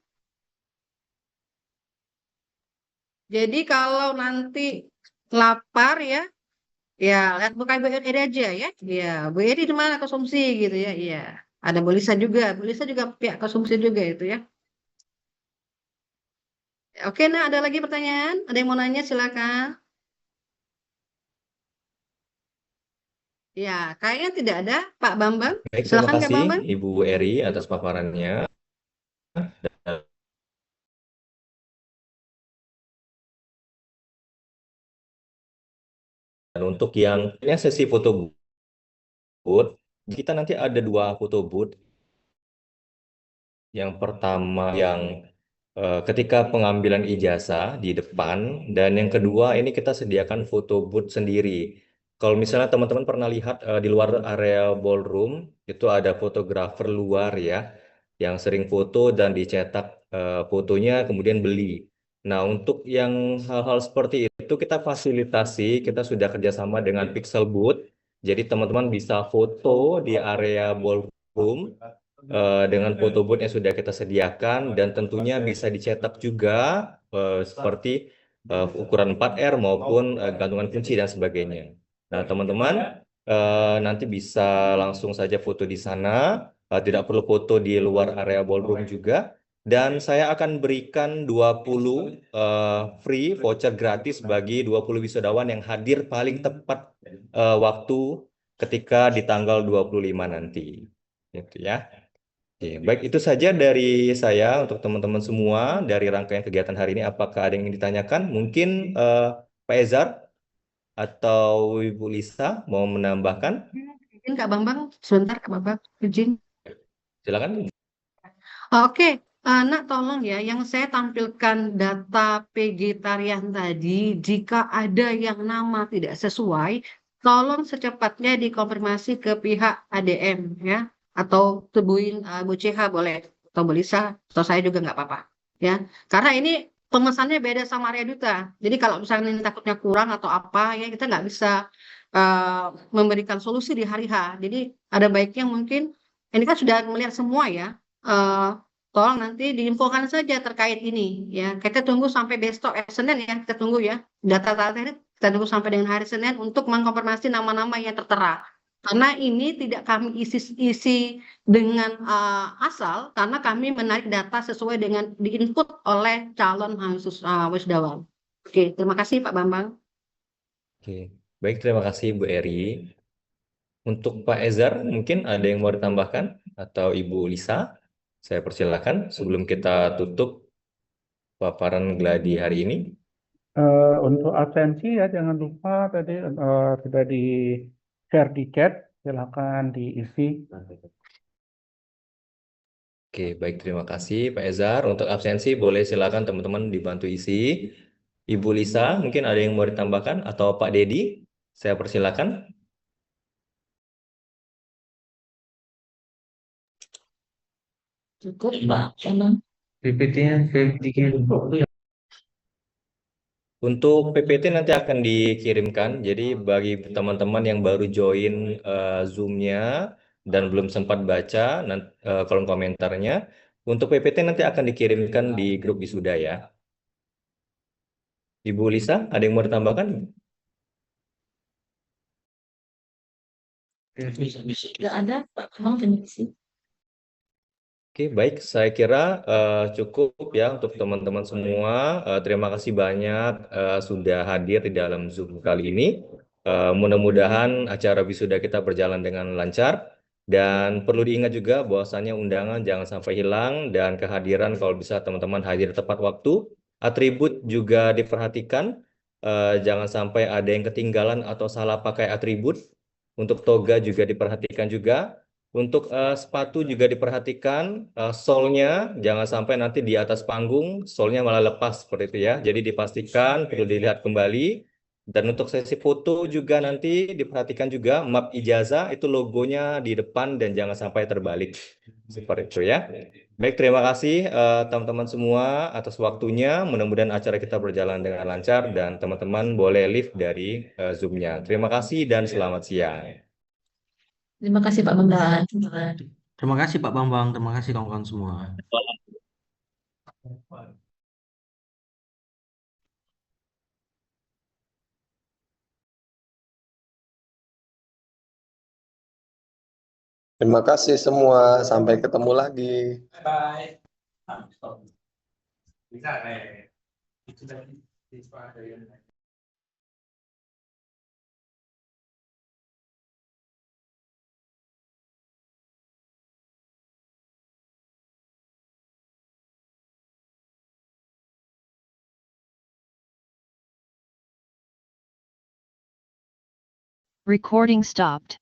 Jadi kalau nanti lapar ya, ya lihat buka Bu Eri aja ya. Ya, Bu Eri di mana konsumsi gitu ya. Iya. Ada Bu Lisa juga pihak konsumsi juga itu ya. Oke, nah ada lagi pertanyaan? Ada yang mau nanya silakan. Ya, kayaknya tidak ada. Pak Bambang, Baik, terima silakan Kak kasih Bambang. Ibu Eri atas paparannya. Dan untuk yang sesi foto booth, kita nanti ada 2 foto booth. Yang pertama yang ketika pengambilan ijazah di depan, dan yang kedua ini kita sediakan foto booth sendiri. Kalau misalnya teman-teman pernah lihat di luar area ballroom, itu ada fotografer luar ya, yang sering foto dan dicetak fotonya kemudian beli. Nah, untuk yang hal-hal seperti itu kita fasilitasi, kita sudah kerjasama dengan Pixel Booth. Jadi teman-teman bisa foto di area ballroom dengan foto booth yang sudah kita sediakan dan tentunya bisa dicetak juga seperti ukuran 4R maupun gantungan kunci dan sebagainya. Nah, teman-teman nanti bisa langsung saja foto di sana, tidak perlu foto di luar area ballroom juga. Dan saya akan berikan 20 free voucher gratis bagi 20 wisudawan yang hadir paling tepat waktu ketika di tanggal 25 nanti. Gitu ya. Oke, baik itu saja dari saya untuk teman-teman semua dari rangkaian kegiatan hari ini. Apakah ada yang ingin ditanyakan? Mungkin Pak Ezar atau Ibu Lisa mau menambahkan? Izin Kak Bambang, sebentar Kak Bambang, izin. Silakan. Oke, Nak tolong ya, yang saya tampilkan data vegetarian tadi, jika ada yang nama tidak sesuai, tolong secepatnya dikonfirmasi ke pihak ADM ya, atau temuin Bu CH boleh, atau Bu Lisa, atau saya juga nggak apa-apa ya, karena ini pemesannya beda sama Arya Duta. Jadi kalau misalnya ini takutnya kurang atau apa ya, kita nggak bisa memberikan solusi di hari H. Jadi ada baiknya mungkin ini kan sudah melihat semua ya. Tolong nanti diinfokan saja terkait ini ya. Kita tunggu sampai besok Senin ya, kita tunggu ya. Data-data ini kita tunggu sampai dengan hari Senin untuk mengkonfirmasi nama-nama yang tertera. Karena ini tidak kami isi dengan asal, karena kami menarik data sesuai dengan diinput oleh calon wisudawan. Oke, terima kasih Pak Bambang. Oke, baik terima kasih Bu Eri. Untuk Pak Ezar mungkin ada yang mau ditambahkan atau Ibu Lisa? Saya persilakan sebelum kita tutup paparan gladi hari ini. Untuk absensi ya jangan lupa tadi sudah di share di chat, silakan diisi. Oke, baik, terima kasih Pak Ezar. Untuk absensi boleh silakan teman-teman dibantu isi. Ibu Lisa, mungkin ada yang mau ditambahkan atau Pak Dedi? Saya persilakan. Cukup, Pak. Emang PPT-nya dikirim dulu ya. Untuk PPT nanti akan dikirimkan. Jadi bagi teman-teman yang baru join Zoom-nya dan belum sempat baca kolom komentarnya, untuk PPT nanti akan dikirimkan di grup wisuda ya. Ibu Lisa, ada yang mau ditambahkan? Bisa. Nggak ada, Pak. Emang terima kasih. Oke, baik. Saya kira cukup ya untuk teman-teman semua. Terima kasih banyak sudah hadir di dalam Zoom kali ini. Mudah-mudahan acara wisuda kita berjalan dengan lancar. Dan perlu diingat juga bahwasannya undangan jangan sampai hilang dan kehadiran kalau bisa teman-teman hadir tepat waktu. Atribut juga diperhatikan. Jangan sampai ada yang ketinggalan atau salah pakai atribut. Untuk toga juga diperhatikan juga. Untuk sepatu juga diperhatikan, solnya jangan sampai nanti di atas panggung, solnya malah lepas seperti itu ya. Jadi dipastikan perlu dilihat kembali. Dan untuk sesi foto juga nanti diperhatikan juga, map ijazah itu logonya di depan dan jangan sampai terbalik. Seperti itu ya. Baik, terima kasih teman-teman semua atas waktunya. Mudah-mudahan acara kita berjalan dengan lancar dan teman-teman boleh leave dari Zoom-nya. Terima kasih dan selamat siang. Terima kasih Pak Bambang. Terima kasih Pak Bambang, terima kasih kawan-kawan semua. Terima kasih semua, sampai ketemu lagi. Bye. Recording stopped.